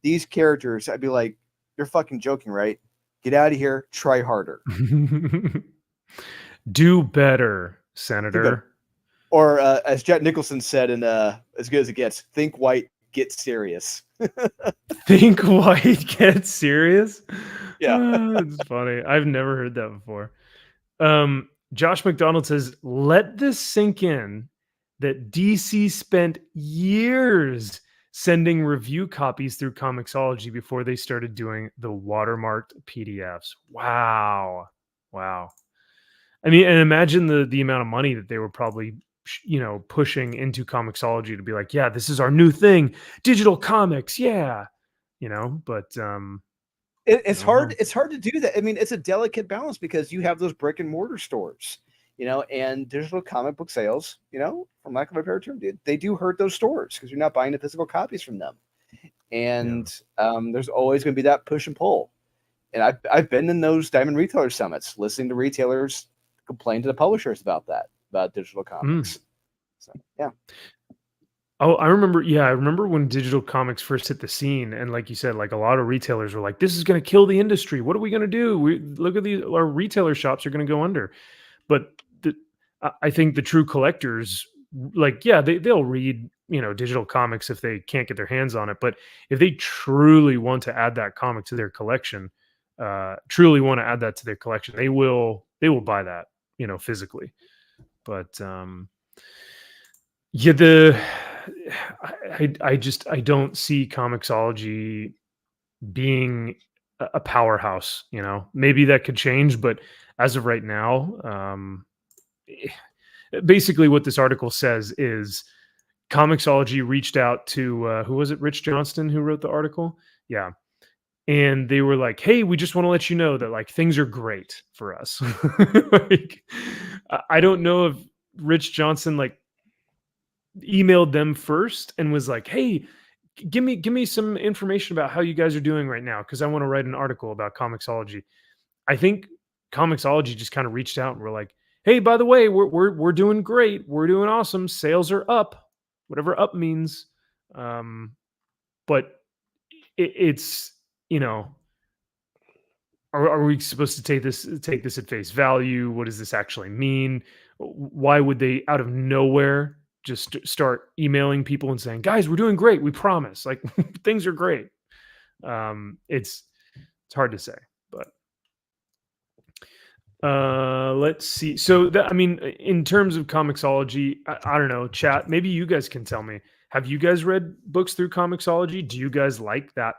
these characters, I'd be like, "You're fucking joking, right? Get out of here. Try harder."
Do better,
Do better.
Senator.
Or as Jack Nicholson said in As Good as It Gets, think white, get serious.
Think white, get serious.
Yeah.
It's funny. I've never heard that before. Josh McDonald says, let this sink in that DC spent years sending review copies through Comixology before they started doing the watermarked PDFs. Wow. I mean, and imagine the amount of money that they were probably pushing into Comixology to be like, yeah, this is our new thing, digital comics, yeah, but
It's
I don't know.
hard. It's hard to do that. I mean, it's a delicate balance because you have those brick and mortar stores, and digital comic book sales, from lack of a better term, they do hurt those stores because you're not buying the physical copies from them. And there's always going to be that push and pull. And I've been in those Diamond Retailer Summits, listening to retailers complain to the publishers about digital comics. So yeah.
Oh, I remember. Yeah, I remember when digital comics first hit the scene, and like you said, like a lot of retailers were like, "This is going to kill the industry. What are we going to do? We look at these. Our retailer shops are going to go under." But I think the true collectors, like, yeah, they'll read digital comics if they can't get their hands on it. But if they truly want to add that comic to their collection, they will buy that physically. But yeah, I don't see Comixology being a powerhouse. Maybe that could change, but as of right now, basically what this article says is Comixology reached out to who was it? Rich Johnston, who wrote the article. Yeah. And they were like, "Hey, we just want to let you know that like things are great for us." Like, I don't know if Rich Johnson like emailed them first and was like, "Hey, give me some information about how you guys are doing right now because I want to write an article about Comixology." I think Comixology just kind of reached out and were like, "Hey, by the way, we're doing great. We're doing awesome. Sales are up, whatever up means." But it's you know, are we supposed to take this at face value? What does this actually mean? Why would they out of nowhere just start emailing people and saying, "Guys, we're doing great. We promise. Like things are great." It's hard to say, but let's see. So that, I mean, in terms of Comixology, I don't know, chat, maybe you guys can tell me. Have you guys read books through Comixology? Do you guys like that,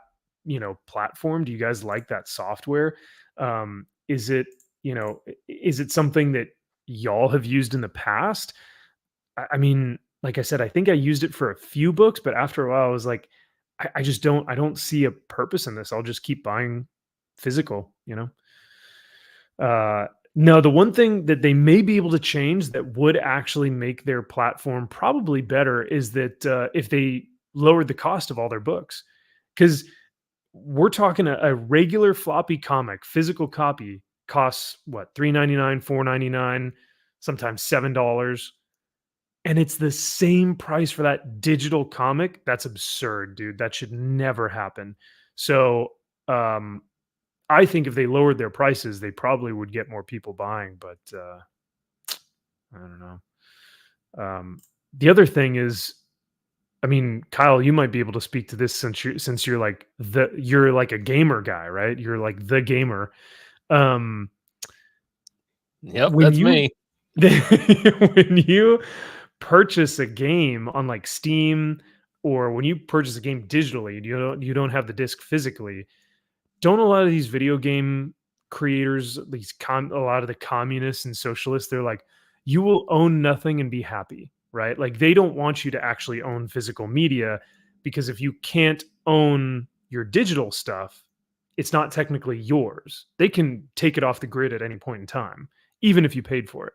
platform? Do you guys like that software? Is it, is it something that y'all have used in the past? I mean, like I said, I think I used it for a few books, but after a while I was like, I don't see a purpose in this. I'll just keep buying physical, no, the one thing that they may be able to change that would actually make their platform probably better is that if they lowered the cost of all their books, because we're talking a regular floppy comic, physical copy costs what, $3.99, $4.99, sometimes $7, and it's the same price for that digital comic. That's absurd, dude. That should never happen. So, I think if they lowered their prices, they probably would get more people buying, but I don't know. The other thing is, I mean, Kyle, you might be able to speak to this since you're like a gamer guy, right? You're like the gamer.
Yep,
when
that's
you
me.
when you purchase a game on like Steam, or when you purchase a game digitally, you don't have the disc physically. Don't a lot of these video game creators, a lot of the communists and socialists, they're like, you will own nothing and be happy, right? Like they don't want you to actually own physical media, because if you can't own your digital stuff, it's not technically yours. They can take it off the grid at any point in time, even if you paid for it.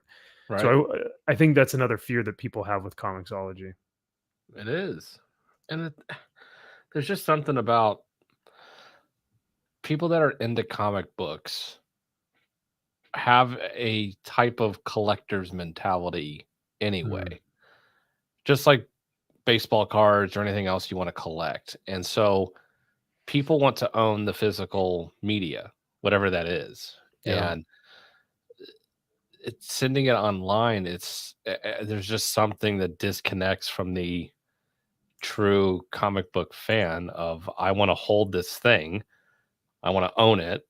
Right.
So I think that's another fear that people have with Comixology.
It is. And there's just something about people that are into comic books have a type of collector's mentality anyway. Just like baseball cards or anything else you want to collect. And so people want to own the physical media, whatever that is.
Yeah.
And it's sending it online. There's just something that disconnects from the true comic book fan of, I want to hold this thing. I want to own it.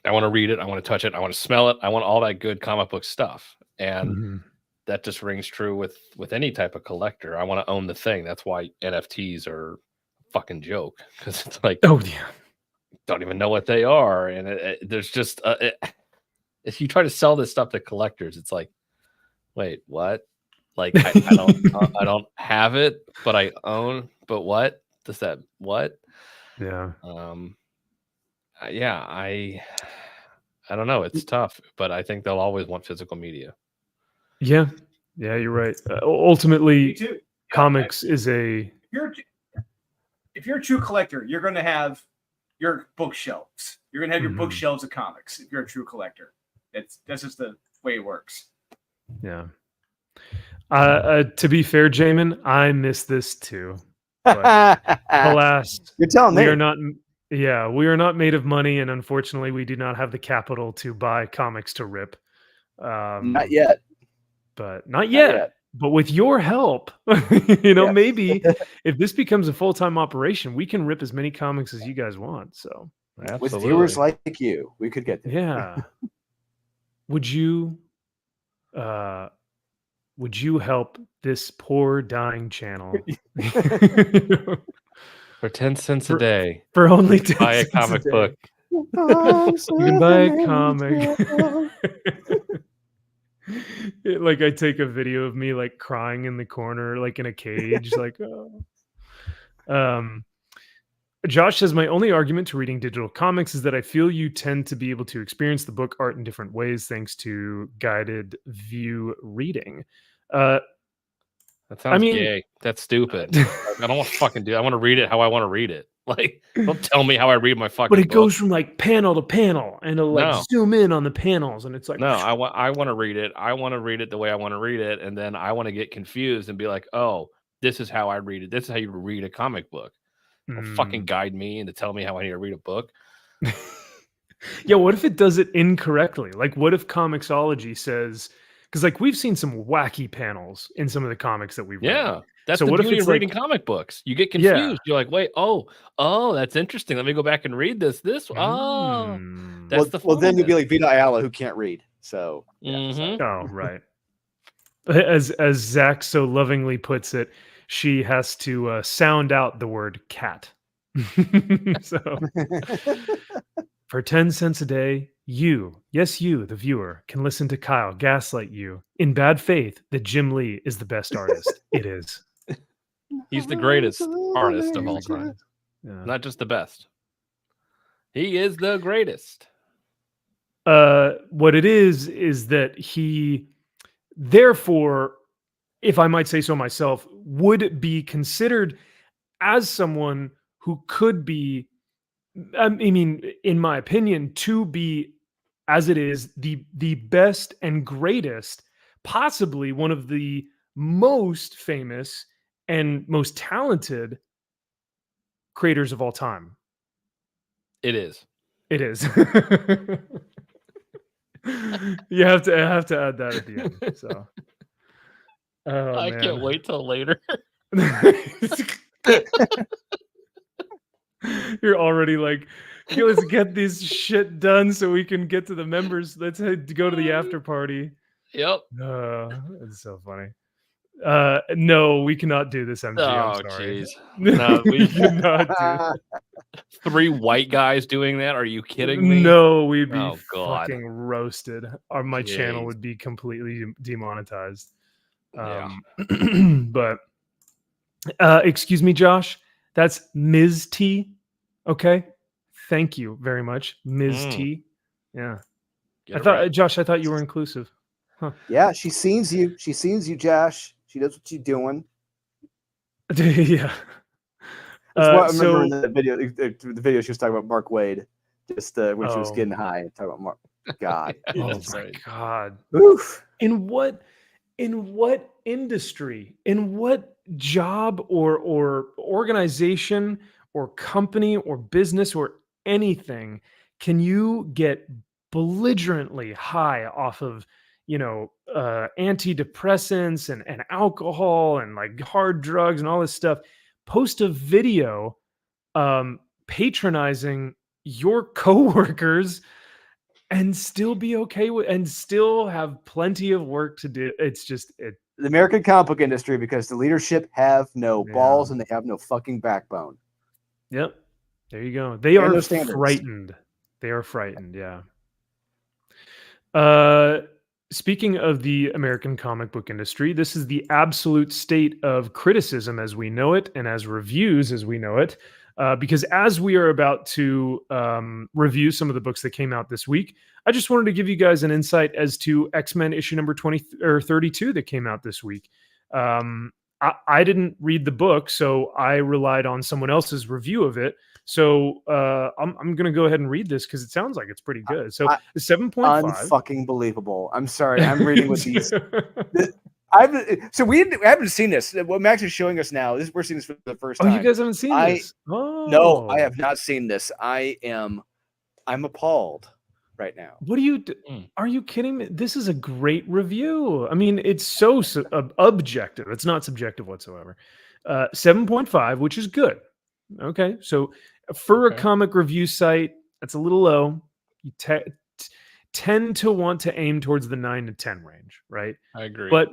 I want to read it. I want to touch it. I want to smell it. I want all that good comic book stuff. And that just rings true with any type of collector. I want to own the thing. That's why NFTs are a fucking joke, because it's like,
oh yeah,
don't even know what they are. And there's just if you try to sell this stuff to collectors, it's like, wait, what? Like I don't have it, but I own. But what does that? What?
Yeah.
Yeah. I don't know. It's tough, but I think they'll always want physical media.
Yeah, you're right. Ultimately,
too.
comics is a.
If you're a true collector, you're going to have your bookshelves. You're going to have your bookshelves of comics. If you're a true collector, that's just the way it works.
Yeah. To be fair, Jamin, I miss this too. But alas,
you're telling me
we are not. Yeah, we are not made of money, and unfortunately, we do not have the capital to buy comics to rip.
Not yet.
But not yet. But with your help, maybe if this becomes a full-time operation, we can rip as many comics as you guys want. So
absolutely.
With viewers like you, we could get there.
Yeah. Would you help this poor dying channel?
For 10 cents a day.
For only 10
buy a
cents
comic
a
book.
You can buy a comic. Like I take a video of me like crying in the corner, like in a cage, like oh. Josh says, my only argument to reading digital comics is that I feel you tend to be able to experience the book art in different ways thanks to guided view reading.
That sounds gay. That's stupid. I don't want to fucking do it. I want to read it how I want to read it. Like, don't tell me how I read my fucking
But it
book.
goes from like panel to panel, and it'll like zoom in on the panels, and it's like,
no, I want to read it. I want to read it the way I want to read it, and then I want to get confused and be like, oh, this is how I read it. This is how you read a comic book. fucking guide me and to tell me how I need to read a book.
Yeah, what if it does it incorrectly? Like, what if Comixology says, because like we've seen some wacky panels in some of the comics that we've read.
Yeah, that's
So
the
what if
beauty
it's
of reading
like-
comic books. You get
Yeah.
confused. You're like, wait, oh, that's interesting. Let me go back and read this.
Mm.
That's the
well,
fun
then
of
you'll be
it.
like Vita Ayala, who can't read. So yeah,
Mhm.
Oh, right. As Zach so lovingly puts it, she has to sound out the word cat. So for 10 cents a day, yes, you, the viewer, can listen to Kyle gaslight you in bad faith that Jim Lee is the best artist. It is.
He's the greatest artist of all time.
Yeah.
Not just the best. He is the greatest.
What it is that he, therefore, if I might say so myself, would be considered as someone who could be, I mean, in my opinion, to be, as it is, the best and greatest, possibly one of the most famous and most talented creators of all time.
It is.
It is. You have to add that at the end. So, oh,
I can't wait till later.
You're already like, "Okay, let's get this shit done so we can get to the members. Let's go to the after party."
Yep.
It's so funny. No, we cannot do this, MG.
Oh,
I'm sorry.
jeez. No, we
cannot do.
3 white guys doing that? Are you kidding me?
No, we'd be
Oh, God.
fucking roasted. Or my channel
Jeez.
would be completely demonetized.
Yeah.
But excuse me, Josh. That's Ms. T. Okay. Thank you very much, Ms. T. Yeah.
Get
I
it
thought,
right.
Josh, I thought you were inclusive.
yeah, she sees you. She sees you, Josh. She knows what you're doing.
Yeah.
That's what I remember in
So
the video she was talking about Mark Wade, just when she was
Oh.
getting high and talking about Mark. God.
oh
That's
my
right.
God.
Oof.
In what industry, in what job or organization or company or business or anything can you get belligerently high off of, antidepressants and alcohol and like hard drugs and all this stuff, post a video patronizing your coworkers and still be okay with, and still have plenty of work to do? It's just
The American comic book industry, because the leadership have no
Yeah.
balls and they have no fucking backbone.
Yep. There you go. They
And
are
no standards.
frightened. They are frightened. Yeah. Speaking of the American comic book industry, this is the absolute state of criticism as we know it, and as reviews as we know it. Because as we are about to review some of the books that came out this week, I just wanted to give you guys an insight as to X-Men issue number 20 or 32 that came out this week. I didn't read the book, so I relied on someone else's review of it. So I'm going to go ahead and read this because it sounds like it's pretty good. So 7.5.
Unfucking believable. I'm sorry. I'm reading with these. We haven't seen this. What Max is showing us now, we're seeing this for the first
Oh,
time.
you guys haven't seen this?
No, I have not seen this. I'm appalled right now.
What do you do? Are you kidding me? This is a great review. I mean, it's so objective. It's not subjective whatsoever. 7.5, which is good. Okay. So for a comic review site, that's a little low. You tend to want to aim towards the 9 to 10 range, right?
I agree.
But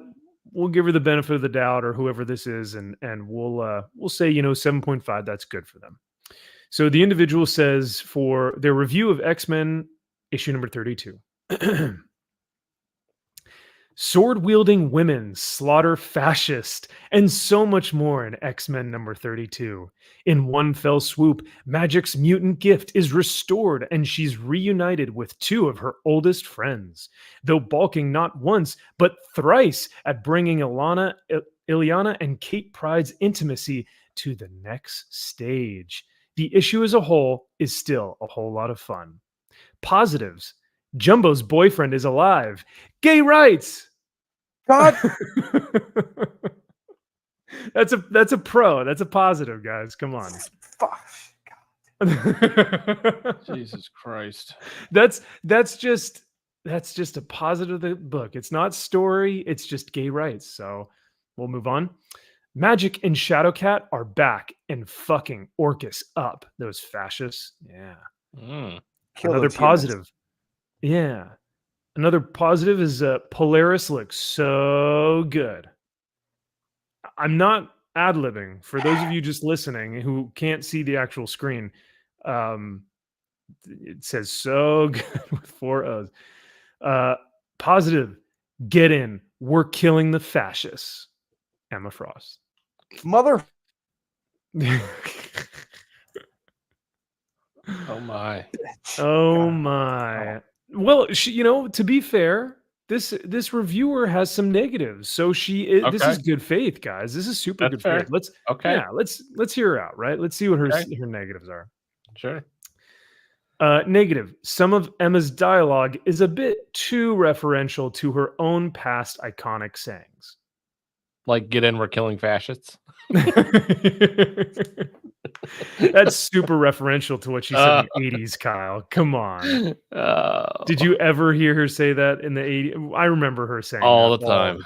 we'll give her the benefit of the doubt, or whoever this is, and we'll say 7.5. That's good for them. So the individual says for their review of X-Men issue number 32. Sword-wielding women slaughter fascist, and so much more in X-Men number 32. In one fell swoop, Magic's mutant gift is restored, and she's reunited with 2 of her oldest friends, though balking not once, but thrice at bringing Ileana and Kate Pryde's intimacy to the next stage. The issue as a whole is still a whole lot of fun. Positives: Jumbo's boyfriend is alive. Gay rights.
God,
that's a pro. That's a positive, guys. Come on.
Fuck.
Jesus Christ.
That's just a positive of the book. It's not story, it's just gay rights. So we'll move on. Magic and Shadowcat are back and fucking Orcus up. Those fascists. Yeah.
Kill
Another
those humans.
positive. Yeah. Another positive is Polaris looks so good. I'm not ad-libbing. For those of you just listening who can't see the actual screen, it says so good with 4 O's. Positive, get in. We're killing the fascists. Emma Frost.
Mother.
Oh my.
Oh my. Well, to be fair, this reviewer has some negatives. So this
Okay.
is good faith, guys. This is super
That's
good
fair.
faith. Let's
Okay.
let's hear her out, right? Let's see what her
Okay.
her negatives are.
Sure.
Negative. Some of Emma's dialogue is a bit too referential to her own past iconic sayings.
Like, get in, we're killing fascists.
That's super referential to what she said in the 80s, Kyle. Come on. Did you ever hear her say that in the 80s? I remember her saying
All
that
the time.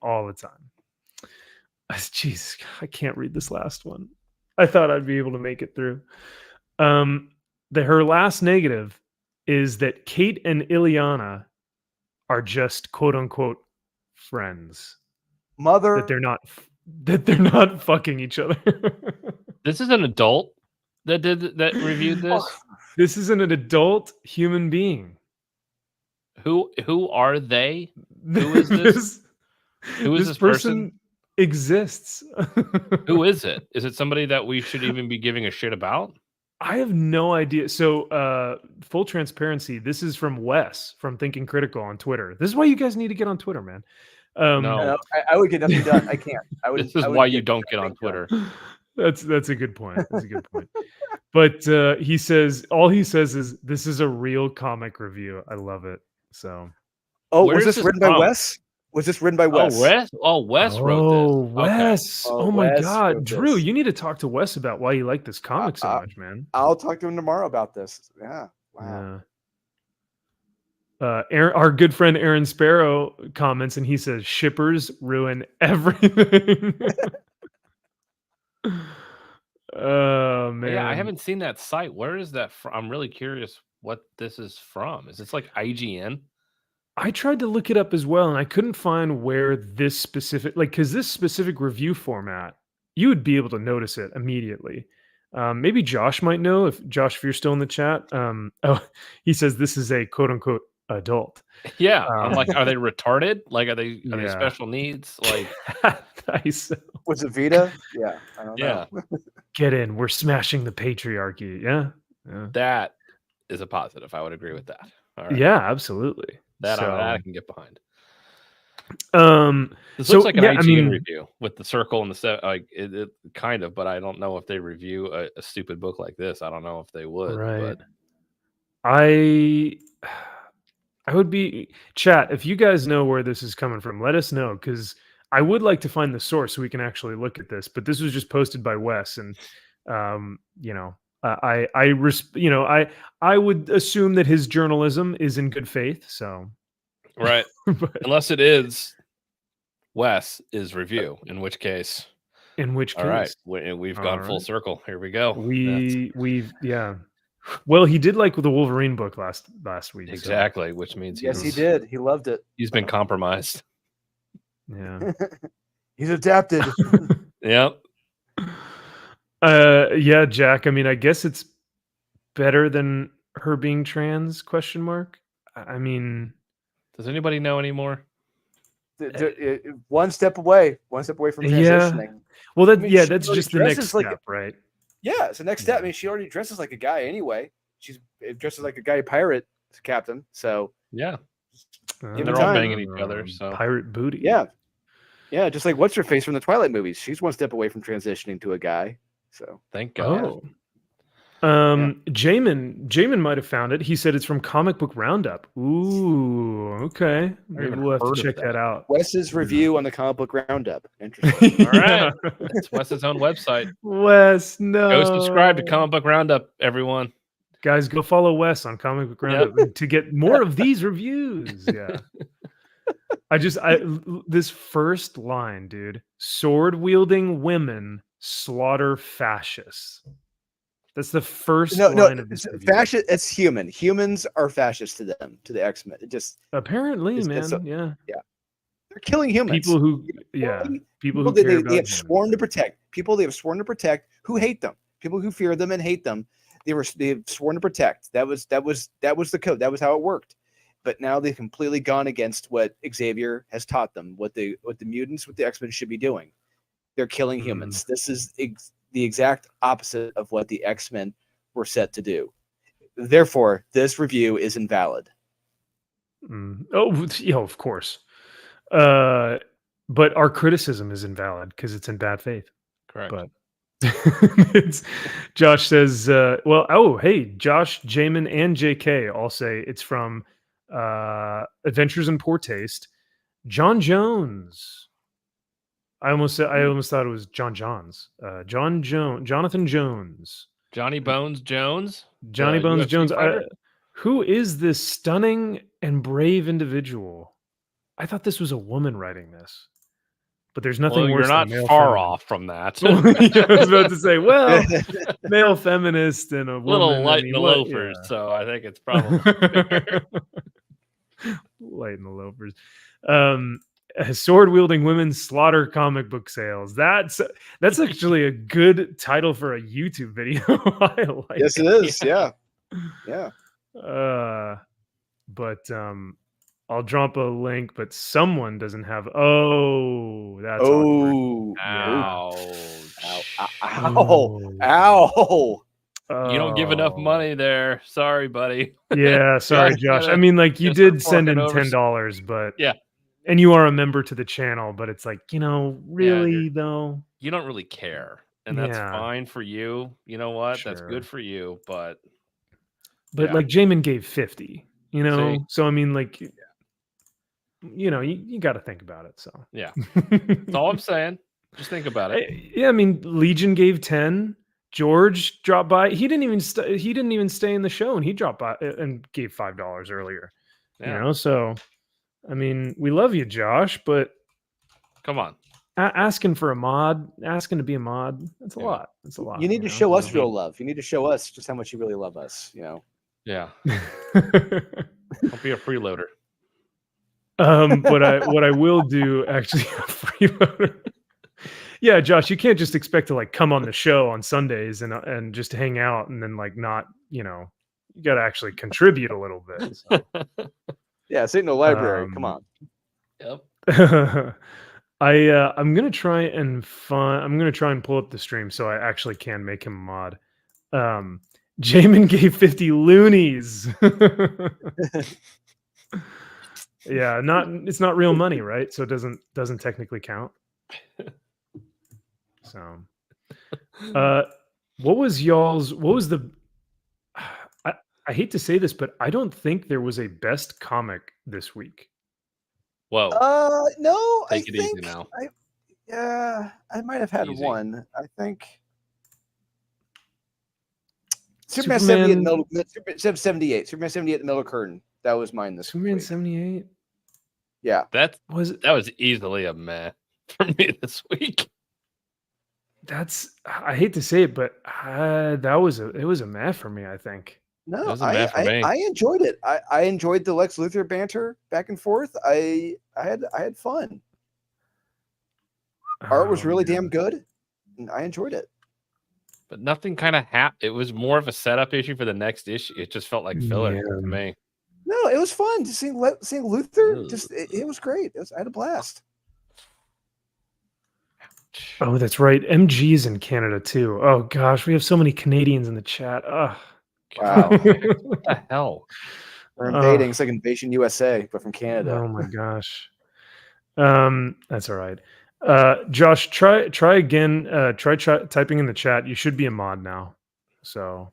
All the time. Jesus, I can't read this last one. I thought I'd be able to make it through. Her last negative is that Kate and Ileana are just quote unquote friends.
Mother.
That they're not fucking each other.
This is an adult that reviewed this.
This isn't an adult human being.
Who are they? Who is this? Who is this person?
Exists.
Who is it? Is it somebody that we should even be giving a shit about?
I have no idea. So, full transparency, this is from Wes from Thinking Critical on Twitter. This is why you guys need to get on Twitter, man.
No,
I would get nothing done. I can't.
This is why you don't get on Twitter.
That's a good point. That's a good point. But he says is this is a real comic review. I love it. So,
was this written by Wes? Was this written by Wes?
Wes wrote this.
Wes.
Okay.
Oh my
Wes
God,
wrote
Drew,
this.
you need to talk to Wes about why you like this comic so much, man.
I'll talk to him tomorrow about this. Yeah. Wow.
Our good friend Aaron Sparrow comments and he says shippers ruin everything. Oh man.
Yeah, I haven't seen that site. Where is that from? I'm really curious what this is from. Is this like IGN?
I tried to look it up as well and I couldn't find where this specific because this specific review format, you would be able to notice it immediately. Maybe Josh might know if you're still in the chat. He says this is a quote unquote adult.
Yeah. I'm like, are they retarded? Like, are they special needs? Like,
was it Vita? Yeah. I don't know.
Get in. We're smashing the patriarchy. Yeah.
That is a positive. I would agree with that. All right.
Yeah, absolutely.
That I can get behind. This
looks
like an IGN review with the circle and the set. Like it kind of, but I don't know if they review a stupid book like this. I don't know if they would.
Right.
But
I would be chat. If you guys know where this is coming from, let us know because I would like to find the source so we can actually look at this. But this was just posted by Wes, and I would assume that his journalism is in good faith. So,
right, unless it is Wes is review, in which case, all right, we've gone full circle. Here we go.
We've Well, he did like the Wolverine book last week.
Exactly, which means
he did. He loved it.
He's been compromised.
Yeah,
he's adapted.
Yep.
Yeah, Jack. I mean, I guess it's better than her being trans? ? I mean,
does anybody know anymore?
One step away from transitioning.
Yeah. Well, that's just the next step, right?
Yeah, it's the next step. I mean, she already dresses like a guy anyway. She's dresses like a guy pirate captain. So
yeah, they're all banging each other. So
pirate booty.
Yeah, just like what's her face from the Twilight movies. She's one step away from transitioning to a guy. So
thank God.
Jamin might have found it. He said it's from Comic Book Roundup. Ooh, okay. Maybe
even
we'll have to
heard of
check that
that.
out.
Wes's review on the comic book roundup. Interesting.
All right. It's Wes's own website.
Wes, no.
Go subscribe to Comic Book Roundup, everyone.
Guys, go follow Wes on Comic Book Roundup to get more of these reviews. Yeah. This first line, dude. Sword wielding women slaughter fascists. That's the first line of this review.
Fascist. It's human. Humans are fascist to them, to the X-Men. It just
Apparently, man. Yeah.
they're killing humans.
People who
they
care about
have sworn to protect. People they have sworn to protect who hate them. People who fear them and hate them. They have sworn to protect. That was the code. That was how it worked. But now they've completely gone against what Xavier has taught them, what the mutants, what the X-Men should be doing. They're killing humans. This is the exact opposite of what the X-Men were set to do. Therefore, this review is invalid.
Oh, yeah, of course. But our criticism is invalid because it's in bad faith.
Correct.
But Josh says, hey, Josh, Jamin, and JK all say it's from Adventures in Poor Taste. John Jones. I almost thought it was Jonathan Jones.
Johnny Bones Jones.
Johnny Bones
UFC
Jones.
fighter?
Who is this stunning and brave individual? I thought this was a woman writing this. But there's nothing
Well,
worse
you're not
than male
far
feminist.
off from that.
I was about to say, well, male feminist and a woman.
Little light in the loafers, so I think it's probably
light in the loafers. Sword wielding women slaughter comic book sales. That's actually a good title for a YouTube video. I like
Yes, it is. Yeah.
But I'll drop a link, but someone doesn't have. Oh, that's
awkward.
Ow. You don't give enough money there. Sorry, buddy.
Yeah, sorry, Josh. I mean, like you did send in $10, but
yeah,
and you are a member to the channel, but it's like, really though,
you don't really care, and that's fine for you. You know what? Sure. That's good for you, but
like Jamin gave 50.
See?
So I mean, like. You got to think about it. So
yeah, that's all I'm saying. Just think about it.
I mean, Legion gave 10. George dropped by. He didn't even stay in the show, and he dropped by and gave $5 earlier.
Yeah.
So I mean, we love you, Josh, but
come on,
asking to be a mod. That's a lot. That's a lot.
You need to show us real love. You need to show us just how much you really love us.
Yeah. Don't be a freeloader.
But what I will do actually a freeloader. Yeah, Josh, you can't just expect to like come on the show on Sundays and just hang out and then like not, you got to actually contribute a little bit. So.
Yeah, it's ain't no library. Come on.
Yep.
I'm gonna try and pull up the stream so I actually can make him a mod. Jamin gave 50 loonies. Yeah, it's not real money, right? So it doesn't technically count. So what was the I hate to say this, but I don't think there was a best comic this week.
Whoa.
No,
Take it easy now.
I might have had one. I think Superman 78. Superman 78 the middle curtain. That was mine this
Superman
week.
78.
Yeah.
That was easily a meh for me this week.
I hate to say it, but it was a meh for me, I think.
No, I enjoyed it. I enjoyed the Lex Luthor banter back and forth. I had fun. Art was really damn good, and I enjoyed it.
But nothing kind of happened. It was more of a setup issue for the next issue. It just felt like filler to me.
No, it was fun to seeing Luthor. It was great. I had a blast.
Oh, that's right. MG is in Canada too. Oh gosh, we have so many Canadians in the chat. Oh,
wow.
What the hell?
We're invading. It's like Invasion USA, but from Canada.
Oh my gosh. That's all right. Josh, try again. Try typing in the chat. You should be a mod now. So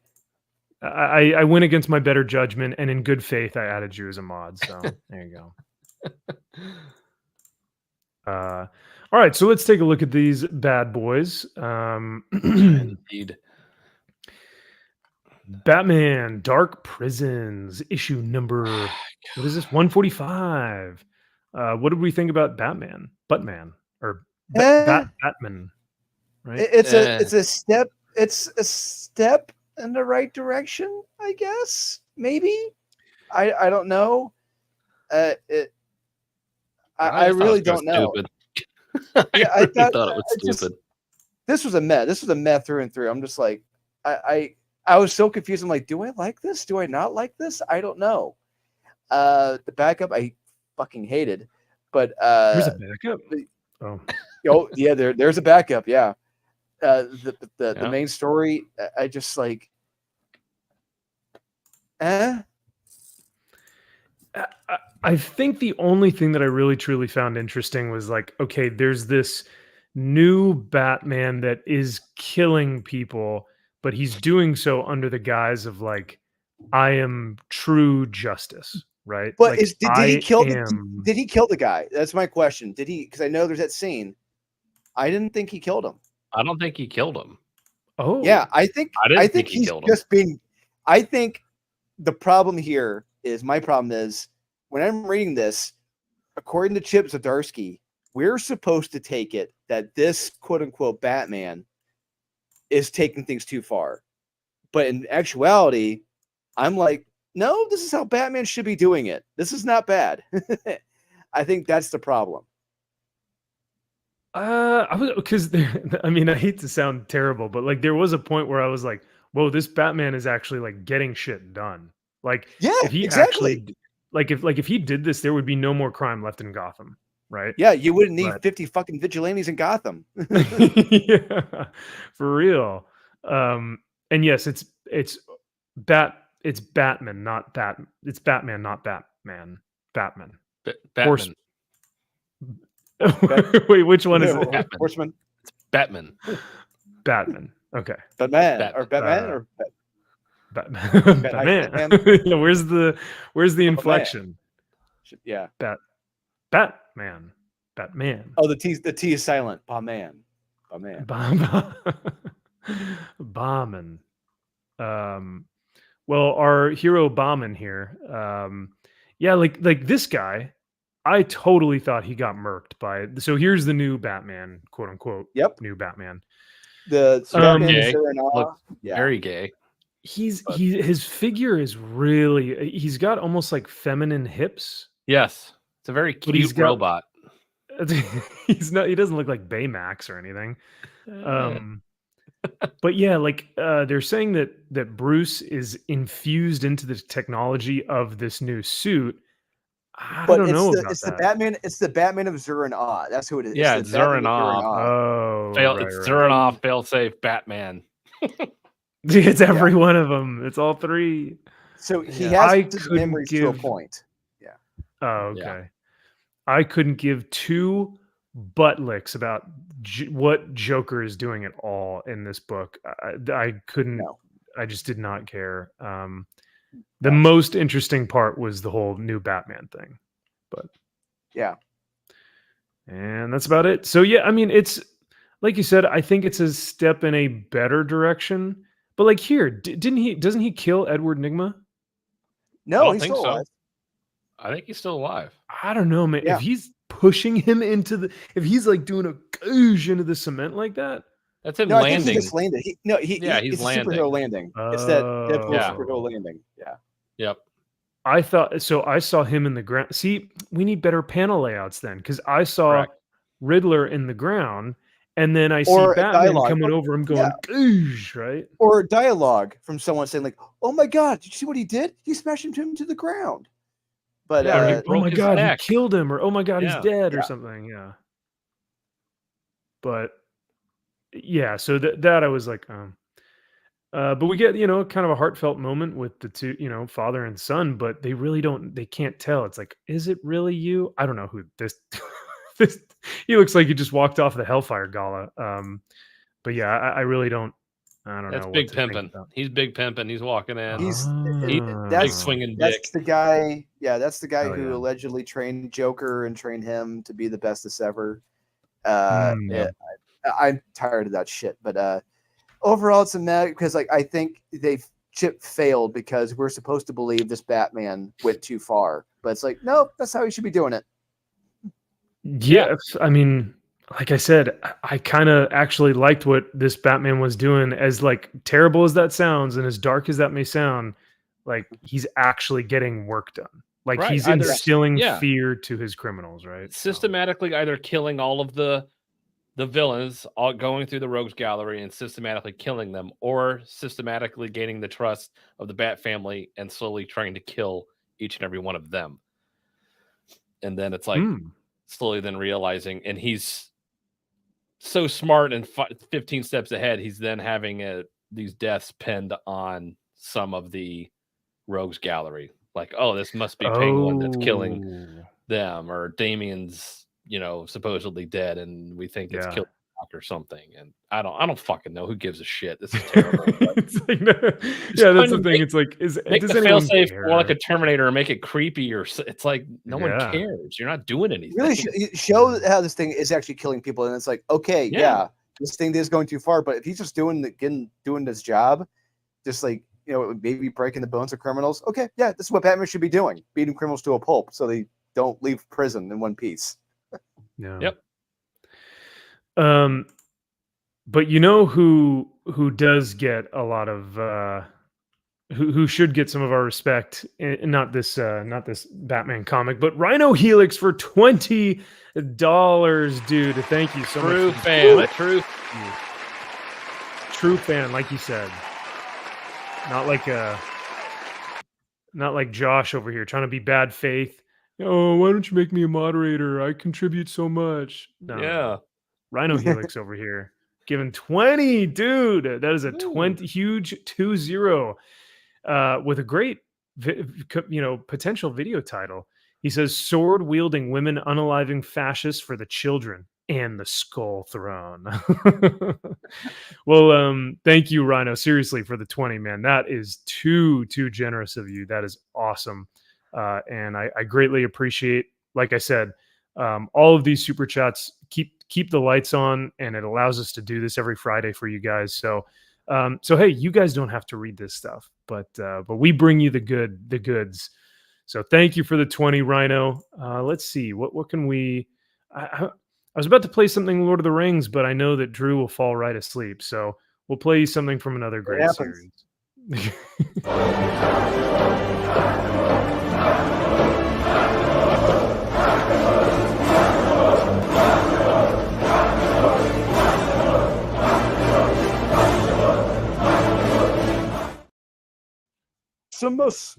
I went against my better judgment, and in good faith, I added you as a mod. So there you go. All right, so let's take a look at these bad boys.
Indeed.
Batman Dark Prisons, issue number, what is this? 145. What did we think about Batman? Batman or Batman, right?
It's a step in the right direction, I guess. Maybe. I don't know. I really don't know. Yeah, I
thought it was stupid.
This was a mess. This was a mess through and through. I'm just like, I was so confused. I'm like, do I like this? Do I not like this? I don't know. The backup I fucking hated, but
there's a backup.
Oh yeah, there's a backup. Yeah, the main story. I just like,
I think the only thing that I really truly found interesting was like, okay, there's this new Batman that is killing people, but he's doing so under the guise of like, I am true justice, right?
But
like,
did he kill did he kill the guy? That's my question. Did he? Because I know there's that scene. I didn't think he killed him.
I don't think he killed him.
Oh
yeah, I think
he
he's
killed him.
just being. I think the problem here is my problem is when I'm reading this, according to Chip Zdarsky, we're supposed to take it that this quote unquote Batman is taking things too far. But in actuality, I'm like, no, this is how Batman should be doing it. This is not bad. I think that's the problem.
Because I mean, I hate to sound terrible, but like there was a point where I was like, whoa, this Batman is actually like getting shit done. Like,
yeah,
if he
exactly.
actually, if he did this, there would be no more crime left in Gotham, right?
Yeah, you wouldn't need 50 fucking vigilantes in Gotham.
Yeah, for real. And yes, it's Batman, not Bat. It's Batman, not Batman. Batman.
Batman.
Wait, which one is it?
Batman.
Horseman.
It's Batman.
Batman. Okay.
Batman or Batman or
Batman. Batman. Yeah, where's the inflection?
Yeah.
Batman. Batman.
Oh, the T is silent. Batman.
Bombin. Well, our hero Bombin here. Yeah, like this guy, I totally thought he got murked by. So here's the new Batman, quote unquote.
Yep.
New Batman.
The
gay. Very gay.
His figure is really. He's got almost like feminine hips.
Yes, it's a very cute robot.
He's not. He doesn't look like Baymax or anything. But yeah, like they're saying that Bruce is infused into the technology of this new suit. I don't know about
it's
that.
The Batman. It's the Batman of Zur-En-Aw. That's who it is.
Yeah, it's Zur-En-Aw.
Oh,
it's Zur-En-Aw, fail-safe, Batman.
It's every one of them. It's all three.
So he has his memories to a point. Yeah.
Oh, okay. Yeah. I couldn't give two butt licks about what Joker is doing at all in this book. I couldn't. No. I just did not care. The most interesting part was the whole new Batman thing, but
yeah,
and that's about it. So yeah, I mean, it's like you said. I think it's a step in a better direction. But like here, doesn't he kill Edward Nygma?
No, he's still alive.
I think he's still alive.
I don't know, man. Yeah. If he's pushing him if he's like doing a goosh into the cement like that.
That's him landing.
I think he just landed. He's
it's
landing. Superhero landing. It's that Deadpool superhero landing. Yeah.
Yep.
I thought so. I saw him in the ground. See, we need better panel layouts then, because I saw Riddler in the ground, and then I see Batman coming over him going, "Goosh," right?
Or dialogue from someone saying like, "Oh my God, did you see what he did? He smashed him to the ground." But
oh my God, he killed him, or oh my God, he's dead, or something. Yeah. But yeah, so that I was like, but we get, kind of a heartfelt moment with the two, father and son, but they really they can't tell. It's like, is it really you? I don't know who this, he looks like he just walked off the Hellfire Gala. But yeah, I really don't I don't
That's
know what
big
to think
pimping.
about.
He's big pimping. He's walking in.
He's
big
that's
swinging dick.
that's the guy. Yeah, that's the guy
Oh,
who
yeah.
allegedly trained Joker and trained him to be the bestest ever.
Yeah.
I'm tired of that shit. But overall, it's a mess because like I think Chip failed because we're supposed to believe this Batman went too far, but it's like no, that's how he should be doing it.
Yeah, I mean, like I said, I kind of actually liked what this Batman was doing. As like terrible as that sounds, and as dark as that may sound, like he's actually getting work done. Like
Right,
he's
either-
instilling
yeah.
fear to his criminals, right? So-
Systematically either killing all of the villains, all going through the rogues gallery and systematically killing them, or systematically gaining the trust of the Bat family and slowly trying to kill each and every one of them. And then it's like slowly then realizing, and he's so smart and 15 steps ahead, he's then having these deaths pinned on some of the rogues gallery. Like, oh, this must be Penguin that's killing them, or Damien's, supposedly dead, and we think it's killed or something. And I don't fucking know. Who gives a shit? This is terrible.
It's like, yeah, that's the thing. It's like,
make
does
the
anyone
failsafe
care?
more like a Terminator, or make it creepy, or it's like no one
Yeah.
cares. You're not doing anything.
Really show how this thing is actually killing people, and it's like okay, yeah, this thing is going too far. But if he's just doing this job, just like maybe breaking the bones of criminals. Okay, yeah, this is what Batman should be doing: beating criminals to a pulp so they don't leave prison in one piece.
Yeah.
Yep.
But you know who does get a lot of who should get some of our respect, and not this Batman comic, but Rhino Helix for $20, dude. Thank you so
True
much.
fan.
True fan, like you said. Not like Josh over here trying to be bad faith. Oh, why don't you make me a moderator? I contribute so much. No.
Yeah.
Rhino Helix over here giving 20, dude. That is a 20 huge 2-0 with a great potential video title. He says sword wielding women unaliving fascists for the children and the skull throne. Well, thank you, Rhino, seriously, for the 20, man. That is too generous of you. That is awesome. And I greatly appreciate, like I said, all of these super chats keep the lights on, and it allows us to do this every Friday for you guys. So hey, you guys don't have to read this stuff, but we bring you the goods. So thank you for the 20, Rhino. Let's see what can we. I was about to play something Lord of the Rings, but I know that Drew will fall right asleep. So we'll play something from another great series.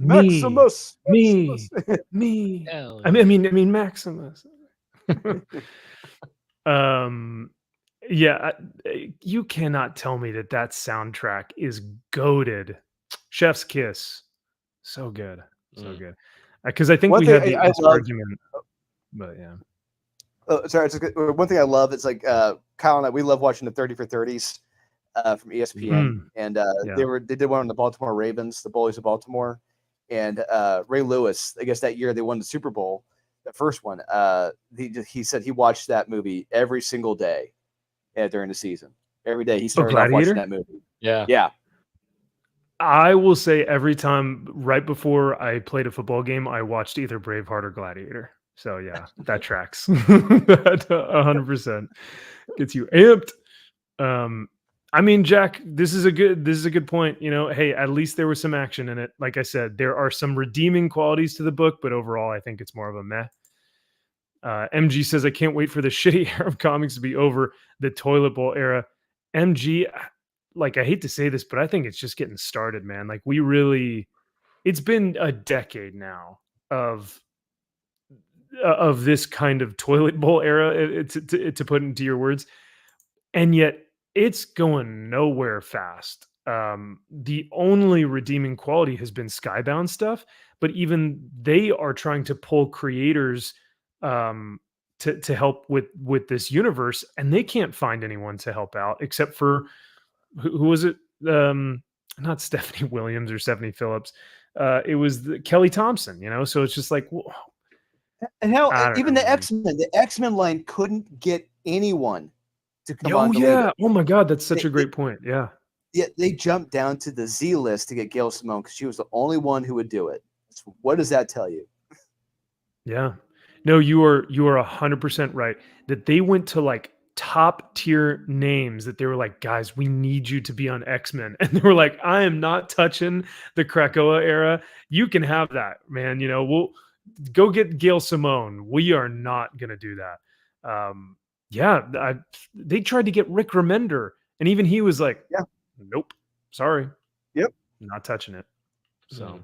Maximus.
Me. I mean Maximus. Yeah, you cannot tell me that soundtrack is goated. Chef's kiss, so good, good. Because I think
One
we
thing
had this argument, but yeah.
Oh, sorry. It's one thing I love. It's like Kyle and I. We love watching the 30 for 30s from ESPN, and they did one on the Baltimore Ravens, the Bullies of Baltimore, and Ray Lewis. I guess that year they won the Super Bowl, the first one. He said he watched that movie every single day during the season. Every day he started off watching that movie. Yeah.
I will say every time right before I played a football game, I watched either Braveheart or Gladiator. So yeah, that tracks. That 100% gets you amped. I mean, Jack, this is a good point. Hey, at least there was some action in it. Like I said, there are some redeeming qualities to the book, but overall, I think it's more of a meh. MG says, I can't wait for the shitty era of comics to be over, the toilet bowl era. MG, like, I hate to say this, but I think it's just getting started, man. Like, it's been a decade now of this kind of toilet bowl era, to put into your words. And yet it's going nowhere fast. The only redeeming quality has been Skybound stuff, but even they are trying to pull creators to help with this universe, and they can't find anyone to help out except for who was it? not Stephanie Williams or Stephanie Phillips. It was Kelly Thompson, so it's just like, well,
And hell,
I don't
even
know,
the
man.
X-Men line couldn't get anyone to come
Oh
on to lead
yeah.
it.
Oh my God, that's such
They-
a great point. Yeah.
Yeah, they jumped down to the Z list to get Gail Simone because she was the only one who would do it. So what does that tell you?
Yeah. No, you are 100% right. That they went to like top tier names that they were like, guys, we need you to be on X-Men. And they were like, I am not touching the Krakoa era. You can have that, man. We'll go get Gail Simone. We are not gonna do that. They tried to get Rick Remender, and even he was like,
Yeah.
nope, sorry.
Yep.
Not touching it. So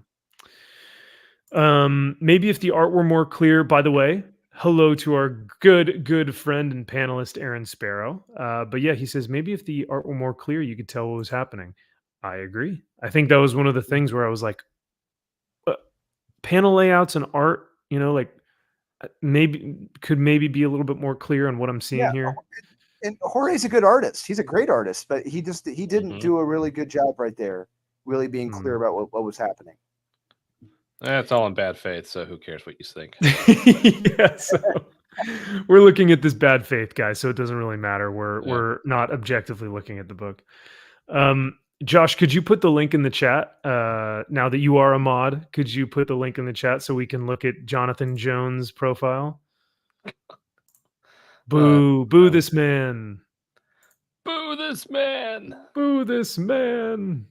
maybe if the art were more clear, by the way, hello to our good friend and panelist Aaron Sparrow. But yeah, he says maybe if the art were more clear, you could tell what was happening. I agree. I think that was one of the things where I was like, panel layouts and art, like maybe be a little bit more clear on what I'm seeing here.
And Jorge's a good artist. He's a great artist, but he didn't do a really good job right there, really being clear about what was happening.
It's all in bad faith, so who cares what you think?
Yeah, so we're looking at this bad faith, guys, so it doesn't really matter. We're not objectively looking at the book. Josh, could you put the link in the chat? Now that you are a mod, could you put the link in the chat so we can look at Jonathan Jones' profile? Boo, boo this man.
Boo this man.
Boo this man.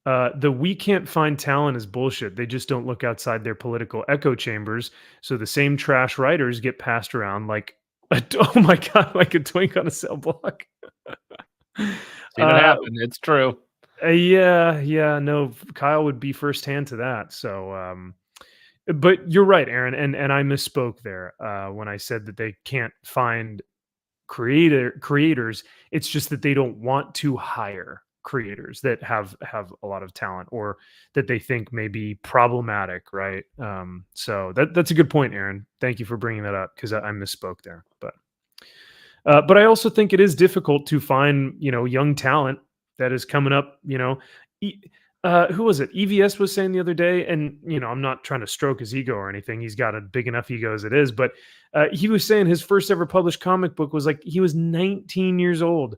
The we can't find talent is bullshit. They just don't look outside their political echo chambers. So the same trash writers get passed around like, oh my God, like a twink on a cell block.
Seen it happen. It's true.
Yeah. No, Kyle would be firsthand to that. So, but you're right, Aaron, and I misspoke there when I said that they can't find creators. It's just that they don't want to hire creators that have a lot of talent or that they think may be problematic, right? So that's a good point, Aaron. Thank you for bringing that up because I misspoke there. But I also think it is difficult to find young talent that is coming up. Who was it? EVS was saying the other day, and I'm not trying to stroke his ego or anything. He's got a big enough ego as it is, but he was saying his first ever published comic book was like he was 19 years old.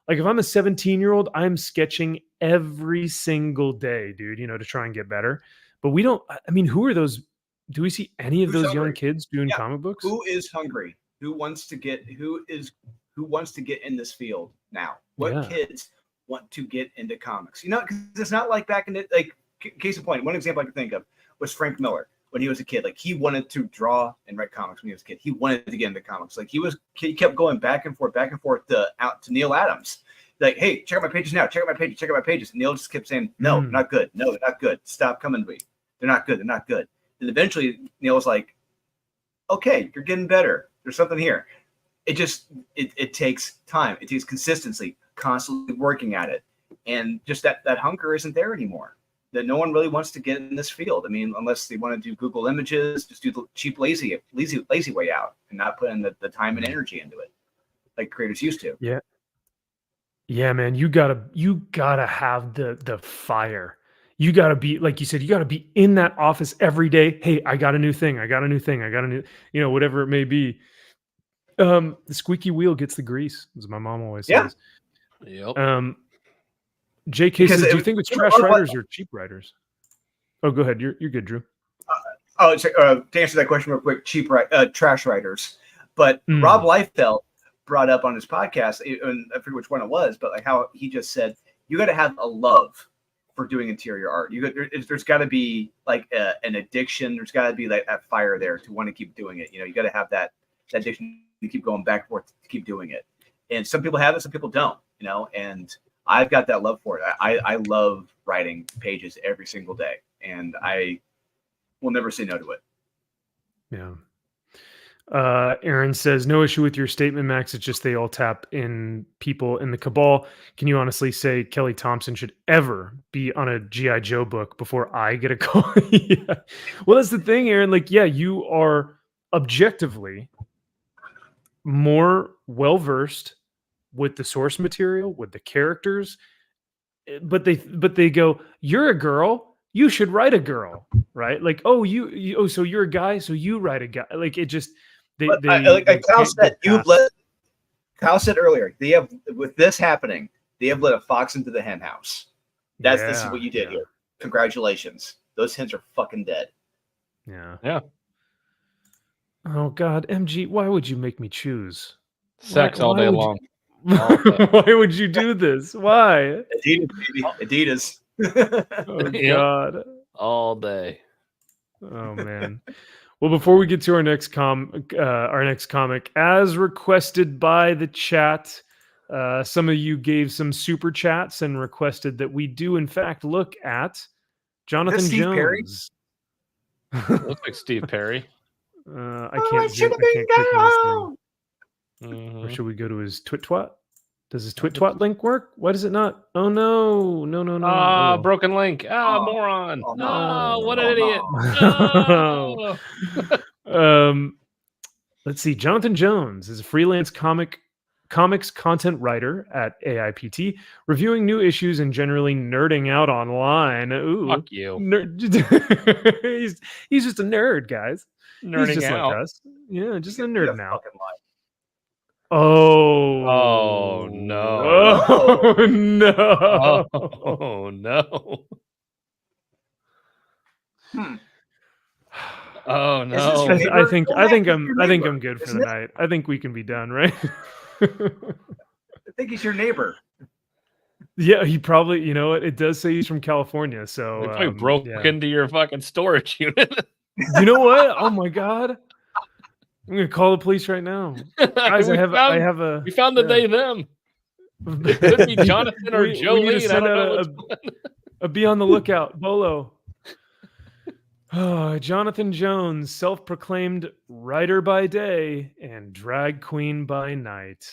Like if I'm a 17-year-old, I'm sketching every single day, dude, to try and get better. But we don't, I mean, who are those? Do we see any of those young kids doing comic books?
Who is hungry? Who wants to get in this field now? What kids want to get into comics? Because it's not like back in the, like, case in point, one example I can think of was Frank Miller. When he was a kid, like he wanted to draw and write comics when he was a kid. He wanted to get into comics. Like he kept going back and forth out to Neil Adams. Like, hey, check out my pages now. Check out my pages. Check out my pages. And Neil just kept saying, no, not good. No, they're not good. Stop coming to me. They're not good. They're not good. And eventually Neil was like, okay, you're getting better. There's something here. It takes time. It takes consistency, constantly working at it. And just that hunger isn't there anymore. That no one really wants to get in this field. I mean, unless they want to do Google Images, just do the cheap, lazy way out and not put in the time and energy into it like creators used to.
Yeah, man, you gotta have the fire. You gotta be, like you said, you gotta be in that office every day. Hey, I got a new thing. I got a new, whatever it may be. The squeaky wheel gets the grease, as my mom always says.
Yep.
JK says, do you think it's trash writers or cheap writers? Oh, go ahead. You're good, Drew.
To answer that question real quick, trash writers. But Rob Liefeld brought up on his podcast, and I forget which one it was, but like how he just said, you got to have a love for doing interior art. There's got to be like an addiction. There's got to be like that fire there to want to keep doing it. You got to have that addiction to keep going back and forth to keep doing it. And some people have it, some people don't. And I've got that love for it. I love writing pages every single day, and I will never say no to it.
Yeah. Aaron says, no issue with your statement, Max. It's just they all tap in people in the cabal. Can you honestly say Kelly Thompson should ever be on a G.I. Joe book before I get a call? Yeah. Well, that's the thing, Aaron. Like, yeah, you are objectively more well-versed with the source material, with the characters, but they go, "You're a girl. You should write a girl." Right? Like, "Oh, oh, so you're a guy, so you write a guy." Like, it just
But like Kyle
can't
said,
get past-
Kyle said earlier, they have, with this happening, they have let a fox into the hen house. This is what you did here. Congratulations. Those hens are fucking dead.
Yeah.
Oh God, MG, why would you make me choose?
Sex all day
would
long.
Why would you do this? Why?
Adidas, baby. Adidas.
Oh
Yep.
God.
All day.
Oh man. Well, before we get to our next comic, as requested by the chat, some of you gave some super chats and requested that we do, in fact, look at Jonathan
Steve Perry?
Jones.
Looks like Steve Perry.
I can't zoom. I can't click on this thing. Or should we go to his twit-twat? Does his twit-twat link work? Why does it not? Oh no. No. Oh, well.
Broken link. Moron.
Oh, no.
What an idiot.
Oh.
No.
Let's see. Jonathan Jones is a freelance comics content writer at AIPT, reviewing new issues and generally nerding out online. Ooh,
Fuck you.
he's just a nerd, guys.
Nerding
He's just
out.
like us. Yeah, just a
You're
nerd now.
fucking lying.
Oh
no.
Oh no.
Oh no. Oh
Is this
no.
your
I think
neighbor?
I'm good for
Isn't
the
it?
night. I think we can be done, right?
I think he's your neighbor.
Yeah, he probably, you know what? It does say he's from California, so
They probably broke
yeah.
into your fucking storage unit.
You know what? Oh my god. I'm gonna call the police right now. Guys,
we
I have a
found the they them. It could be Jonathan or
we need to
Jolene. I
send
don't know
out
which one.
a be on the lookout, Bolo. Jonathan Jones, self-proclaimed writer by day and drag queen by night.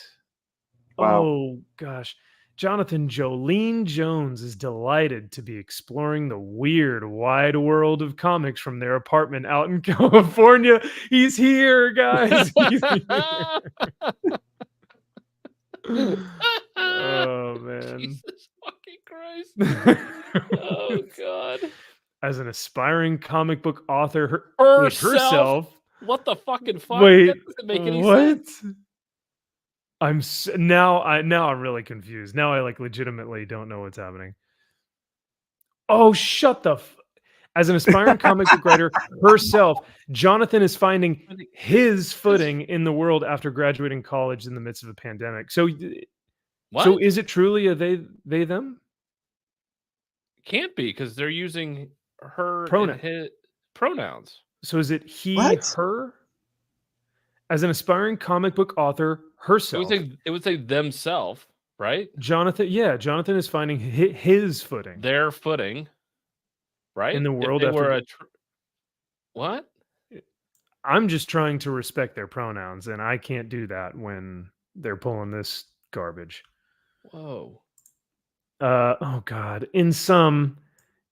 Wow.
Oh gosh. Jonathan Jolene Jones is delighted to be exploring the weird, wide world of comics from their apartment out in California. He's here, guys. He's here. Oh man.
Jesus fucking Christ. Oh god.
As an aspiring comic book author,
Herself? What the fucking fuck?
Wait,
That doesn't make any
what?
sense.
Now I'm really confused. Now I like legitimately don't know what's happening. Oh, shut the as an aspiring comic book writer herself, Jonathan is finding his footing in the world after graduating college in the midst of a pandemic. So
What?
So is it truly a they them?
Can't be because they're using her
Pronoun.
and his pronouns.
So is it he,
What?
her? As an aspiring comic book author herself,
It would say themselves, right?
Jonathan is finding his footing
Their footing, right?
in the
If
world
they
after.
were what?
I'm just trying to respect their pronouns, and I can't do that when they're pulling this garbage.
Whoa.
Oh God. In sum,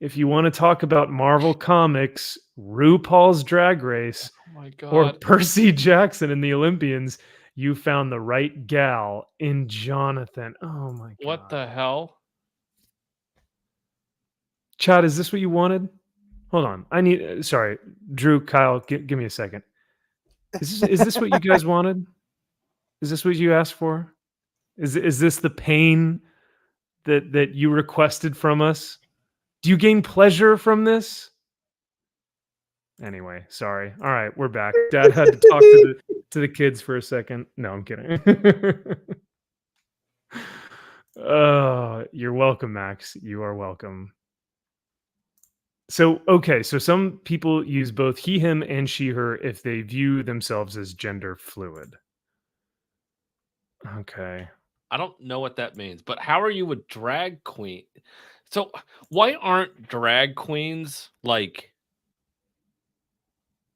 if you want to talk about Marvel Comics, RuPaul's Drag Race,
Oh my
or
god.
Percy Jackson and the Olympians, you found the right gal in Jonathan. Oh my God.
What the hell?
Chad, is this what you wanted? Hold on. I need, sorry, Drew, Kyle, give me a second. Is this what you guys wanted? Is this what you asked for? Is this the pain that you requested from us? Do you gain pleasure from this? Anyway, sorry. All right, we're back. Dad had to talk to the kids for a second. No, I'm kidding. Oh, you're welcome, Max. You are welcome. So, okay, so some people use both he, him, and she, her if they view themselves as gender fluid. Okay.
I don't know what that means, but how are you a drag queen? So why aren't drag queens like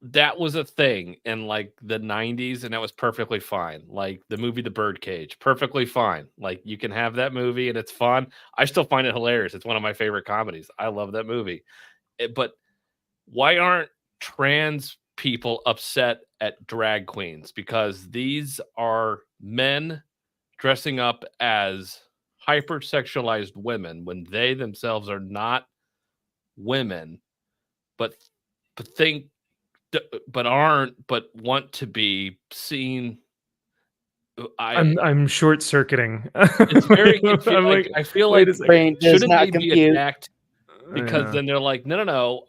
that was a thing in like the 90s and that was perfectly fine. Like the movie The Birdcage, perfectly fine. Like you can have that movie and it's fun. I still find it hilarious. It's one of my favorite comedies. I love that movie. But why aren't trans people upset at drag queens? Because these are men dressing up as hypersexualized women when they themselves are not women, but think, but aren't, but want to be seen.
I'm short circuiting.
It's very confusing.
I'm
Like,
like,
I feel
wait
like
a second.
Brain does
shouldn't
not
they be
compute.
attacked? Because
Yeah.
then they're like, no,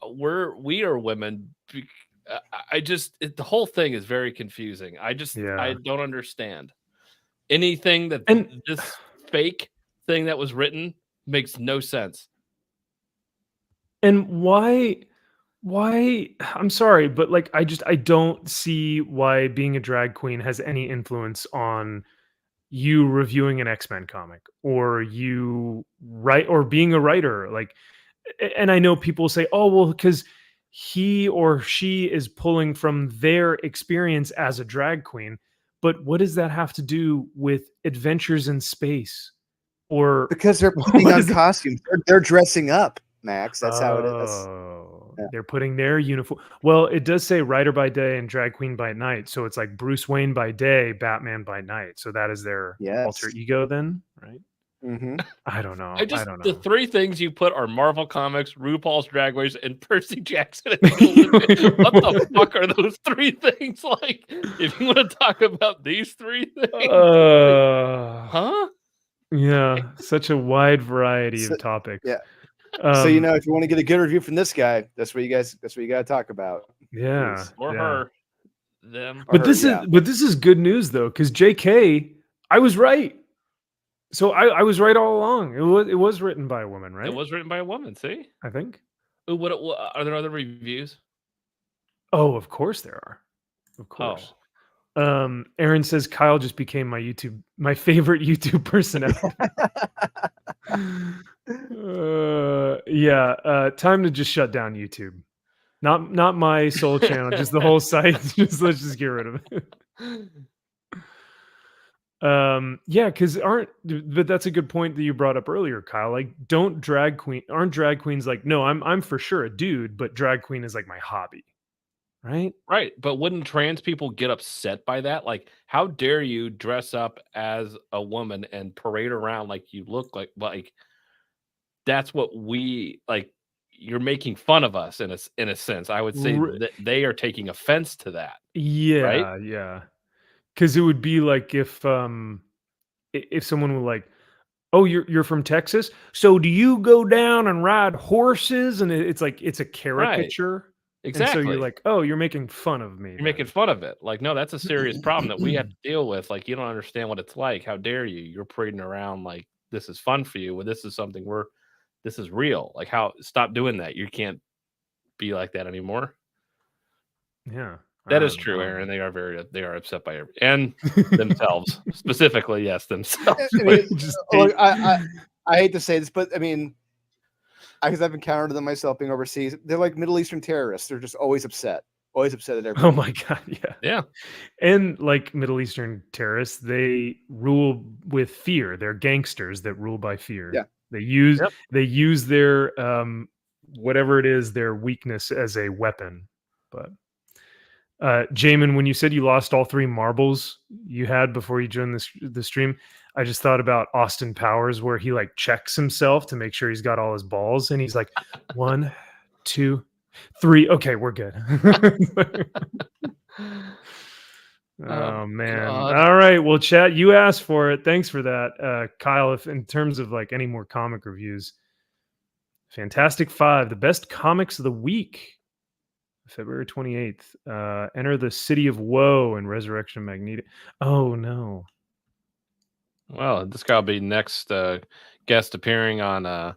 we are women. The whole thing is very confusing. I
Yeah.
don't understand anything that
And
this fake thing that was written makes no sense.
And why I'm sorry, but like I don't see why being a drag queen has any influence on you reviewing an X-Men comic or you write or being a writer. Like and I know people say, "Oh, well, because he or she is pulling from their experience as a drag queen." But what does that have to do with adventures in space? Or
Because they're
what
putting on
is it?
costumes. They're dressing up, Max. That's how it is.
Oh,
Yeah.
they're putting their uniform. Well, it does say writer by day and drag queen by night. So it's like Bruce Wayne by day, Batman by night. So that is their alter
Yes.
ego then, right?
Mm-hmm.
I don't know. I don't
The
know.
three things you put are Marvel Comics, RuPaul's Drag Race, and Percy Jackson. What the fuck are those three things like? If you want to talk about these three things, huh?
Yeah, such a wide variety
So-
of topics.
yeah. So you
Um,
know, if you want to get a good review from this guy, that's what you got to talk about.
yeah,
Or
yeah.
her, them.
Or
But
her, yeah.
this is good news though, because JK, I was right. So I was right all along. It was written by a woman, right?
It was written by a woman. See,
I think.
Ooh, what are there other reviews?
Oh, of course there are. Of course. Aaron says Kyle just became my favorite YouTube personality. Time to just shut down YouTube. Not my sole channel, just the whole site. Let's just get rid of it. Because but that's a good point that you brought up earlier, Kyle. Like, aren't drag queens like, no, I'm for sure a dude, but drag queen is like my hobby, right?
Right, but wouldn't trans people get upset by that? Like, how dare you dress up as a woman and parade around like you look like that's what we like. You're making fun of us in a sense. I would say
R-
that they are taking offense to that.
Yeah, yeah. Because it would be like if someone were like, "Oh, you're from Texas, so do you go down and ride horses?" And it's like it's a caricature, and so you're
Exactly.
like, "Oh, you're making fun of me."
You're making fun of it. Like, no, that's a serious problem that we have to deal with. Like, you don't understand what it's like. How dare you? You're parading around like this is fun for you. Well, this is something this is real. Like, stop doing that. You can't be like that anymore.
Yeah,
That is true, Aaron. They are upset by and themselves specifically. Yes, themselves.
I mean, look, I hate to say this, but I mean, because I've encountered them myself being overseas. They're like Middle Eastern terrorists. They're just always upset at everything.
Oh my god, yeah.
Yeah.
And like Middle Eastern terrorists, they rule with fear. They're gangsters that rule by fear.
Yeah.
They use their whatever it is, their weakness as a weapon. But Jamin, when you said you lost all 3 marbles you had before you joined the stream, I just thought about Austin Powers, where he like checks himself to make sure he's got all his balls, and he's like 1, 2, 3. Okay, we're good. Oh man.
God.
All right. Well, chat, you asked for it. Thanks for that. Kyle, if in terms of like any more comic reviews, Fantastic Five, the best comics of the week, February 28th. Enter the City of Woe and Resurrection of Magneto. Oh no.
Well, this guy will be next guest appearing on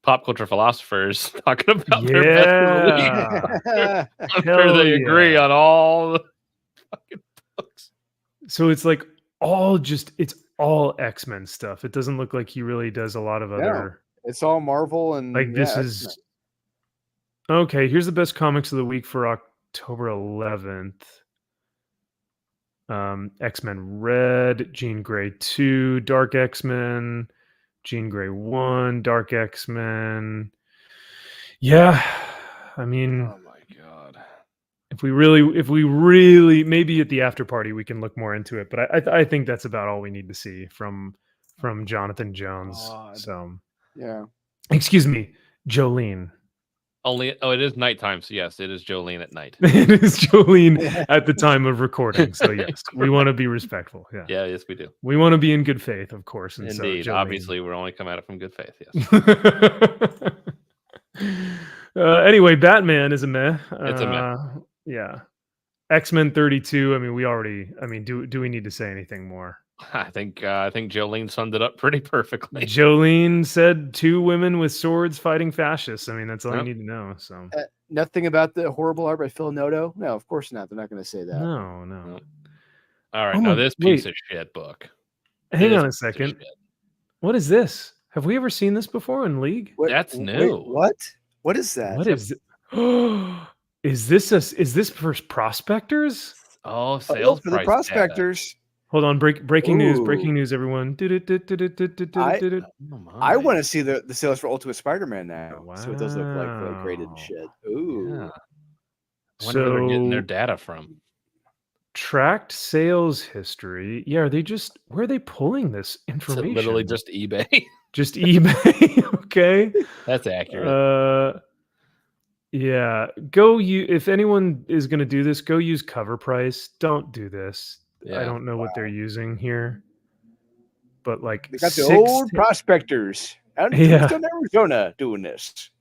Pop Culture Philosophers talking about their best of the week. I'm sure they agree on all the fucking books.
So it's like it's all X-Men stuff. It doesn't look like he really does a lot of other.
It's all Marvel and
Like this is okay. Here's the best comics of the week for October 11th. X-Men Red, Jean Grey 2, Dark X-Men, Jean Grey 1, Dark X-Men. Yeah, I mean,
Oh my god.
if we really, maybe at the after party we can look more into it. But I think that's about all we need to see from from Jonathan Jones.
God.
So,
Yeah.
excuse me, Jolene.
It is nighttime, so yes, it is Jolene at night.
It is Jolene at the time of recording. So yes, we want to be respectful. Yeah.
Yeah, yes, we do.
We want to be in good faith, of course. And
Indeed.
so, Jolene.
Obviously, we're only come at it from good faith. Yes.
Anyway, Batman is a meh.
It's a meh.
Yeah. X-Men 32. I mean, we already. I mean, do we need to say anything more?
I think Jolene summed it up pretty perfectly.
Jolene said 2 women with swords fighting fascists. I mean, that's all
Yep.
you need to know. So
Nothing about the horrible art by Phil Noto? No, of course not. They're not going to say that.
no.
All right,
Oh
now
my-
this
wait.
piece of shit book.
Hang
This
on a
piece of
second.
shit.
What is this? Have we ever seen this before in League?
That's new.
What? What is that?
What is it? Is this for prospectors?
Oh,
Oh,
sales
for the
price
prospectors.
Hold on, breaking
Ooh.
news, everyone.
I want to see the sales for Ultimate Spider-Man now.
Wow.
See what those look like graded and shit. Ooh.
Yeah. I wonder where they're getting their
So
data from.
tracked sales history. Yeah, where are they pulling this
Is it
information?
literally just eBay?
Just eBay. Okay.
That's accurate.
Yeah. If anyone is gonna do this, go use cover price. Don't do this. I
Yeah.
don't know what they're using here. But like
They got the
6
old
to-
prospectors out in
Yeah.
Tucson, Arizona doing this.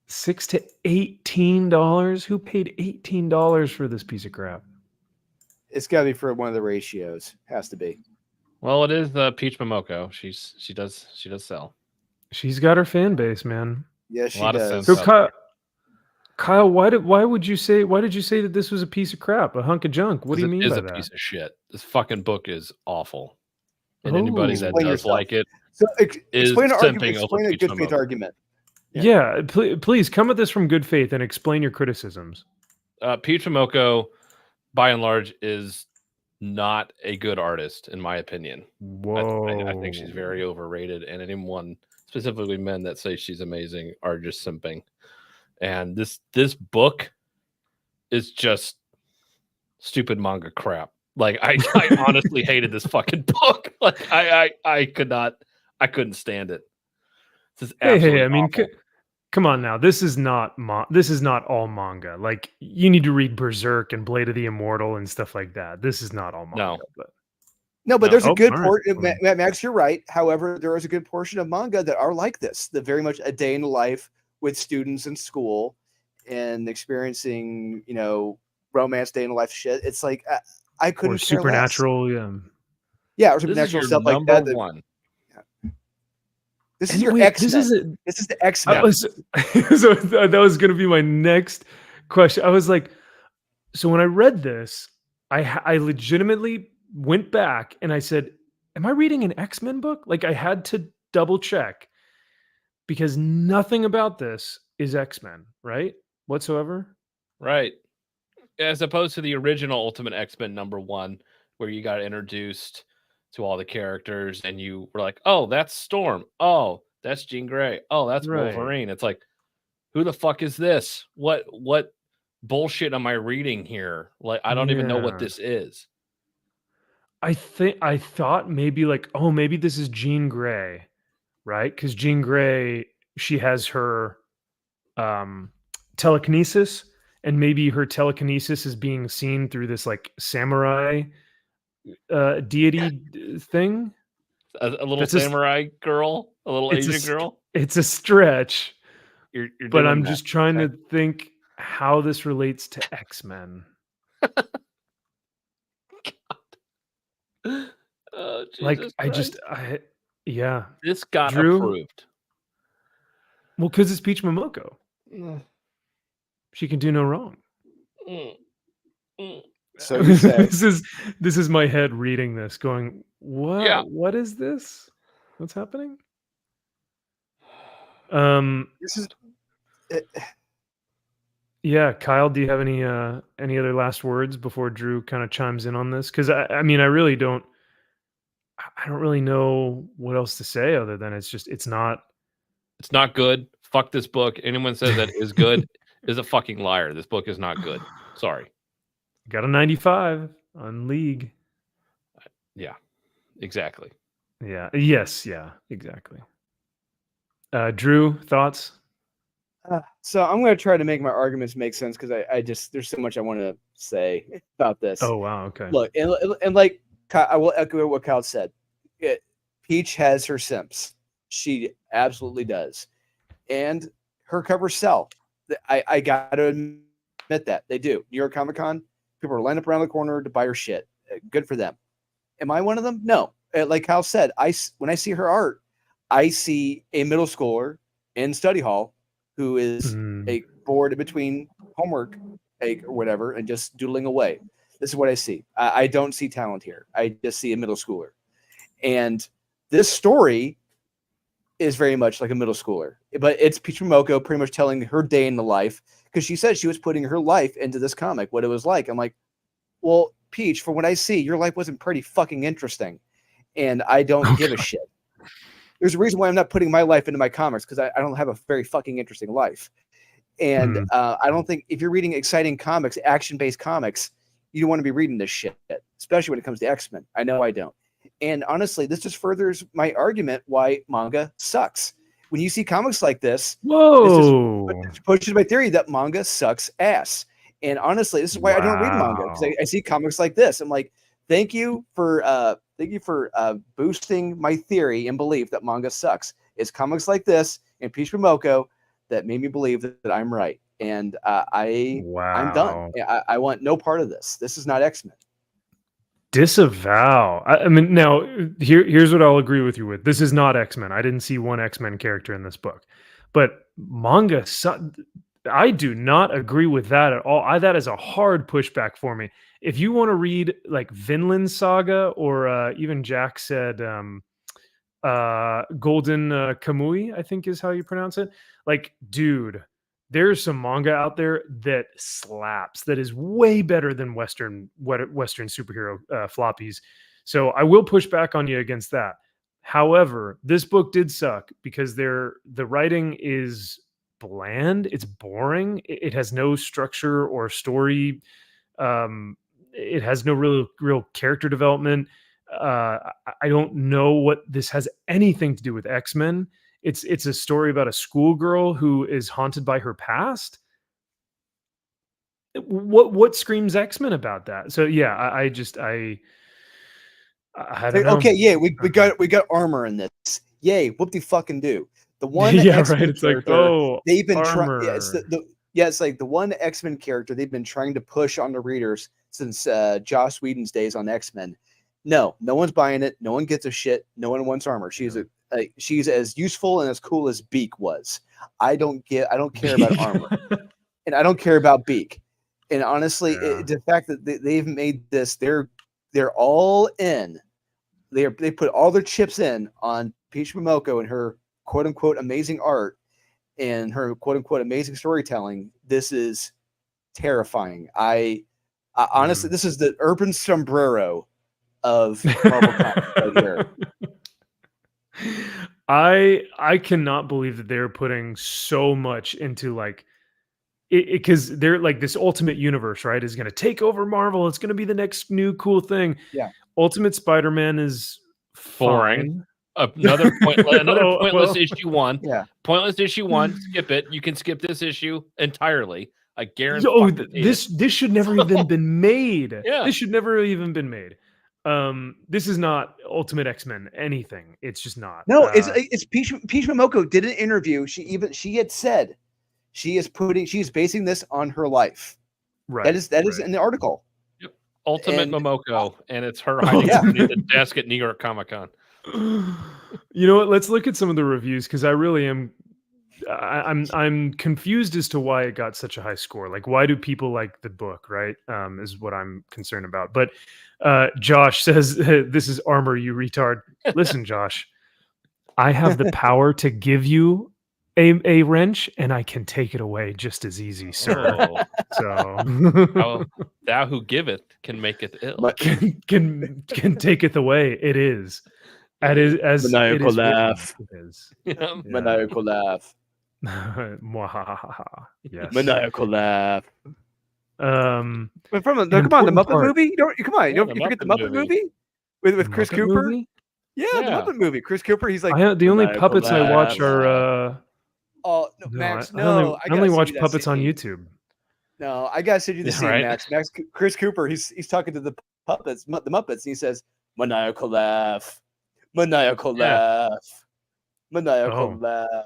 $6 to $18. Who paid $18 for this piece of crap?
It's got to be for one of the ratios. Has to be.
Well, it is Peach Momoko. She does sell.
She's got her fan base, man.
Yes, she
lot of
does.
sense.
So
Okay.
Kyle, why did you say that this was a piece of crap, a hunk of junk? What do you mean
It is
by
a
that?
piece of shit. This fucking book is awful. And anybody that
Explain
does
yourself.
like it,
So
is
explain an
simping
argument.
over
Explain a
Peach
good faith
Momoko.
argument.
Yeah, please come at this from good faith and explain your criticisms.
Peach Momoko, by and large, is not a good artist, in my opinion.
Whoa.
I think she's very overrated, and anyone, specifically men that say she's amazing, are just simping. And this book is just stupid manga crap. Like I honestly hated this fucking book. Like I couldn't stand it. This is absolutely
Hey, I mean,
awful.
come on now. This is not all manga. Like you need to read Berserk and Blade of the Immortal and stuff like that. This is not all manga.
No.
But
No, but
No.
there's a
Oh,
good
all right.
portion. Max, you're right. However, there is a good portion of manga that are like this. That very much a day in the life with students in school and experiencing, romance day in the life shit. It's like I couldn't
or
care less.
Supernatural, yeah.
Yeah, or
This is
supernatural
your
stuff like
number
that.
one.
This is
And
your
wait,
X-Men.
this is
This is the X-Men.
so that was going to be my next question. I was like, so when I read this, I legitimately went back and I said, am I reading an X-Men book? Like I had to double check because nothing about this is X-Men, right? Whatsoever.
Right. As opposed to the original Ultimate X-Men #1, where you got introduced to all the characters and you were like, oh, that's Storm. Oh, that's Jean Grey. Oh, that's
Right.
Wolverine. It's like, who the fuck is this? What bullshit am I reading here? Like, I don't even know what
Yeah.
this is.
I thought maybe like, oh, maybe this is Jean Grey, right? Because Jean Grey, she has her telekinesis, and maybe her telekinesis is being seen through this like samurai deity thing.
A little
That's just-
samurai girl, a little
it's a
Asian
st-
girl.
It's a stretch,
You're
but
doing
I'm
that.
just trying
Okay.
to think how this relates to X-Men.
Oh,
Like
Jesus Christ.
yeah.
This got
Drew?
approved.
Well, because it's Peach Momoko. She can do no wrong.
Mm. Mm.
So you say.
this is my head reading this, going, what?
Yeah.
What is this? What's happening?
This is
Yeah, Kyle, do you have any other last words before Drew kind of chimes in on this? Because I mean, I don't really know what else to say other than it's not.
It's not good. Fuck this book. Anyone says that is good is a fucking liar. This book is not good. Sorry.
Got a 95 on League.
Yeah, exactly.
Yeah. Yes. Yeah. Exactly. Drew, thoughts?
So I'm going to try to make my arguments make sense because I just there's so much I want to say about this.
Oh wow. Okay.
Look, and like I will echo what Kyle said. Peach has her simps. She absolutely does, and her covers sell. I got to admit that they do. New York Comic Con, people are lining up around the corner to buy her shit. Good for them. Am I one of them? No. Like Kyle said, when I see her art, I see a middle schooler in study hall who is bored between homework or whatever and just doodling away. This is what I see. I don't see talent here. I just see a middle schooler. And this story is very much like a middle schooler, but it's Peach Momoko pretty much telling her day in the life because she said she was putting her life into this comic, what it was like. I'm like, well, Peach, from what I see, your life wasn't pretty fucking interesting, and I don't give a shit. There's a reason why I'm not putting my life into my comics because I don't have a very fucking interesting life. And I don't think if you're reading exciting comics, action-based comics, you don't want to be reading this shit, especially when it comes to X-Men. I know I don't. And honestly, this just furthers my argument why manga sucks. When you see comics like this, this pushes my theory that manga sucks ass. And honestly, this is why I don't read manga because I see comics like this. I'm like, thank you for boosting my theory and belief that manga sucks. It's comics like this and Peach Momoko that made me believe that I'm right. And I'm done. I want no part of this. This is not X-Men.
Disavow. I mean, now here's what I'll agree with you with. This is not X-Men. I didn't see one X-Men character in this book, but manga. I do not agree with that at all. That is a hard pushback for me. If you want to read like Vinland Saga or even Jack said Golden Kamui, I think is how you pronounce it. Like, dude, there's some manga out there that slaps, that is way better than Western superhero floppies. So I will push back on you against that. However, this book did suck because the writing is bland. It's boring. It has no structure or story. It has no real character development. I don't know what this has anything to do with X-Men. It's a story about a schoolgirl who is haunted by her past. What screams X-Men about that? So yeah, I don't know.
Okay, yeah, we got armor in this. Yay, whoop de fucking do. The one X-Men
right. It's
character,
like, oh,
they've been
trying.
Yeah, it's like the one X-Men character they've been trying to push on the readers since Joss Whedon's days on X-Men. No one's buying it. No one gets a shit. No one wants armor. She's as useful and as cool as Beak was. I don't care about armor, and I don't care about Beak. And honestly, the fact that they've made this, they're all in. They put all their chips in on Peach Momoko and her quote unquote amazing art and her quote unquote amazing storytelling. This is terrifying. I honestly, this is the urban sombrero of Marvel Comics right here.
I cannot believe that they're putting so much into like it because they're like this Ultimate Universe, right? Is going to take over Marvel. It's going to be the next new cool thing.
Yeah.
Ultimate Spider-Man is
boring. Another pointless issue 1.
Yeah.
Pointless issue 1. Skip it. You can skip this issue entirely. I guarantee.
This should never even been made.
Yeah.
This should never even been made. This is not Ultimate X-Men anything. It's just not.
No, it's Peach Momoko did an interview. She had said she is basing this on her life.
Right.
That is in the article.
Yep. Ultimate Momoko, and it's her hiding underneath the desk at New York Comic Con.
You know what? Let's look at some of the reviews because I really am. I'm confused as to why it got such a high score. Like, why do people like the book? Right, is what I'm concerned about. But Josh says, "This is armor, you retard." Listen, Josh, I have the power to give you a wrench, and I can take it away just as easy, sir.
Oh.
So,
thou who giveth can maketh ill.
Can taketh away. It is. That is as
maniacal laugh.
It is.
Yeah.
Maniacal laugh.
Yes.
Maniacal laugh.
Come
on, the Muppet movie. You don't forget the Muppet movie with Chris Cooper.
Movie?
Yeah, the
Yeah.
Muppet movie. Chris Cooper. He's like
the only
maniacal
puppets I watch
laugh.
are.
Oh no,
No,
Max,
I
no.
only, I only
gotta
watch
send you that
puppets on
scene.
YouTube.
No, I gotta send you the
Yeah,
scene,
right.
Max. Chris Cooper. He's talking to the puppets, the Muppets, and he says, "Maniacal laugh, maniacal
Yeah.
laugh, maniacal
Oh.
laugh."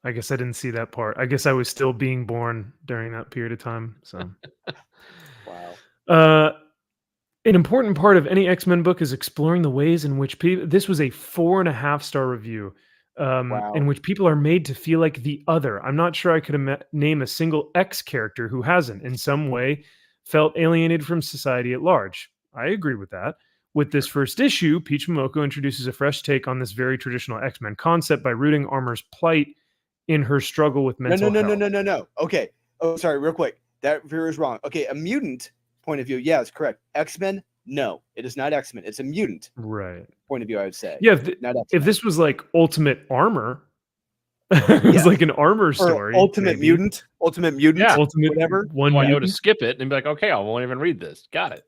I guess I didn't see that part. I guess I was still being born during that period of time. So,
Wow.
an important part of any X-Men book is exploring the ways in which people. This was a 4.5-star review,
Wow.
in which people are made to feel like the other. I'm not sure I could name a single X character who hasn't, in some way, felt alienated from society at large. I agree with that. With this first issue, Peach Momoko introduces a fresh take on this very traditional X-Men concept by rooting Armor's plight in her struggle with mental health.
No. Okay. Oh, sorry, real quick. That viewer is wrong. Okay, a mutant point of view, yeah, it's correct. X-Men, no, it is not X-Men. It's a mutant
Right.
point of view, I would say.
Yeah,
not X-Men.
if this was like Ultimate Armor, it was like an armor
Or
story.
Ultimate
maybe.
Mutant,
Yeah.
Ultimate
whatever.
One
Well, I would
Mutant.
skip it and be like, okay, I won't even read this. Got it.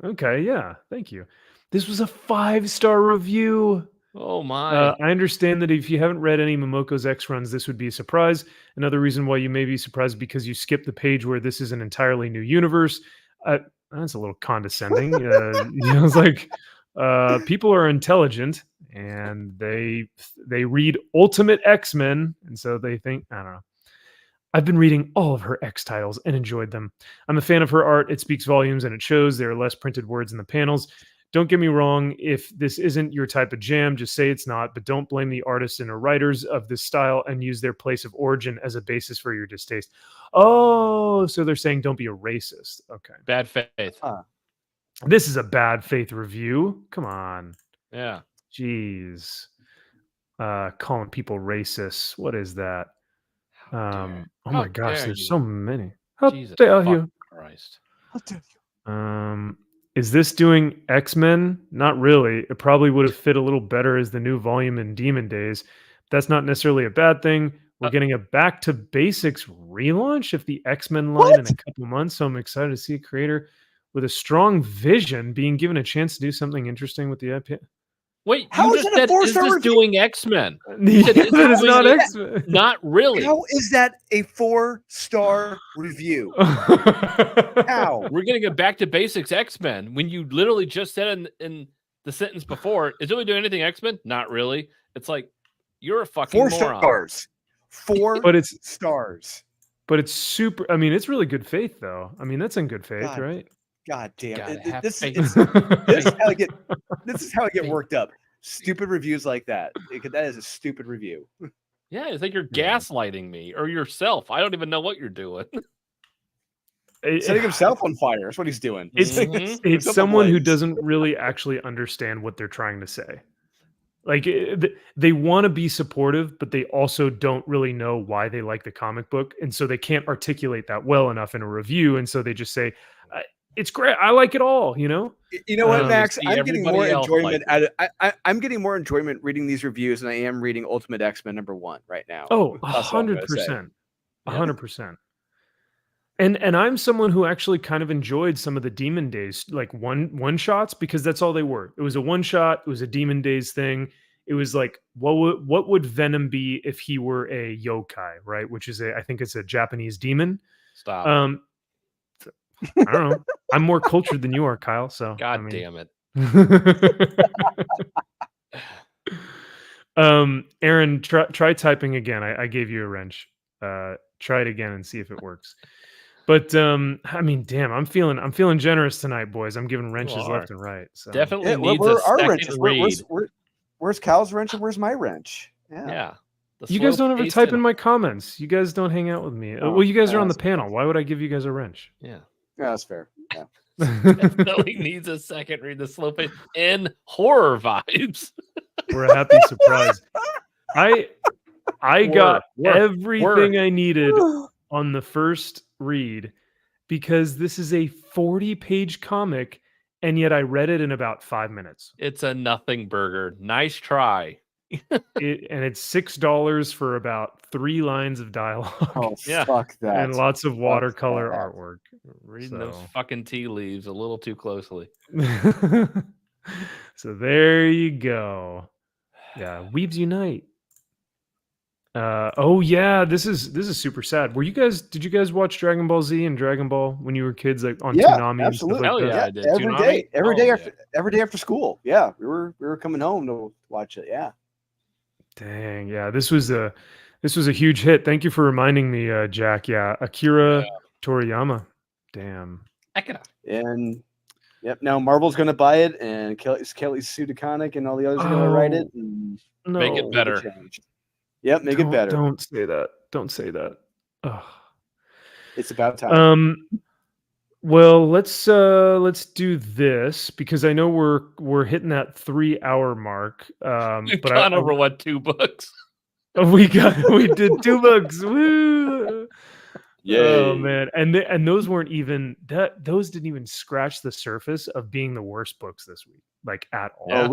Okay, yeah, thank you. This was a 5-star review.
Oh my.
I understand that if you haven't read any Momoko's X runs, this would be a surprise. Another reason why you may be surprised because you skipped the page where this is an entirely new universe. That's a little condescending. It's like people are intelligent and they read Ultimate X-Men, and so they think, I don't know. I've been reading all of her X titles and enjoyed them. I'm a fan of her art. It speaks volumes and it shows. There are less printed words in the panels. Don't get me wrong. If this isn't your type of jam, just say it's not, but don't blame the artists and the writers of this style and use their place of origin as a basis for your distaste. Oh, so they're saying don't be a racist. Okay.
Bad faith.
This is a bad faith review. Come on.
Yeah.
Jeez. Calling people racists. What is that? Oh my gosh, there's so many. How
Jesus
dare you?
Christ.
How dare you?
Is this doing X-Men? Not really. It probably would have fit a little better as the new volume in Demon Days. That's not necessarily a bad thing. We're getting a back to basics relaunch of the X-Men line in a couple months. So I'm excited to see a creator with a strong vision being given a chance to do something interesting with the IP.
Wait,
How
you
is
just
that a
said, is
four-star
this
review?
doing X-Men?
That is not X-Men.
Not really.
How is that a 4-star review? How?
We're getting a back to basics X-Men when you literally just said in the sentence before, is it really doing anything X-Men? Not really. It's like, you're a fucking
4
moron.
stars. 4
But it's
stars.
But it's super. I mean, it's really good faith, though. I mean, that's in good faith,
God.
right?
God damn
Gotta
it.
have
This
faith.
is how I get worked up. Stupid reviews like that. That is a stupid review.
Yeah, it's like you're
Yeah.
gaslighting me or yourself. I don't even know what you're doing.
Setting himself on fire. That's what he's doing.
It's
Mhm.
it's
Himself
someone who
ablaze.
doesn't really actually understand what they're trying to say. Like they want to be supportive, but they also don't really know why they like the comic book, and so they can't articulate that well enough in a review, and so they just say, "It's great. I like it all." You know.
You know what,
Um,
Max?
see
I'm getting
everybody
more
else
enjoyment
like
out of I'm getting more enjoyment reading these reviews than I am reading Ultimate X-Men #1 right now.
Oh,
That's all I'm gonna say.
100%.
Yeah.
100%. And I'm someone who actually kind of enjoyed some of the Demon Days, like one shots, because that's all they were. It was a one shot. It was a Demon Days thing. It was like, what would Venom be if he were a yokai, right? Which is I think it's a Japanese demon.
Stop.
I don't know. I'm more cultured than you are, Kyle. So
God
I mean.
damn it.
Aaron, try typing again. I gave you a wrench. Try it again and see if it works. But I mean, damn, I'm feeling generous tonight, boys. I'm giving wrenches left and right. So
Definitely
Yeah,
needs
where
a
are
second
wrenches?
read.
Where's Cal's wrench and where's my wrench?
Yeah. The
you guys
slow
don't ever
pace
type
and-
in my comments. You guys don't hang out with me.
Oh,
Well, you guys are on the
that's-
panel. Why would I give you guys a wrench?
Yeah.
Yeah, that's fair. Yeah.
Definitely needs a second read. The slow pace and horror vibes.
We're a happy surprise. I got
Work.
everything I needed on the first read because this is a 40-page comic, and yet I read it in about 5 minutes.
It's a nothing burger. Nice try.
And it's $6 for about 3 lines of dialogue
Oh,
Yeah.
fuck that.
and lots of watercolor
that.
artwork.
Reading those
So.
fucking tea leaves a little too closely.
So there you go. Yeah, Weebs Unite. Oh yeah, this is super sad. Did you guys watch Dragon Ball Z and Dragon Ball when you were kids, like on
Yeah,
Toonami and stuff
absolutely.
like
Hell
that?
yeah,
Yeah,
I did.
every
Toonami?
day, every
Oh,
day
yeah.
after school. Yeah, we were coming home to watch it. Yeah.
Dang, yeah, this was a huge hit. Thank you for reminding me, Jack. Yeah, Akira Toriyama. Damn.
Akira.
And yep, now Marvel's going to buy it, and Kelly Sue DeConnick and all the others are going to write it and
No,
Make it
make
better.
change. Yep, make it better.
Don't say that. Don't say that. Ugh.
It's about time.
Well, let's do this because I know we're hitting that 3-hour mark.
We've
But
gone over what 2 books?
we did 2 books. Woo! Oh
Yay.
man, and those weren't even those didn't even scratch the surface of being the worst books this week, like at all.
Yeah.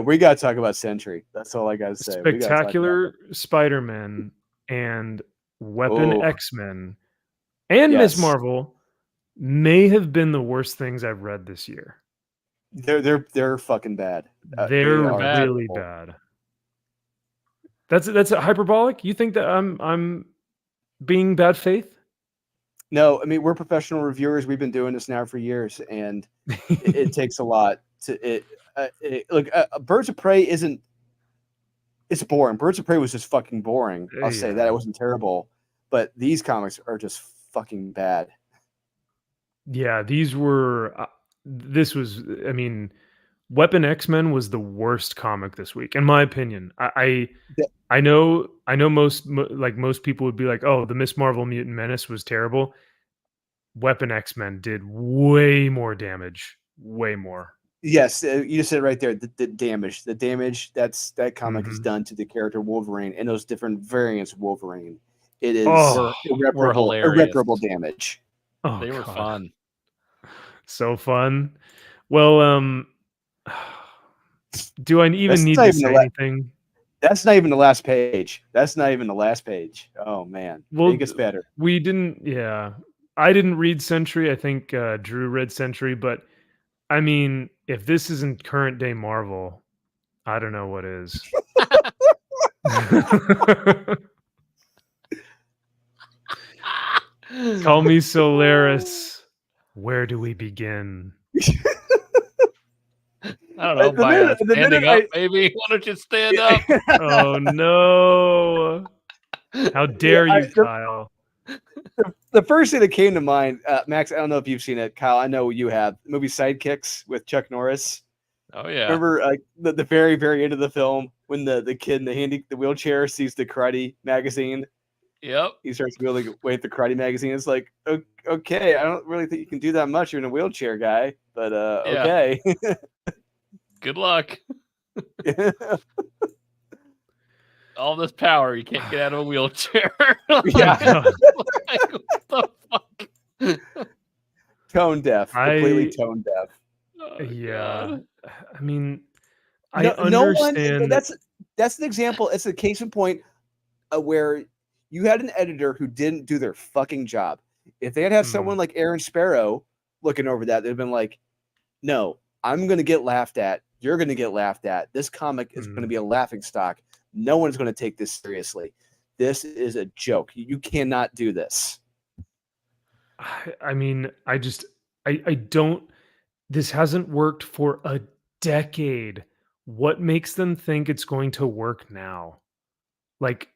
We got to talk about Sentry. That's all I got to say. We gotta talk about
Spectacular Spider-Man and Weapon
Oh.
X-Men and
Yes.
Ms. Marvel may have been the worst things I've read this year.
They're fucking bad.
They're
they are
bad.
really
terrible.
bad. That's a hyperbolic. You think that I'm being bad faith?
No, I mean we're professional reviewers. We've been doing this now for years, and it takes a lot to look. Birds of Prey isn't. It's boring. Birds of Prey was just fucking boring. I'll say that it wasn't terrible, but these comics are just fucking bad.
Yeah, these were. This was. I mean, Weapon X-Men was the worst comic this week, in my opinion. I know most people would be like, "Oh, the Miss Marvel Mutant Menace was terrible." Weapon X-Men did way more damage, way more.
Yes, you just said it right there. The damage that comic has done to the character Wolverine and those different variants of Wolverine. It is irreparable damage.
Oh,
They were
God.
fun.
So fun. Well, do I even
That's
need
not
to
even
say anything?
That's not even the last page. Oh man,
Well,
it gets better.
We didn't. Yeah, I didn't read Sentry. I think Drew read Sentry, but I mean, if this isn't current day Marvel, I don't know what is. Call me Solaris. Where do we begin?
I don't know. By standing up, maybe. Why don't you stand up?
Oh no! How dare you, Kyle?
The first thing that came to mind, Max. I don't know if you've seen it, Kyle. I know you have. The movie Sidekicks with Chuck Norris.
Oh yeah.
Remember the very very end of the film when the kid in the wheelchair sees the karate magazine.
Yep.
He starts wheeling away at the karate magazine. It's like, okay, I don't really think you can do that much. You're in a wheelchair, guy. But okay.
Good luck. All this power, you can't get out of a wheelchair.
Yeah.
Like, what the fuck?
Tone deaf. Completely tone deaf.
Oh,
Yeah.
God.
I mean, I understand.
That's an example. It's a case in point where you had an editor who didn't do their fucking job. If they had someone like Aaron Sparrow looking over that, they'd been like, no, I'm going to get laughed at. You're going to get laughed at. This comic is going to be a laughing stock. No one's going to take this seriously. This is a joke. You cannot do this.
I mean, I don't. This hasn't worked for a decade. What makes them think it's going to work now? Like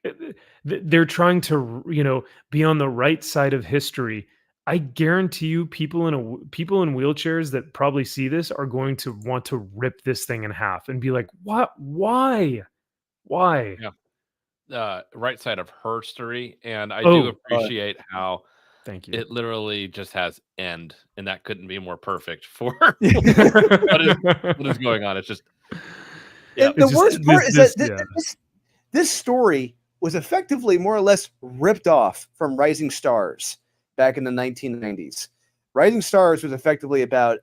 they're trying to, be on the right side of history. I guarantee you, people in wheelchairs that probably see this are going to want to rip this thing in half and be like, "What? Why? Why?"
Yeah. Right side of herstory, and I do appreciate how.
Thank you.
It literally just has end, and that couldn't be more perfect for what is going on. It's just.
Yeah. The worst part is that this story was effectively more or less ripped off from Rising Stars back in the 1990s. Rising Stars was effectively about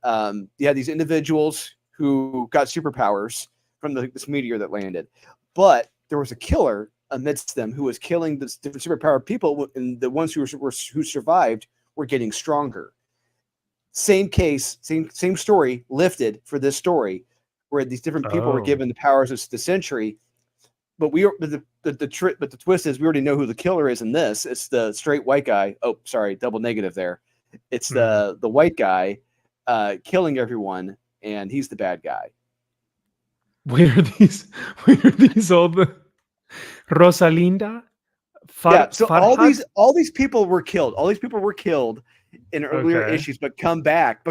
you had these individuals who got superpowers from this meteor that landed, but there was a killer amidst them who was killing the different superpowered people, and the ones who survived were getting stronger. Same case, same story lifted for this story. where these different people were
Oh.
given the powers of the Sentry. But the twist is we already know who the killer is in this. It's the straight white guy. Oh, sorry, double negative there. It's the white guy killing everyone, and he's the bad guy.
Where are these? Where are these all the Rosalinda?
So
Farhad?
all these people were killed. All these people were killed in earlier
Okay.
issues, but come back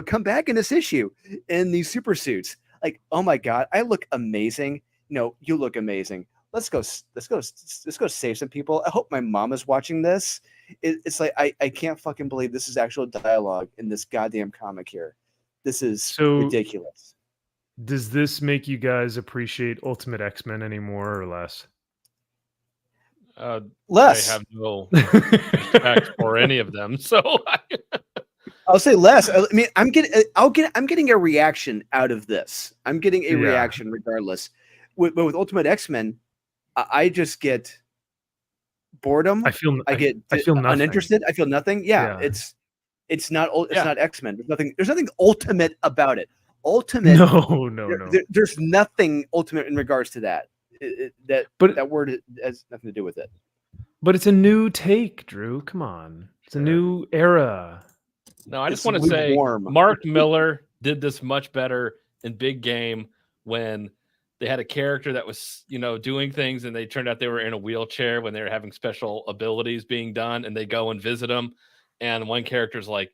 in this issue in these super suits. Like, oh my god, I look amazing. No, you look amazing. Let's go save some people. I hope my mom is watching this. It's like I can't fucking believe this is actual dialogue in this goddamn comic here. This is
So-
ridiculous.
Does this make you guys appreciate Ultimate X-Men any more or less?
Less.
I have no respect for any of them, so
I'll say less. I mean, I'm getting a reaction out of this. I'm getting a reaction regardless. But with Ultimate X-Men, I just get boredom.
I feel nothing.
uninterested. I feel nothing. Yeah. It's not X-Men. There's nothing ultimate about it. Ultimate.
No.
There's nothing ultimate in regards to that. That word has nothing to do with it.
But it's a new take, Drew. Come on. It's a new era.
No, I just
It's
want to say
lukewarm.
Mark Miller did this much better in Big Game when they had a character that was, doing things, and they turned out they were in a wheelchair when they were having special abilities being done, and they go and visit them, and one character's like,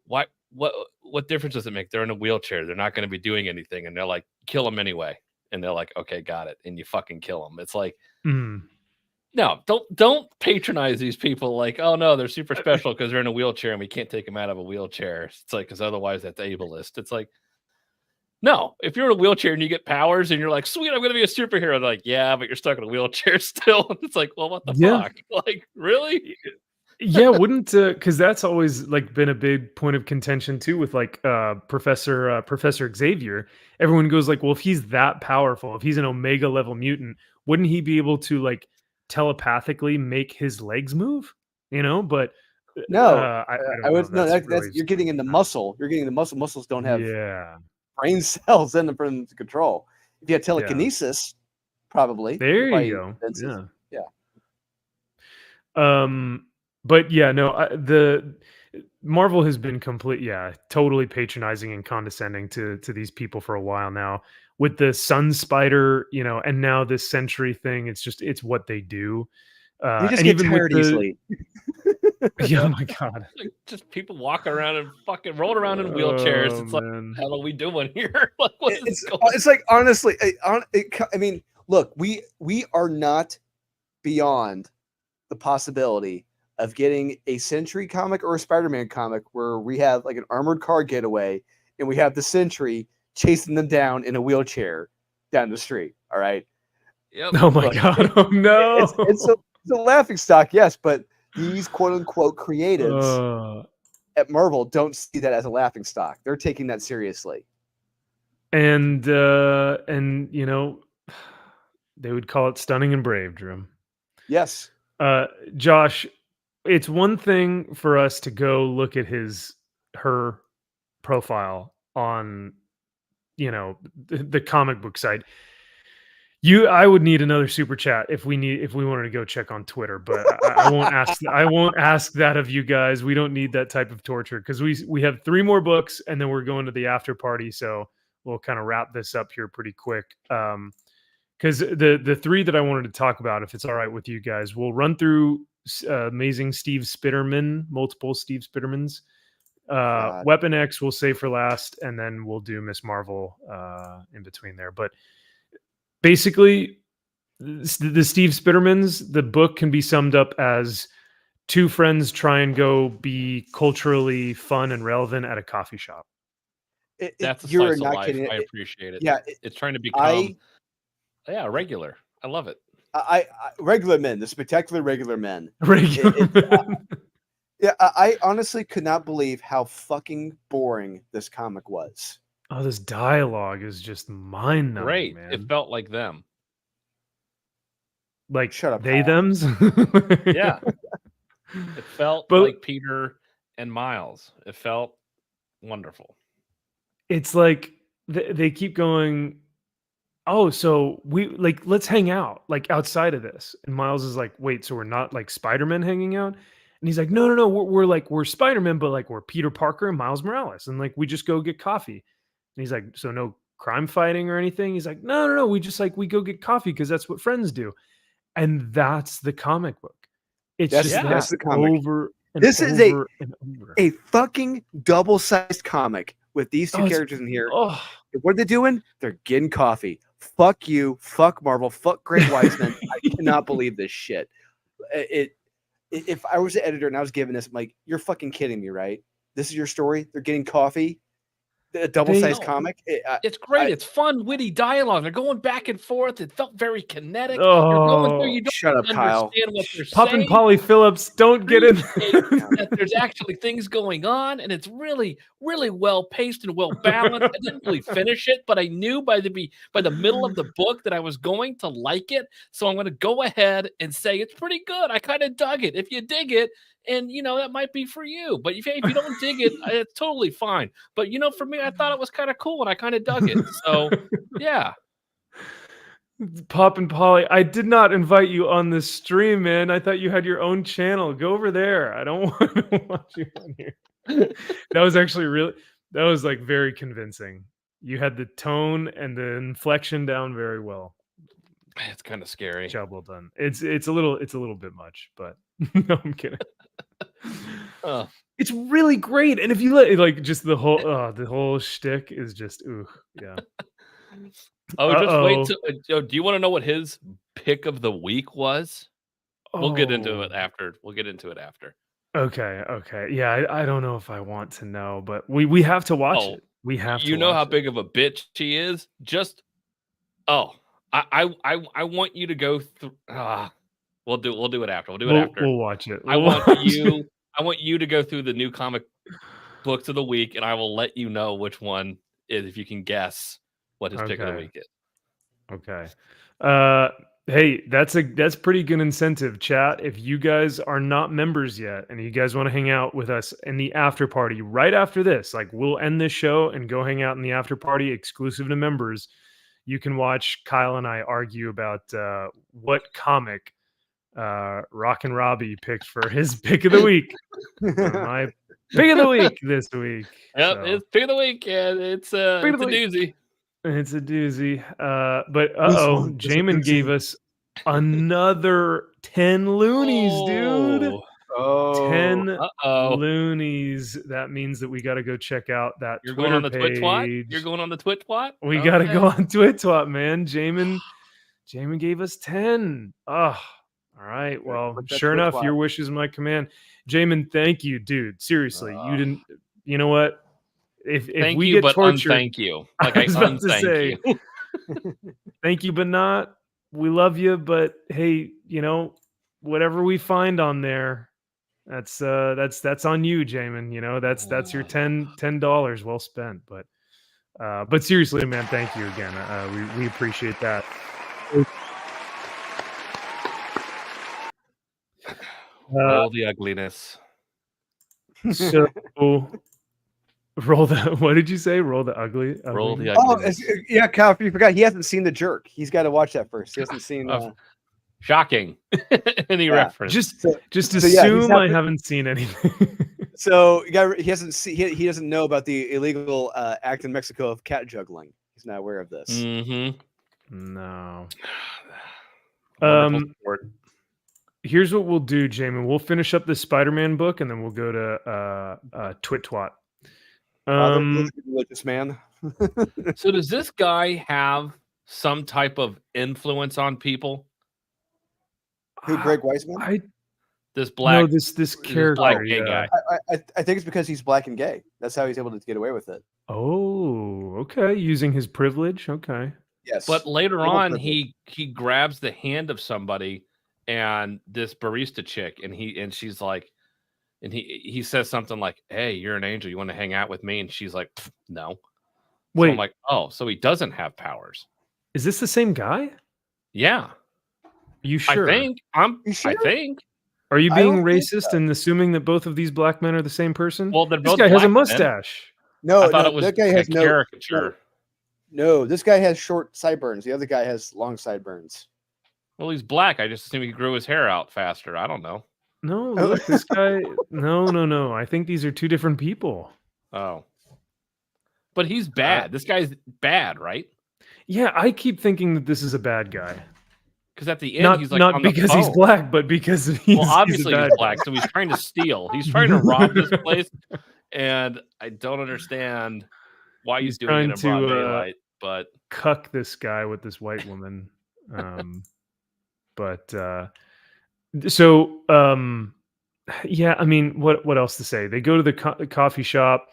"Why? What difference does it make? They're in a wheelchair. They're not going to be doing anything," and they're like, "Kill them anyway." And they're like, "Okay, got it." And you fucking kill them. It's like, no, don't patronize these people. Like, oh no, they're super special because they're in a wheelchair and we can't take them out of a wheelchair. It's like, because otherwise that's ableist. It's like, no, if you're in a wheelchair and you get powers and you're like, sweet, I'm going to be a superhero. They're like, yeah, but you're stuck in a wheelchair still. It's like, well, what the fuck? Like, really?
Yeah, wouldn't because that's always like been a big point of contention too with like Professor Xavier. Everyone goes like, well, if he's that powerful, if he's an Omega level mutant, wouldn't he be able to like telepathically make his legs move? But
No,
I
was
know.
no.
That's
That's
really
you're getting into muscle. You're getting the muscle. Muscles don't have brain cells in them for them to control. If you had telekinesis, probably.
There
probably
you go.
Yeah.
But yeah, no, the Marvel has been totally patronizing and condescending to these people for a while now. With the Sun Spider, and now this Sentry thing, it's what they do.
You just
and
get
even
tired
with
easily.
Yeah, oh my god,
Like, just people walking around and fucking rolling around in wheelchairs. It's like, what the hell are we doing here? Like, what is going on?
It's like, honestly, I mean, look, we are not beyond the possibility of getting a Sentry comic or a Spider-Man comic where we have like an armored car getaway and we have the Sentry chasing them down in a wheelchair down the street. All right.
Yep.
Oh my god, oh no.
It's a laughing stock, yes, but these quote unquote creatives at Marvel don't see that as a laughing stock. They're taking that seriously.
And they would call it stunning and brave, Drew.
Yes.
Josh, it's one thing for us to go look at her profile on the comic book site. I would need another super chat if we wanted to go check on Twitter, but I won't ask. I won't ask that of you guys. We don't need that type of torture because we have 3 more books and then we're going to the after party. So we'll kind of wrap this up here pretty quick. Because the 3 that I wanted to talk about, if it's all right with you guys, we'll run through amazing Steve Spitterman, multiple Steve Spittermans. Weapon X we'll save for last, and then we'll do Miss Marvel in between there. But basically, the Steve Spittermans, the book can be summed up as 2 friends try and go be culturally fun and relevant at a coffee shop.
That's a
you're
slice
not
of life.
kidding.
I appreciate it.
Yeah,
it's trying to become regular. I love it.
I regular men, the spectacular regular men. Yeah, I honestly could not believe how fucking boring this comic was.
Oh, this dialogue is just mind-numbing,
Great.
man.
It felt like them.
Like,
shut up,
they,
Kyle.
thems?
Yeah. It felt like Peter and Miles. It felt wonderful.
It's like they keep going, oh, so let's hang out like outside of this. And Miles is like, wait, so we're not like Spider-Man hanging out? And he's like, no, no, no, we're Spider-Man, but like we're Peter Parker and Miles Morales, and like we just go get coffee. And he's like, so no crime fighting or anything? He's like, no, no, no, we just like we go get coffee because that's what friends do. And that's the comic book. It's just
that's
that
the comic.
over and
This is
over and over.
a fucking double-sized comic with these two
Oh, it's-
characters in here.
Oh,
What are they doing? They're getting coffee. Fuck you. Fuck Marvel. Fuck Greg Weisman. I cannot believe this shit. If I was the editor and I was given this, I'm like, you're fucking kidding me, right? This is your story. They're getting coffee. A double-sized
No.
comic.
It's great. It's fun, witty dialogue. They're going back and forth. It felt very kinetic. You're going through. You don't
Shut up, Kyle.
understand what they're
Poppin'
saying.
Polly Phillips, don't get in.
That there's actually things going on, and it's really, really well paced and well balanced. I didn't really finish it, but I knew by the middle of the book that I was going to like it. So I'm going to go ahead and say it's pretty good. I kind of dug it. If you dig it, and that might be for you. But if you don't dig it, it's totally fine. But for me, I thought it was kind of cool, and I kind of dug it. So yeah.
Pop and Polly, I did not invite you on this stream, man. I thought you had your own channel. Go over there. I don't want to watch you on here. That was actually that was like very convincing. You had the tone and the inflection down very well.
It's kind of scary.
Job well done. It's a little bit much, but no, I'm kidding. It's really great. And if you like just the whole shtick is just yeah.
Just wait till. Do you want to know what his pick of the week was? We'll get into it after.
Okay. Yeah, I don't know if I want to know, but we have to watch it. We have to.
You know how big of a bitch she is. I want you to go through. We'll do it after.
We'll watch it.
I want you to go through the new comic books of the week, and I will let you know which one is, if you can guess what his pick of the week is.
Okay. Hey, that's pretty good incentive, chat. If you guys are not members yet and you guys want to hang out with us in the after party right after this, like we'll end this show and go hang out in the after party exclusive to members. You can watch Kyle and I argue about what comic Rock and Robbie picked for his pick of the week. My pick of the week this week.
Yep, it's pick of the week, and it's a doozy.
It's a doozy. But Jamin gave us another 10 loonies, dude. 10 loonies. That means that we got to go check out that
You're
Twitter
going on the
page.
Twitwat? You're going on the Twitwat?
We got to go on Twitwat, man. Jamin gave us 10. Oh, all right. Well, sure enough, your wish is my command. Jamin, thank you, dude. Seriously, you didn't. You know what? If we get tortured,
thank you. Like I unthank you.
Thank you, but not. We love you, but hey, whatever we find on there, that's on you, Jamin. That's your $10 well spent. But seriously, man, thank you again. We appreciate that.
All the ugliness.
So roll the. What did you say? Roll the ugly.
Roll the
ugliness.
ugliness.
Yeah, Kyle, you forgot he hasn't seen The Jerk. He's got to watch that first. He hasn't seen.
Shocking. Any reference?
Just assume I haven't seen anything.
So he hasn't seen. He doesn't know about the illegal act in Mexico of cat juggling. He's not aware of this.
Mm-hmm.
No.
Sport.
Here's what we'll do, Jamin. We'll finish up the Spider-Man book, and then we'll go to Twitwat.
Religious man.
So does this guy have some type of influence on people?
Who, Greg Weisman?
This character,
black gay guy.
I think it's because he's black and gay. That's how he's able to get away with it.
Oh, okay. Using his privilege. Okay.
Yes.
But later on, he grabs the hand of somebody, and this barista chick, and she's like, and he says something like, "Hey, you're an angel. You want to hang out with me?" And she's like, "No."
Wait.
So I'm like, "Oh, so he doesn't have powers?"
Is this the same guy?
Yeah.
Are you sure?
I think.
Are you being racist and assuming that both of these black men are the same person?
Well,
this guy has a mustache.
No,
I thought it was
that guy has
caricature.
No, this guy has short sideburns. The other guy has long sideburns.
Well, he's black. I just assume he grew his hair out faster. I don't know.
No, look, this guy. No. I think these are two different people.
Oh. But he's bad. This guy's bad, right?
Yeah, I keep thinking that this is a bad guy.
Because at the end, he's like
not
on the
because he's
phone.
black, but because he's
Well, obviously
he's
he's black, so he's trying to steal. He's trying to rob this place, and I don't understand why he's doing it in broad daylight. But
cuck this guy with this white woman. Yeah, I mean, what else to say? They go to the coffee shop.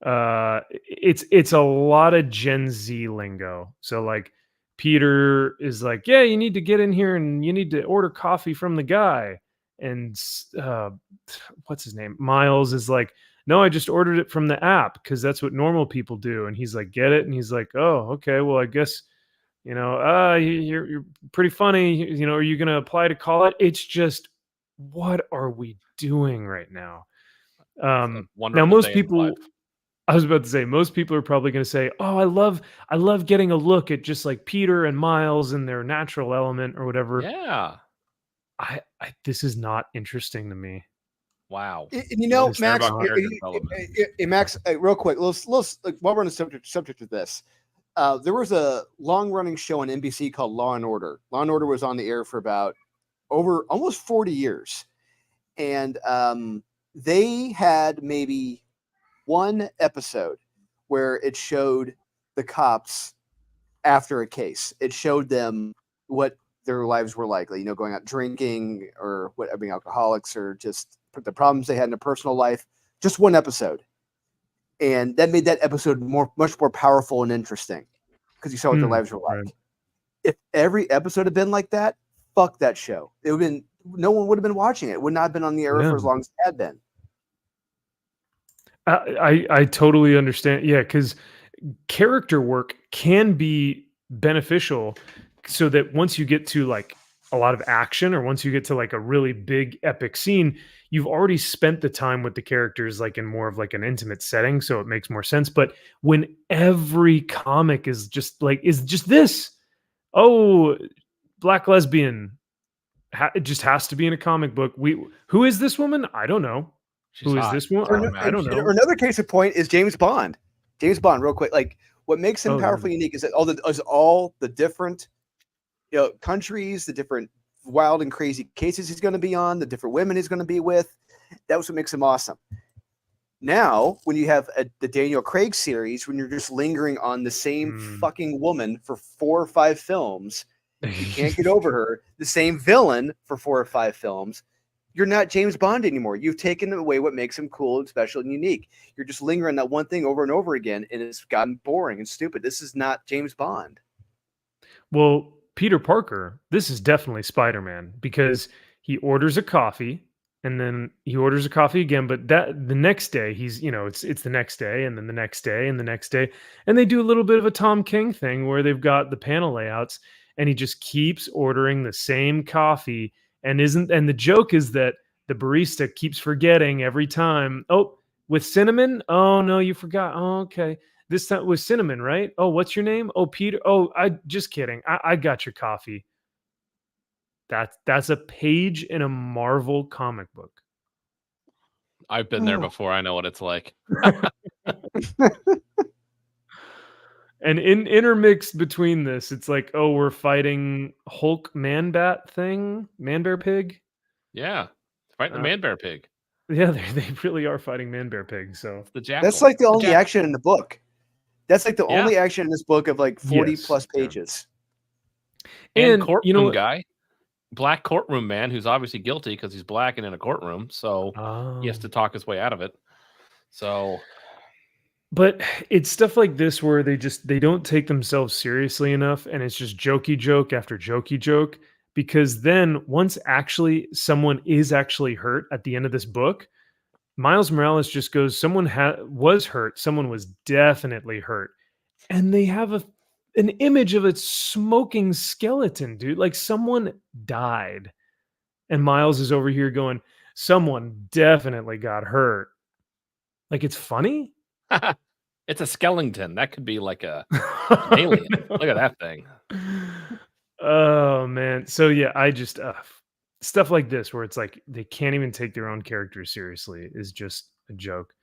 It's a lot of Gen Z lingo. So like Peter is like, yeah, you need to get in here and you need to order coffee from the guy. And what's his name? Miles is like, no, I just ordered it from the app because that's what normal people do. And he's like, get it? And he's like, oh, okay, well, I guess, you're pretty funny. Are you going to apply to call it? It's just, what are we doing right now? Now, most people, I was about to say, most people are probably going to say, oh, I love getting a look at just like Peter and Miles and their natural element or whatever.
yeah.
This is not interesting to me.
Wow.
Max, real quick, let's like, while we're on the subject of this, there was a long-running show on NBC called Law and Order. Law and Order was on the air for about almost 40 years, and they had maybe one episode where it showed the cops after a case. It showed them what their lives were like, going out drinking or being alcoholics or just the problems they had in their personal life. Just one episode. And that made that episode much more powerful and interesting because you saw what their lives were like. Right. If every episode had been like that, fuck that show. No one would have been watching it. It would not have been on the air for as long as it had been.
I totally understand. Yeah, because character work can be beneficial so that once you get to like a lot of action or once you get to like a really big epic scene, you've already spent the time with the characters like in more of like an intimate setting. So it makes more sense. But when every comic is just this, oh, black lesbian, it just has to be in a comic book. Who is this woman? I don't know.
She's hot.
Is this one? I don't know.
Another case in point is James Bond. James Bond, real quick. Like what makes him powerfully unique is that all the different countries, the different wild and crazy cases he's going to be on, the different women he's going to be with. That's what makes him awesome. Now, when you have the Daniel Craig series, when you're just lingering on the same fucking woman for 4 or 5 films, you can't get over her. The same villain for 4 or 5 films. You're not James Bond anymore. You've taken away what makes him cool and special and unique. You're just lingering on that one thing over and over again, and it's gotten boring and stupid. This is not James Bond.
Well, Peter Parker, this is definitely Spider-Man because he orders a coffee and then he orders a coffee again. But the next day he's, it's the next day and then the next day and the next day. And they do a little bit of a Tom King thing where they've got the panel layouts and he just keeps ordering the same coffee. And the joke is that the barista keeps forgetting every time. Oh, with cinnamon? Oh, no, you forgot. Oh, okay. This time with cinnamon, right? Oh, what's your name? Oh, Peter. Oh, just kidding. I got your coffee. That's a page in a Marvel comic book.
I've been there before. I know what it's like.
And intermixed between this, it's like, oh, we're fighting Hulk Man-Bat thing, Man-Bear Pig.
Yeah, fighting the Man-Bear Pig.
Yeah, they really are fighting Man-Bear Pig. So
the Jackal.
That's like the only action in the book. That's like the only action in this book of like 40 plus pages.
And courtroom guy, black courtroom man who's obviously guilty because he's black and in a courtroom, so he has to talk his way out of it. So.
But it's stuff like this where they don't take themselves seriously enough, and it's just jokey joke after jokey joke. Because then once actually someone is actually hurt at the end of this book, Miles Morales just goes, someone was hurt, someone was definitely hurt, and they have an image of a smoking skeleton, dude. Like someone died, and Miles is over here going, someone definitely got hurt. Like it's funny.
It's a skeleton. That could be like an alien. Look at that thing.
Oh man. So yeah, I just stuff like this where it's like they can't even take their own characters seriously is just a joke.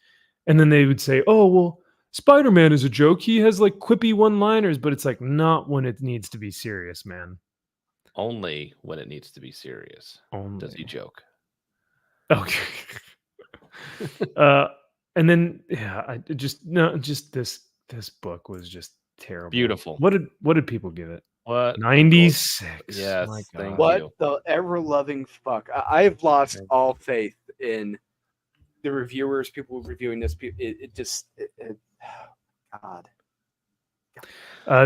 And then they would say, "Oh, well, Spider-Man is a joke. He has like quippy one-liners," but it's like not when it needs to be serious, man.
Only when it needs to be serious does he
Only.
joke.
Okay. And then just this book was just terrible.
Beautiful.
What did people give it?
What?
96.
Yes,
My
thank
God.
What
you.
the ever loving fuck? I've lost all faith in the reviewers, people reviewing this. God.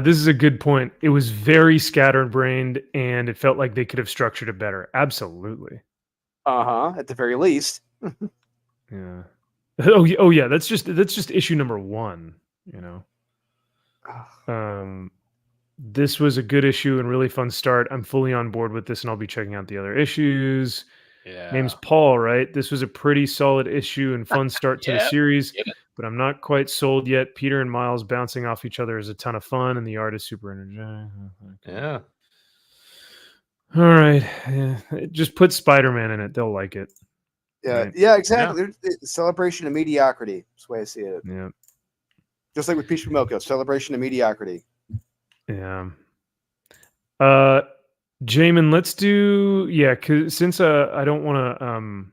This is a good point. It was very scatterbrained, and it felt like they could have structured it better. Absolutely.
At the very least.
Yeah. Oh yeah. That's just issue number 1. You know. This was a good issue and really fun start. I'm fully on board with this, and I'll be checking out the other issues.
Yeah.
Name's Paul, right? This was a pretty solid issue and fun start to the
Yeah,
series,
get it.
but I'm not quite sold yet. Peter and Miles bouncing off each other is a ton of fun, and the art is super energetic.
Yeah.
All right. Yeah. Just put Spider-Man in it. They'll like it.
Yeah,
Right.
yeah, exactly. It's celebration of mediocrity. That's the way I see it.
Yeah.
Just like with Peach Milko, celebration of mediocrity.
Yeah. Jamin, let's do cause since I don't want to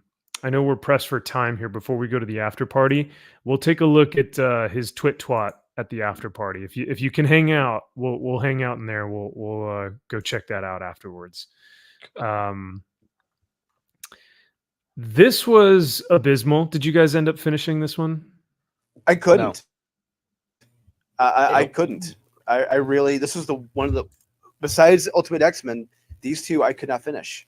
I know we're pressed for time here before we go to the after party. We'll take a look at his twat at the after party. If you can hang out, we'll hang out in there. We'll go check that out afterwards. This was abysmal. Did you guys end up finishing this one?
I couldn't.
No.
I couldn't. I really, this was one of the, besides Ultimate X-Men, these two I could not finish.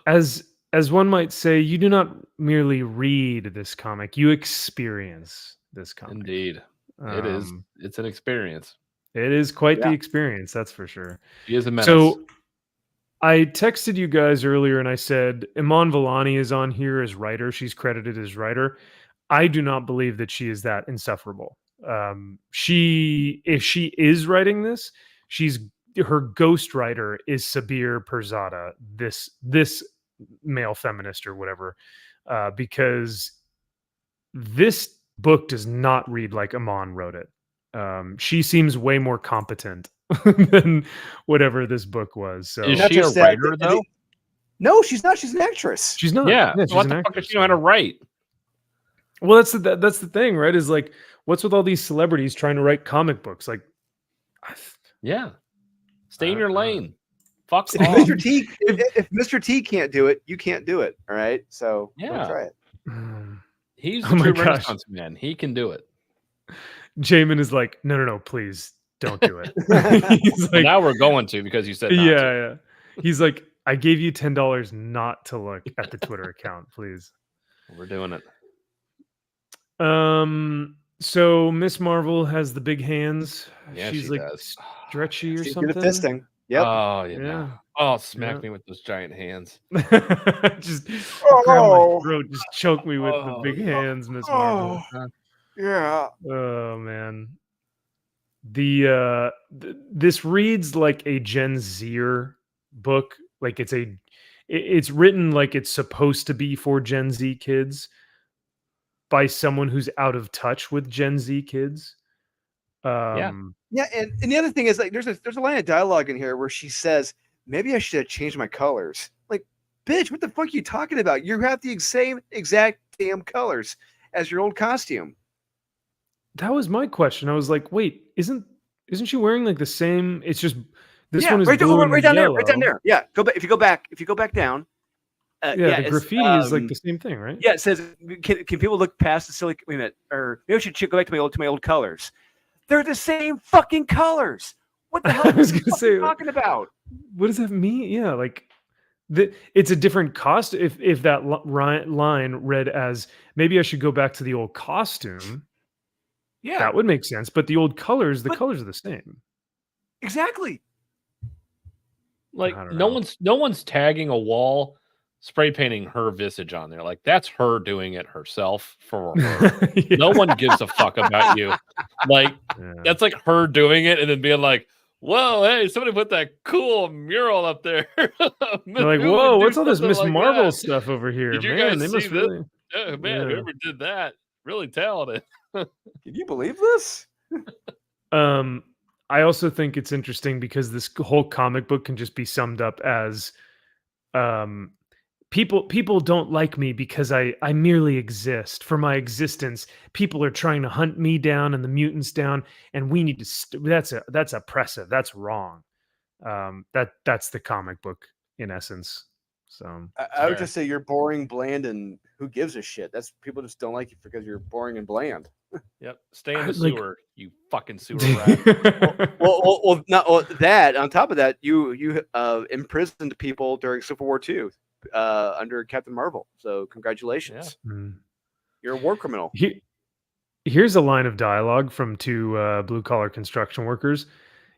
As one might say, you do not merely read this comic, you experience this comic.
Indeed. It is. It's an experience.
It is quite the experience, that's for sure.
He is a menace.
So I texted you guys earlier and I said, Iman Vellani is on here as writer. She's credited as writer. I do not believe that she is that insufferable. If she is writing this, her ghostwriter is Sabir Perzada, this male feminist or whatever, because this book does not read like Iman wrote it. She seems way more competent than whatever this book was. So
is she a writer though?
No, she's not. She's an actress.
She's not.
Yeah.
She's
What
an
the fuck
actress.
does she know how to write?
Well, that's the thing, right? Is like, what's with all these celebrities trying to write comic books? Like,
Yeah. Stay in your lane. Fuck
If
off.
Mr. T, if Mr. T can't do it, you can't do it. All right. So
Yeah.
try it.
He's
Oh
the
my
true
gosh.
Renaissance man. He can do it.
Jamin is like, no, please don't do it. He's like,
Now we're going to because you said not to.
yeah. He's like, I gave you $10 not to look at the Twitter account, please.
We're doing it.
So Miss Marvel has the big hands.
Yeah,
She's
she
like
does.
stretchy or
She's good
something.
at fisting. Yep.
Oh, yeah.
Yeah.
Oh, smack
Yeah.
me with those giant hands.
Just grab my throat, just choke me with the big hands, Miss Marvel.
Yeah.
Oh man. This reads like a Gen Zer book. Like it's written like it's supposed to be for Gen Z kids by someone who's out of touch with Gen Z kids.
Yeah, and the other thing is, like, there's a line of dialogue in here where she says, "Maybe I should have changed my colors." Like, bitch, what the fuck are you talking about? You have the same exact damn colors as your old costume.
That was my question. I was like, wait, isn't she wearing like the same? It's just this one is
right,
blue and
right down there,
yellow.
right down there. Yeah, go back. If you go back down.
The graffiti is like the same thing, right?
Yeah, it says, "Can people look past the silly?" Wait a minute, or maybe I should go back to my old colors. They're the same fucking colors. What the hell
I was
are you
gonna say,
talking about?
What does that mean? Yeah, like it's a different cost. If that line read as maybe I should go back to the old costume,
Yeah,
that would make sense. But the old colors, the colors are the same.
exactly.
Like
I don't
no
know.
one's tagging a wall spray painting her visage on there. Like that's her doing it herself for her. No one gives a fuck about you. Like that's like her doing it and then being like, whoa, hey, somebody put that cool mural up there.
They're like, whoa, what's all this Miss
like
Marvel
that?
stuff over here?
Did you
Man,
guys
they
see
must
this?
really.
Oh, man,
Yeah.
whoever did that, really talented.
Can you believe this?
I also think it's interesting because this whole comic book can just be summed up as people don't like me because I merely exist. For my existence, people are trying to hunt me down and the mutants down, and we need to that's oppressive. That's wrong. That's the comic book in essence. So
I would just say you're boring, bland, and who gives a shit? That's people just don't like you because you're boring and bland.
Yep. Stay in the
like-
sewer, you fucking sewer rat.
Well, that on top of that, you imprisoned people during Civil War II under Captain Marvel. So congratulations, you're a war criminal.
Here's a line of dialogue from two blue collar construction workers.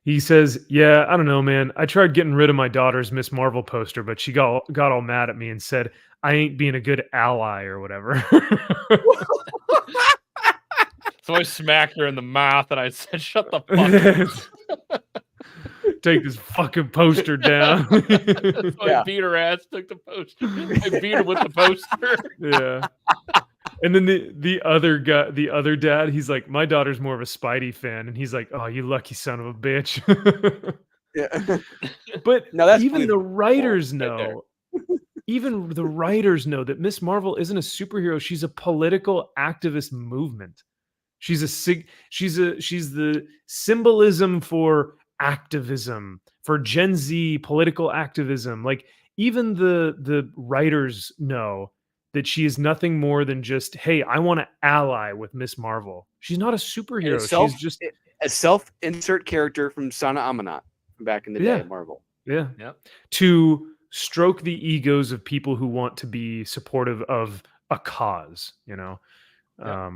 He says, "Yeah, I don't know, man. I tried getting rid of my daughter's Miss Marvel poster, but she got all mad at me and said I ain't being a good ally or whatever."
So I smacked her in the mouth and I said, "Shut the fuck up."
Take this fucking poster down.
So I beat her ass, took the poster. I beat her with the poster.
Yeah. And then the other guy, the other dad, he's like, my daughter's more of a Spidey fan. And he's like, oh, you lucky son of a bitch.
Yeah.
But
No, that's
even the writers
right there.
know, even the writers know that Miss Marvel isn't a superhero. She's a political activist movement. She's the symbolism for activism, for Gen Z political activism. Like even the writers know that she is nothing more than just, hey, I want to ally with Miss Marvel. She's not a superhero. She's just
a self-insert character from Sana Amanat from back in the day at Marvel.
Yeah.
Yep.
To stroke the egos of people who want to be supportive of a cause, you know.
Yep.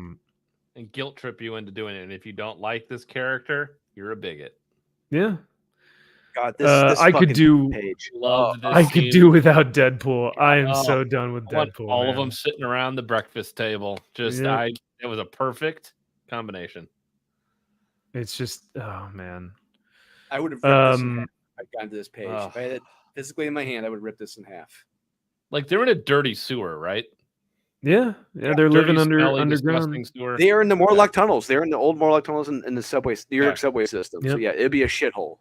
And guilt trip you into doing it. And if you don't like this character, you're a bigot.
Yeah.
God, this
I could do
page.
Love this
I could
scene.
do without Deadpool. I am
Oh,
so done with
I want
Deadpool.
all of
man.
them sitting around the breakfast table. Just
Yeah.
it was a perfect combination.
It's just, oh man.
I would have ripped this in half if I'd gotten to this page. If I had it physically in my hand, I would rip this in half.
Like they're in a dirty sewer, right?
Yeah, they're
Dirty,
living
smelly,
underground.
disgusting sewer.
They are in the Morlock tunnels. They're in the old Morlock tunnels in the subway, New York subway system. So
Yep.
yeah, it'd be a shithole.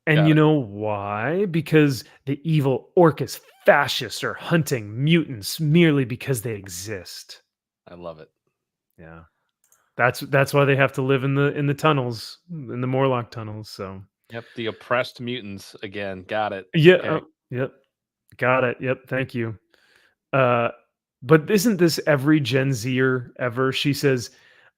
And
Got
you
it.
know why? Because the evil Orcus fascists are hunting mutants merely because they exist.
I love it.
Yeah. That's why they have to live in the tunnels, in the Morlock tunnels. So
Yep, the oppressed mutants again. Got it.
yeah,
Okay.
yep. Got it. Yep, thank you. But isn't this every Gen Zer ever? She says,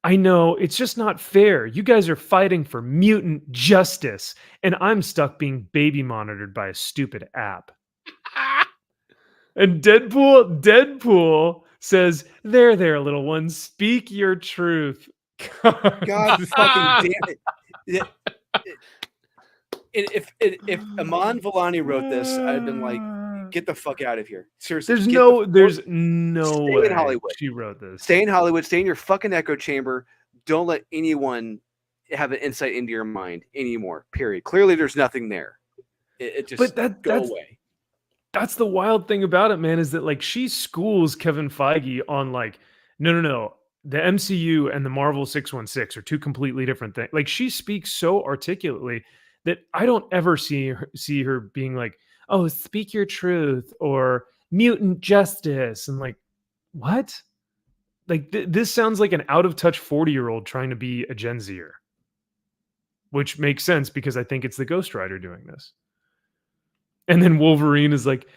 I know, it's just not fair. You guys are fighting for mutant justice, and I'm stuck being baby monitored by a stupid app. And Deadpool says, there, little one, speak your truth.
God fucking damn it. If Aman Vellani wrote this, I'd have been like, get the fuck out of here. Seriously.
There's no
Stay
way
in Hollywood.
she wrote this.
Stay in Hollywood. Stay in your fucking echo chamber. Don't let anyone have an insight into your mind anymore. Period. Clearly, there's nothing there. It just go away.
That's the wild thing about it, man, is that like she schools Kevin Feige on like, no. The MCU and the Marvel 616 are two completely different things. Like she speaks so articulately that I don't ever see her being like, oh, speak your truth or mutant justice. And like, what? Like this sounds like an out of touch 40-year-old trying to be a Gen Zer, which makes sense because I think it's the Ghost Rider doing this. And then Wolverine is like,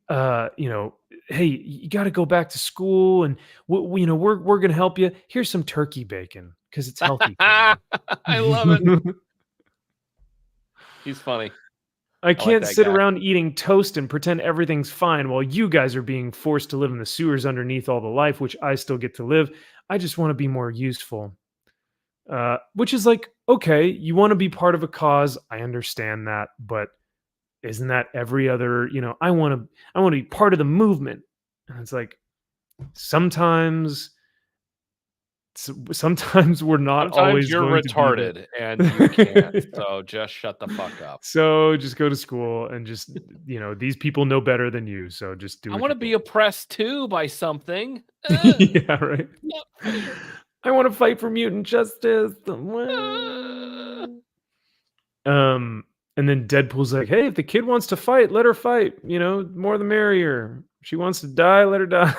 hey, you got to go back to school, and we're going to help you. Here's some turkey bacon because it's healthy.
I love it. He's funny.
I can't
like that
sit
guy.
around eating toast and pretend everything's fine while you guys are being forced to live in the sewers underneath all the life, which I still get to live. I just want to be more useful. Which is like, okay, you want to be part of a cause. I understand that, but isn't that every other, I want to be part of the movement. And it's like, sometimes we're not
Sometimes
always
you're
going to be
retarded and you can't. So just shut the fuck up.
So just go to school and just, these people know better than you. So just do
I
what
want to
you
be
do.
oppressed too by something.
Yeah, right.
Not fair.
I want to fight for mutant justice. And then Deadpool's like, hey, if the kid wants to fight, let her fight. More the merrier. If she wants to die, let her die.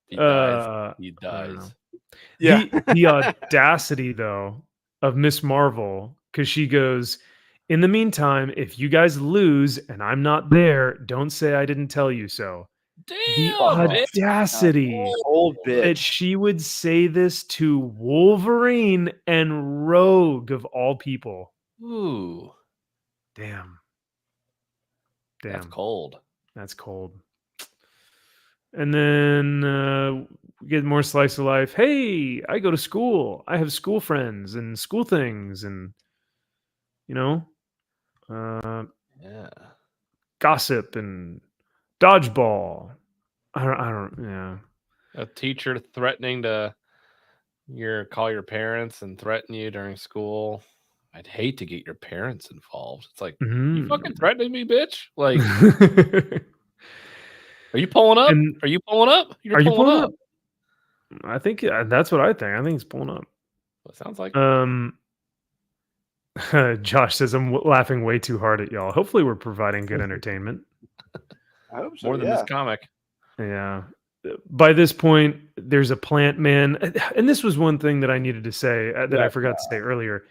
He dies.
I
He
don't
dies.
know.
Yeah.
The audacity, though, of Miss Marvel, because she goes, in the meantime, if you guys lose and I'm not there, don't say I didn't tell you so. The
Damn, bitch.
audacity
Old
that
bitch.
she would say this to Wolverine and Rogue of all people.
Ooh,
Damn.
that's cold.
That's cold. And then we get more slice of life. Hey, I go to school. I have school friends and school things, and
Yeah.
gossip and dodgeball. I don't. Yeah.
A teacher threatening to call your parents and threaten you during school. I'd hate to get your parents involved. It's like, you fucking threatening me, bitch? Like, are you pulling up?
And
Are you pulling up?
are you pulling
up?
up? I think that's what I think. I think it's pulling up.
Well, it sounds like
Josh says I'm laughing way too hard at y'all. Hopefully, we're providing good entertainment.
I hope so.
more than this comic.
Yeah. By this point, there's a plant man. And this was one thing that I needed to say that I forgot to say earlier.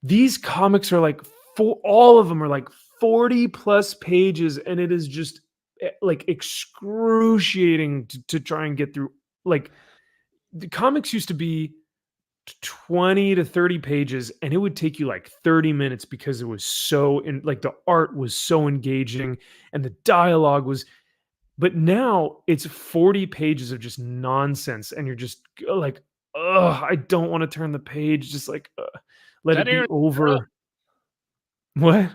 These comics are like, all of them are like 40 plus pages. And it is just like excruciating to try and get through. Like, the comics used to be 20 to 30 pages and it would take you like 30 minutes because it was so like the art was so engaging and the dialogue was. But now it's 40 pages of just nonsense, and you're just like, ugh, I don't want to turn the page. Just like, let it be
Aaron
over.
Sparrow?
What?
Is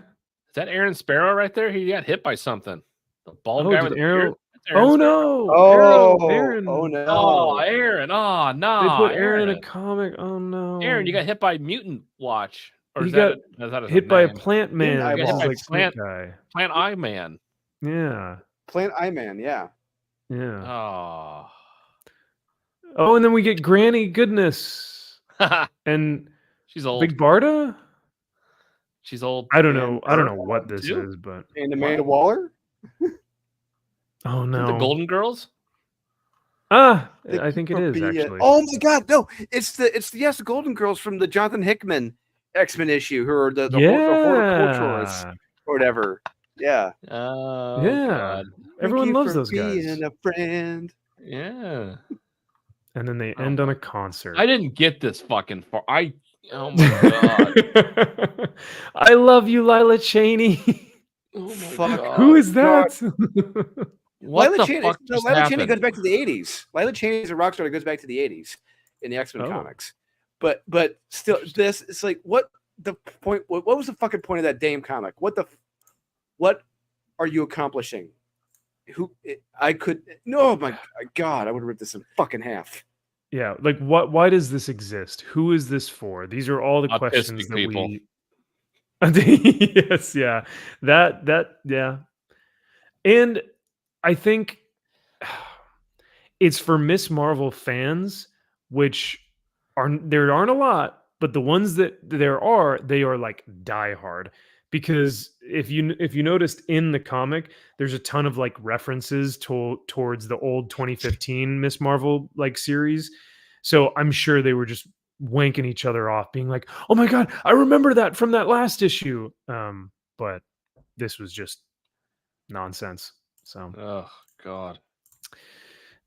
that Aaron Sparrow right there? He got hit by something. The bald guy with the
Aaron.
beard. That's Aaron
Oh
Sparrow.
no!
Aaron.
Aaron.
Oh no.
Oh, Aaron. Oh, no.
They put Aaron in a comic. Oh no!
Aaron, you got hit by Mutant Watch. Or
He
is that
got
is that his
hit by a
name?
plant man.
Eyeball.
This is
By
like Snake Guy.
Plant Eye Man.
Yeah.
Plant Eye Man, yeah.
Yeah.
Oh.
Oh, and then we get Granny Goodness and
She's old.
Big Barda.
She's old.
I don't know.
And
I don't know what this
too?
is, but
And Amanda Waller?
oh
Is it
no.
the Golden Girls?
I think it is actually.
Oh my god, no. It's the Golden Girls from the Jonathan Hickman X-Men issue, who are the horticulturalists or whatever. Yeah.
Oh,
Yeah.
God.
Everyone
Thank you
loves
for
those guys.
being a friend.
Yeah.
And then they end on a concert.
I didn't get this fucking far. Oh my God.
I love you, Lila Cheney.
Oh my
Fuck.
God.
Who is that?
What
Lila
the
Cheney,
fuck
no,
just
Lila Cheney
happened?
goes back to the 80s. Lila Cheney is a rock star that goes back to the 80s in the X-Men
Oh.
comics. But still, this it's like, what the point? What was the fucking point of that damn comic? What are you accomplishing? Oh my God, I would have ripped this in fucking half.
Yeah, like why does this exist? Who is this for? These are all the
Autistic
questions that
people.
we Yes, yeah. That yeah. And I think it's for Miss Marvel fans, which there aren't a lot, but the ones that there are, they are like diehard. Because if you noticed in the comic, there's a ton of like references towards the old 2015 Miss Marvel like series. So I'm sure they were just wanking each other off, being like, "Oh my god, I remember that from that last issue." But this was just nonsense. So
Oh God.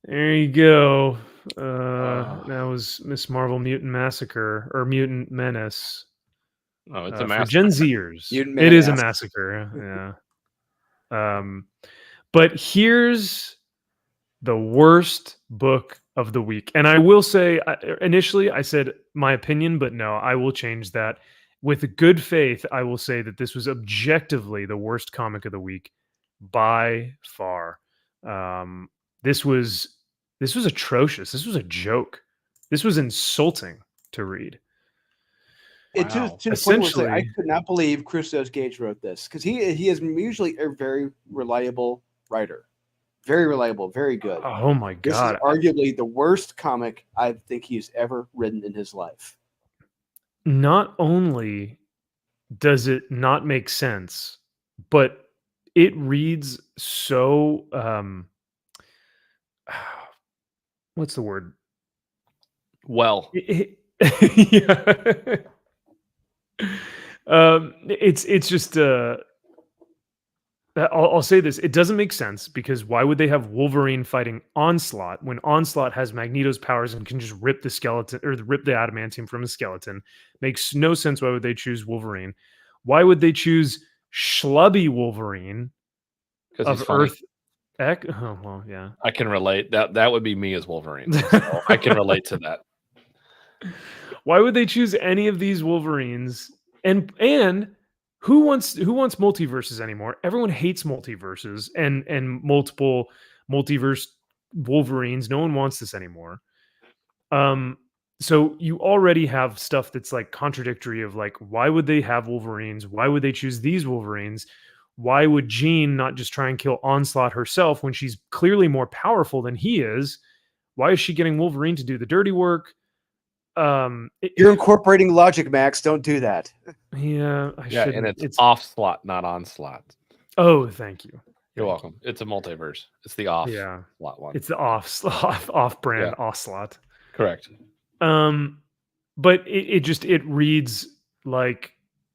there you go. That was Miss Marvel Mutant Massacre or Mutant Menace.
Oh, it's a
For
massacre.
Gen Zers.
Mutant
It is a
Menace.
massacre. Yeah. But here's the worst book of the week. And I will say, initially I said my opinion, but no, I will change that. with good faith, I will say that this was objectively the worst comic of the week by far. This was atrocious. This was a joke. This was insulting to read.
It to the point where it's like, I could not believe Christos Gage wrote this, because he is usually a very reliable writer, very reliable, very good.
Oh my god!
This is arguably the worst comic I think he's ever written in his life.
Not only does it not make sense, but it reads so what's the word?
Well,
yeah. It's just I'll say this: it doesn't make sense, because why would they have Wolverine fighting Onslaught when Onslaught has Magneto's powers and can just rip the skeleton or rip the adamantium from a skeleton? Makes no sense. Why would they choose Wolverine? Why would they choose Schlubby Wolverine of Earth? Oh well, yeah.
I can relate. That would be me as Wolverine. So I can relate to that.
Why would they choose any of these Wolverines? And who wants multiverses anymore? Everyone hates multiverses and multiple multiverse Wolverines. No one wants this anymore. So you already have stuff that's like contradictory of like, why would they have Wolverines? Why would they choose these Wolverines? Why would Jean not just try and kill Onslaught herself when she's clearly more powerful than he is? Why is she getting Wolverine to do the dirty work?
You're incorporating logic, Max. Don't do that.
Yeah,
and it's off-slot, not on-slot.
Oh, thank you.
You're welcome. It's a multiverse. It's the off-slot one.
It's the off-brand off-slot.
Correct.
But it reads like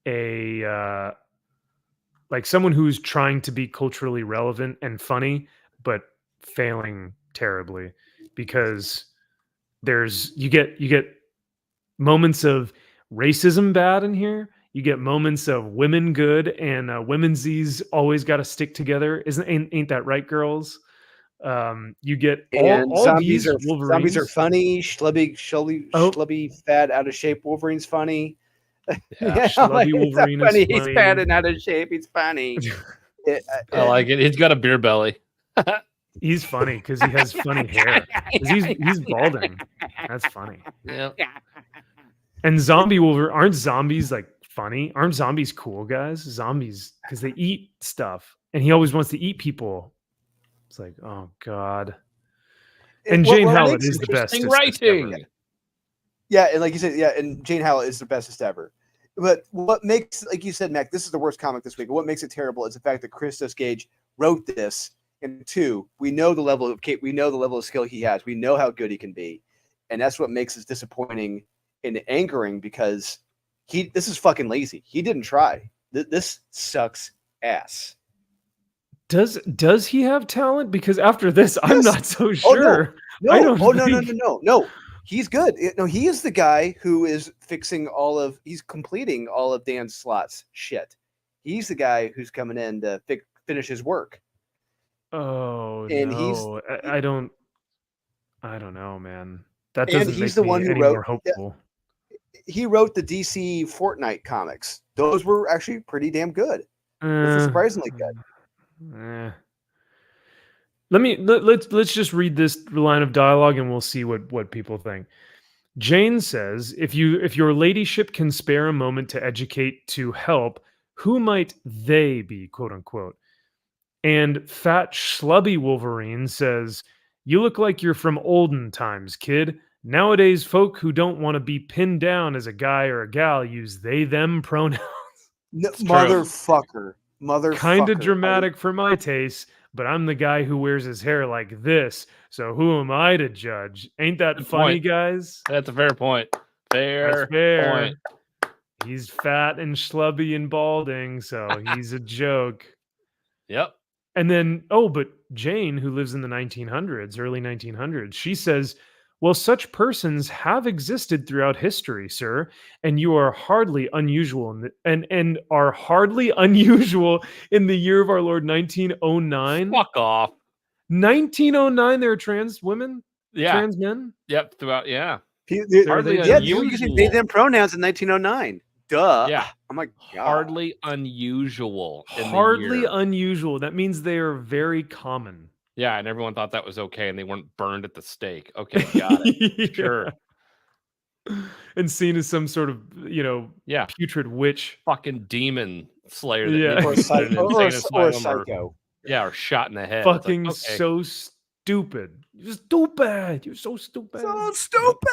a like someone who's trying to be culturally relevant and funny, but failing terribly, because you get moments of racism bad in here. You get moments of women good, and womensies always got to stick together. Ain't that right, girls? You get all
zombies
these
are
Wolverines.
Zombies are funny. Schlubby, fat, out of shape Wolverine's funny.
Yeah, Schlubby Wolverine
funny.
is funny.
He's fat and out of shape. He's funny.
I like it. He's got a beer belly.
He's funny because he has funny hair. He's balding. That's funny.
Yeah.
And zombie Wolverine, aren't zombies like funny? Aren't zombies cool, guys? Zombies, because they eat stuff, and he always wants to eat people. It's like, oh god. And Jane Howlett is the best
writing.
Yeah, and like you said, and Jane Howlett is the bestest ever. But what makes, like you said, Mac, this is the worst comic this week. What makes it terrible is the fact that Christos Gage wrote this. And two, we know the level of skill he has. We know how good he can be, and that's what makes it disappointing and angering, because this is fucking lazy. He didn't try. This sucks ass.
Does he have talent? Because after this, I'm not so sure.
No. He's good. No, he is the guy who is he's completing all of Dan Slott's shit. He's the guy who's coming in to finish his work.
Oh,
and
no. I don't know, man. That doesn't
he's
make
the
me
one who
any
wrote,
more hopeful.
He wrote the DC Fortnite comics. Those were actually pretty damn good. Those were surprisingly good.
Let's just read this line of dialogue and we'll see what people think. Jane says, if your ladyship can spare a moment to educate, to help, who might they be, quote unquote? And fat schlubby Wolverine says, you look like you're from olden times, kid. Nowadays, folk who don't want to be pinned down as a guy or a gal use they, them pronouns.
No, motherfucker.
Kind of dramatic for my taste, but I'm the guy who wears his hair like this. So who am I to judge? Ain't that
Good
funny,
point.
guys?
That's a fair point. Fair point.
He's fat and schlubby and balding, so he's a joke.
Yep.
And then, but Jane, who lives in the 1900s, early 1900s, she says, well, such persons have existed throughout history, sir, and you are hardly unusual and are hardly unusual in the year of our Lord 1909.
Fuck off.
1909, there are trans women?
Yeah.
Trans men?
Yep. Throughout, yeah.
They were using they, them pronouns in 1909. duh.
Yeah.
I'm like, God.
Hardly unusual. In
Hardly
the year.
unusual. That means they are very common.
Yeah, and everyone thought that was okay, and they weren't burned at the stake. Okay, got it.
Yeah.
Sure.
And seen as some sort of,
Yeah.
putrid witch.
Fucking demon slayer that
Yeah.
needs to be put in an insane
Or a
asylum
psycho.
or shot in the head. It's like,
Fucking
okay.
so stupid. You're stupid. You're so stupid.
So stupid.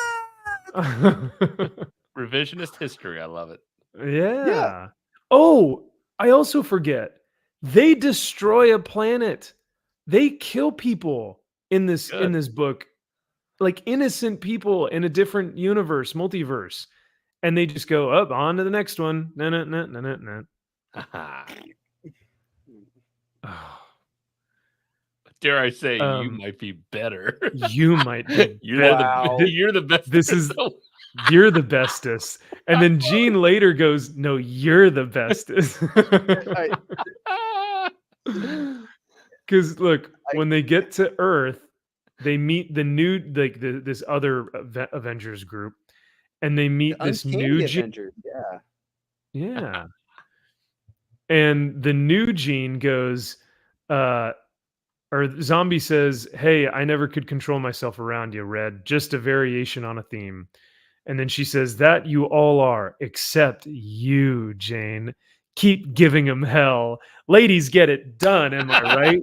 Revisionist history. I love it.
Yeah. Oh, I also forget. They destroy a planet. They kill people in this book. Like innocent people in a different universe, multiverse. And they just go up on to the next one. No, no, no, no, no, no.
Dare I say, you might be better.
You might be
you're
better.
you're the best.
This is you're the bestest. And then Gene later goes, "No, you're the bestest." Because look, when they get to Earth, they meet the new this other Avengers group, and they meet this new
Avengers.
Yeah. And the new Gene goes, or Zombie says, "Hey, I never could control myself around you, Red. Just a variation on a theme." And then she says, "That you all are, except you, Jane. Keep giving him hell. Ladies get it done, am I right?"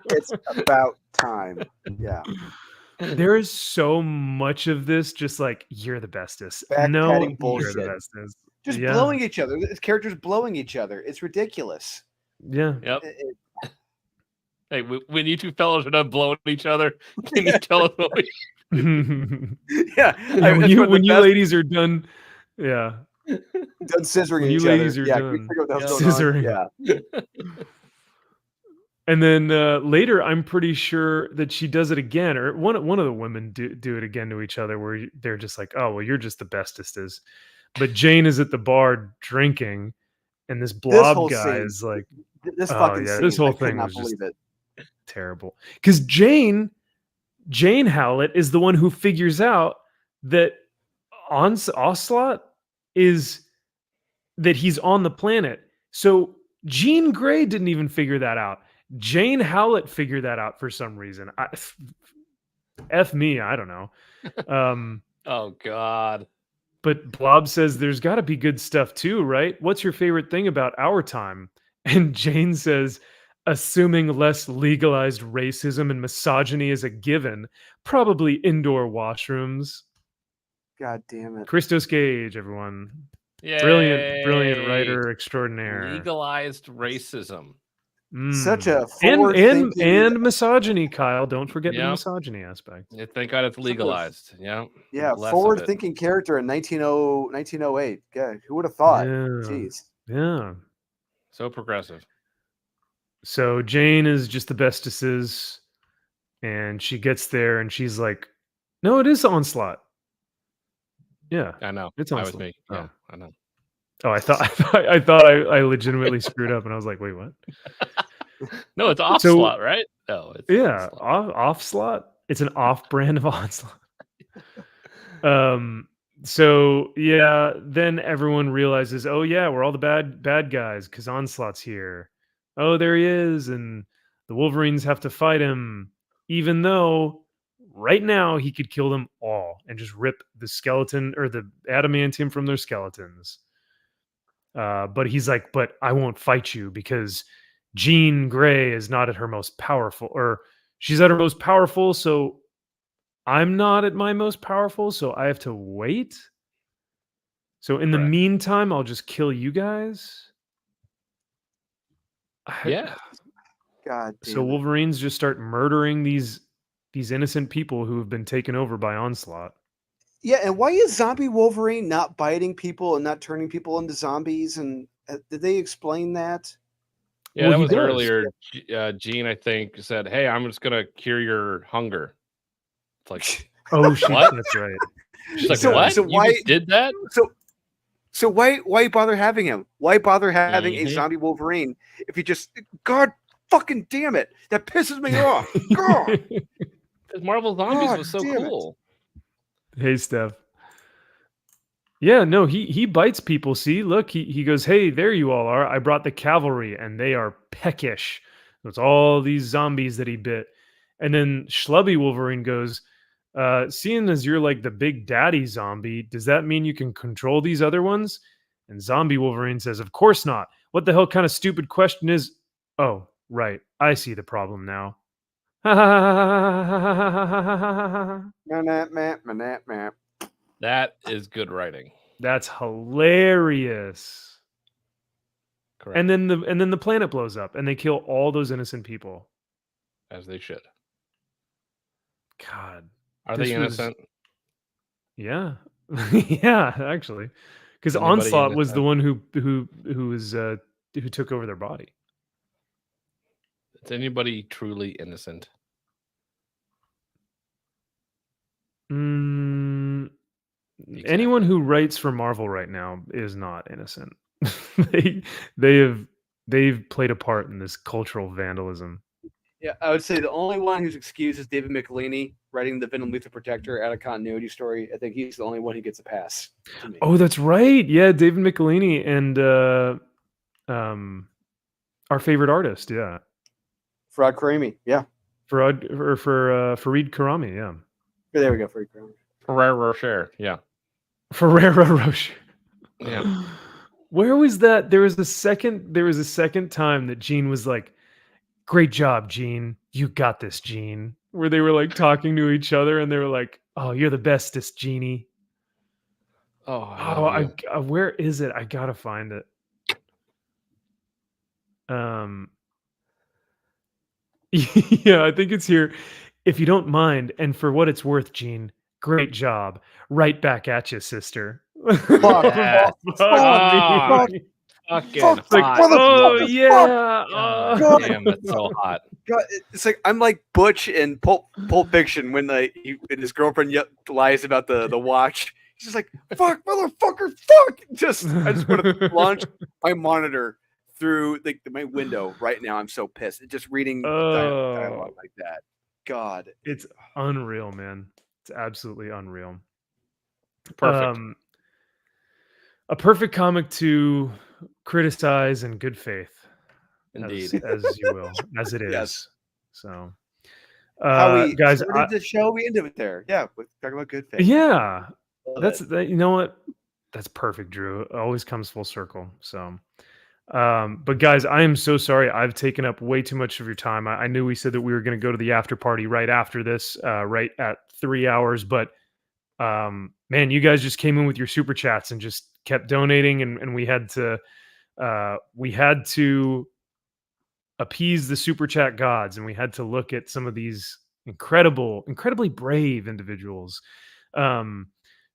It's about time. Yeah.
There is so much of this, just like, you're the bestest. No,
Backpatting
you're
bullshit.
the bestest.
Just
Yeah.
blowing each other. This character's blowing each other. It's ridiculous.
Yeah.
Yep. Hey, when you two fellows are done blowing each other, can you tell us what we...
Yeah.
When you ladies are done, yeah.
Done scissoring
When you
each
ladies
other.
are
Yeah,
done
can we figure out what's going
scissoring.
on? Yeah.
And then later, I'm pretty sure that she does it again, or one of the women do it again to each other, where they're just like, "Oh, well, you're just the bestest." But Jane is at the bar drinking, and this blob guy
scene,
is like,
this
"Oh
fucking
yeah,
scene,
this whole
I could
thing
not
was just
believe it.
terrible." Because Jane Howlett is the one who figures out that Ocelot is that he's on the planet. So Jean Grey didn't even figure that out. Jane Howlett figured that out for some reason. F me, I don't know.
Oh God.
But Blob says there's got to be good stuff too, right? What's your favorite thing about our time? And Jane says, assuming less legalized racism and misogyny is a given, probably indoor washrooms.
God damn it.
Christos Gage, everyone.
Yay.
Brilliant writer extraordinaire.
Legalized racism.
Such a
and misogyny, Kyle. Don't forget the misogyny aspect.
Yeah, thank God it's legalized. Yeah.
Yeah, forward-thinking character in 1908. God, who would have thought?
Yeah.
Jeez.
Yeah.
So progressive.
So Jane is just the bestesses, and she gets there, and she's like, "No, it is Onslaught." Yeah,
I know.
it's
That
Onslaught.
was me. Yeah, I know.
Oh, I thought I legitimately screwed up, and I was like, "Wait, what?"
No, it's Offslot, right? No, it's
Offslot. It's an off brand of Onslaught. So yeah, then everyone realizes, oh yeah, we're all the bad guys because Onslaught's here. Oh, there he is, and the Wolverines have to fight him, even though right now he could kill them all and just rip the skeleton or the adamantium from their skeletons. But he's like, but I won't fight you because Jean Grey is not at her most powerful, or she's at her most powerful, so I'm not at my most powerful, so I have to wait. So in the meantime, I'll just kill you guys.
Yeah.
God damn
so Wolverines just start murdering these innocent people who have been taken over by Onslaught.
Yeah, and why is Zombie Wolverine not biting people and not turning people into zombies? And did they explain that?
Yeah, that was earlier. Jean, I think, said, "Hey, I'm just gonna cure your hunger." It's like,
oh,
what?
That's right.
She's like, what?
So
you
why
just did that?
So why bother having him? Why bother having a Zombie Wolverine if you just God fucking damn it? That pisses me off. God.
Because Marvel Zombies was so cool.
Hey, Steph. Yeah, no, he bites people. See, look, he goes, "Hey, there you all are. I brought the cavalry, and they are peckish." It's all these zombies that he bit. And then Schlubby Wolverine goes, seeing as you're like the big daddy zombie, does that mean you can control these other ones? And Zombie Wolverine says, "Of course not. What the hell kind of stupid question is?" Oh, right. I see the problem now.
That is good writing.
That's hilarious.
Correct.
And then the planet blows up and they kill all those innocent people.
As they should.
God.
Are
this
they
was-
innocent?
Yeah. Yeah, actually. Because
Anybody
Onslaught was the
innocent?
one who took over their body.
Is anybody truly innocent?
Mm,
Exactly.
Anyone who writes for Marvel right now is not innocent. they've played a part in this cultural vandalism.
Yeah, I would say the only one who's excused is David Michelini writing the Venom Lethal Protector out of continuity story. I think he's the only one who gets a pass to me.
Oh, that's right. Yeah, David Michelini and our favorite artist. Yeah,
Farad Karimi. Yeah.
Fareed Karami. Yeah,
There we go. Farad Karimi.
Ferrero Rocher. Yeah.
Ferrero Rocher.
Yeah.
Where was that? There was a second time that Gene was like, "Great job, Gene. You got this, Gene." Where they were like talking to each other and they were like, "Oh, you're the bestest, Genie."
Oh, I love you.
Where is it? I gotta find it. Yeah, I think it's here. "If you don't mind, and for what it's worth, Gene, great job. Right back at you, sister."
Yeah.
Fuck me.
Fucking
Fuck,
Like,
hot.
oh
motherfuckers,
yeah.
God damn, that's so hot.
God, it's like I'm like Butch in Pulp Fiction when and his girlfriend lies about the watch. He's just like, "Fuck, motherfucker, fuck!" I just want to launch my monitor through my window right now. I'm so pissed. Just reading dialogue like that. God,
It's unreal, man. It's absolutely unreal.
Perfect.
A perfect comic to criticize in good faith.
Indeed.
As you will, as it is.
Yes.
So,
how we
guys,
started the show, we ended it there. Yeah, we're talking about good faith.
yeah,
Love
that's
it.
that. You know what? That's perfect, Drew. It always comes full circle. So, but guys, I am so sorry. I've taken up way too much of your time. I knew we said that we were going to go to the after party right after this, right at 3 hours, but man, you guys just came in with your super chats and just kept donating, and we had to appease the super chat gods, and we had to look at some of these incredibly brave individuals.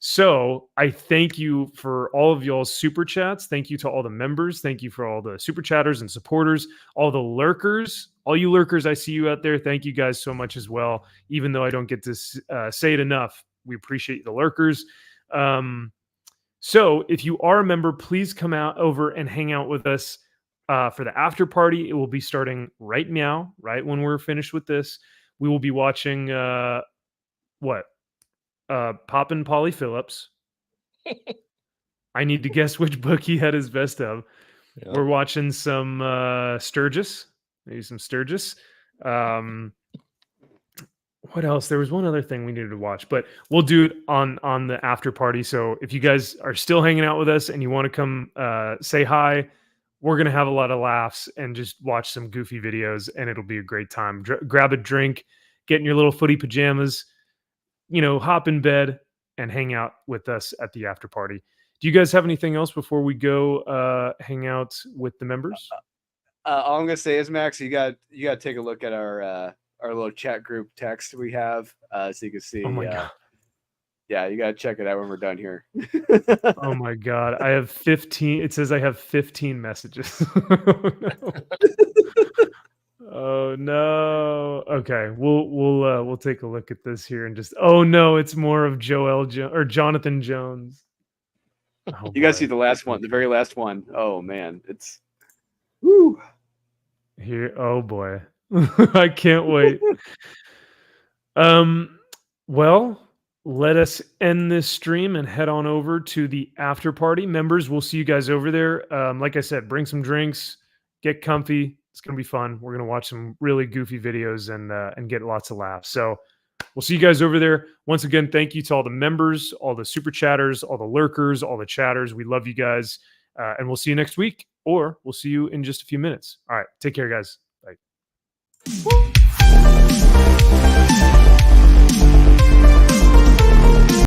So I thank you for all of y'all's super chats. Thank you to all the members. Thank you for all the super chatters and supporters, all the lurkers, all you lurkers. I see you out there. Thank you guys so much as well. Even though I don't get to say it enough, we appreciate the lurkers. So if you are a member, please come over and hang out with us for the after party. It will be starting right now, right when we're finished with this. We will be watching Poppin' Polly Phillips. I need to guess which book he had his best of.
Yeah.
We're watching some Sturgis, maybe some Sturgis. What else? There was one other thing we needed to watch, but we'll do it on the after party. So if you guys are still hanging out with us and you want to come say hi, we're going to have a lot of laughs and just watch some goofy videos, and it'll be a great time. Grab a drink, get in your little footy pajamas, hop in bed and hang out with us at the after party. Do you guys have anything else before we go hang out with the members?
All I'm gonna say is, Max, you got to take a look at our little chat group text we have, so you can see.
Oh my God.
Yeah, you gotta check it out when we're done here.
Oh my God. I have 15. It says I have 15 messages. Oh no. Okay. We'll take a look at this here and just, oh no, it's more of Jonathan Jones. Oh,
You guys
boy.
see the last one, the very last one. Oh man, it's woo.
Here. Oh boy. I can't wait. Well, let us end this stream and head on over to the after party. Members, we'll see you guys over there. Like I said, bring some drinks, get comfy. It's going to be fun. We're going to watch some really goofy videos and get lots of laughs. So we'll see you guys over there. Once again, thank you to all the members, all the super chatters, all the lurkers, all the chatters. We love you guys. And we'll see you next week, or we'll see you in just a few minutes. All right. Take care, guys. Bye.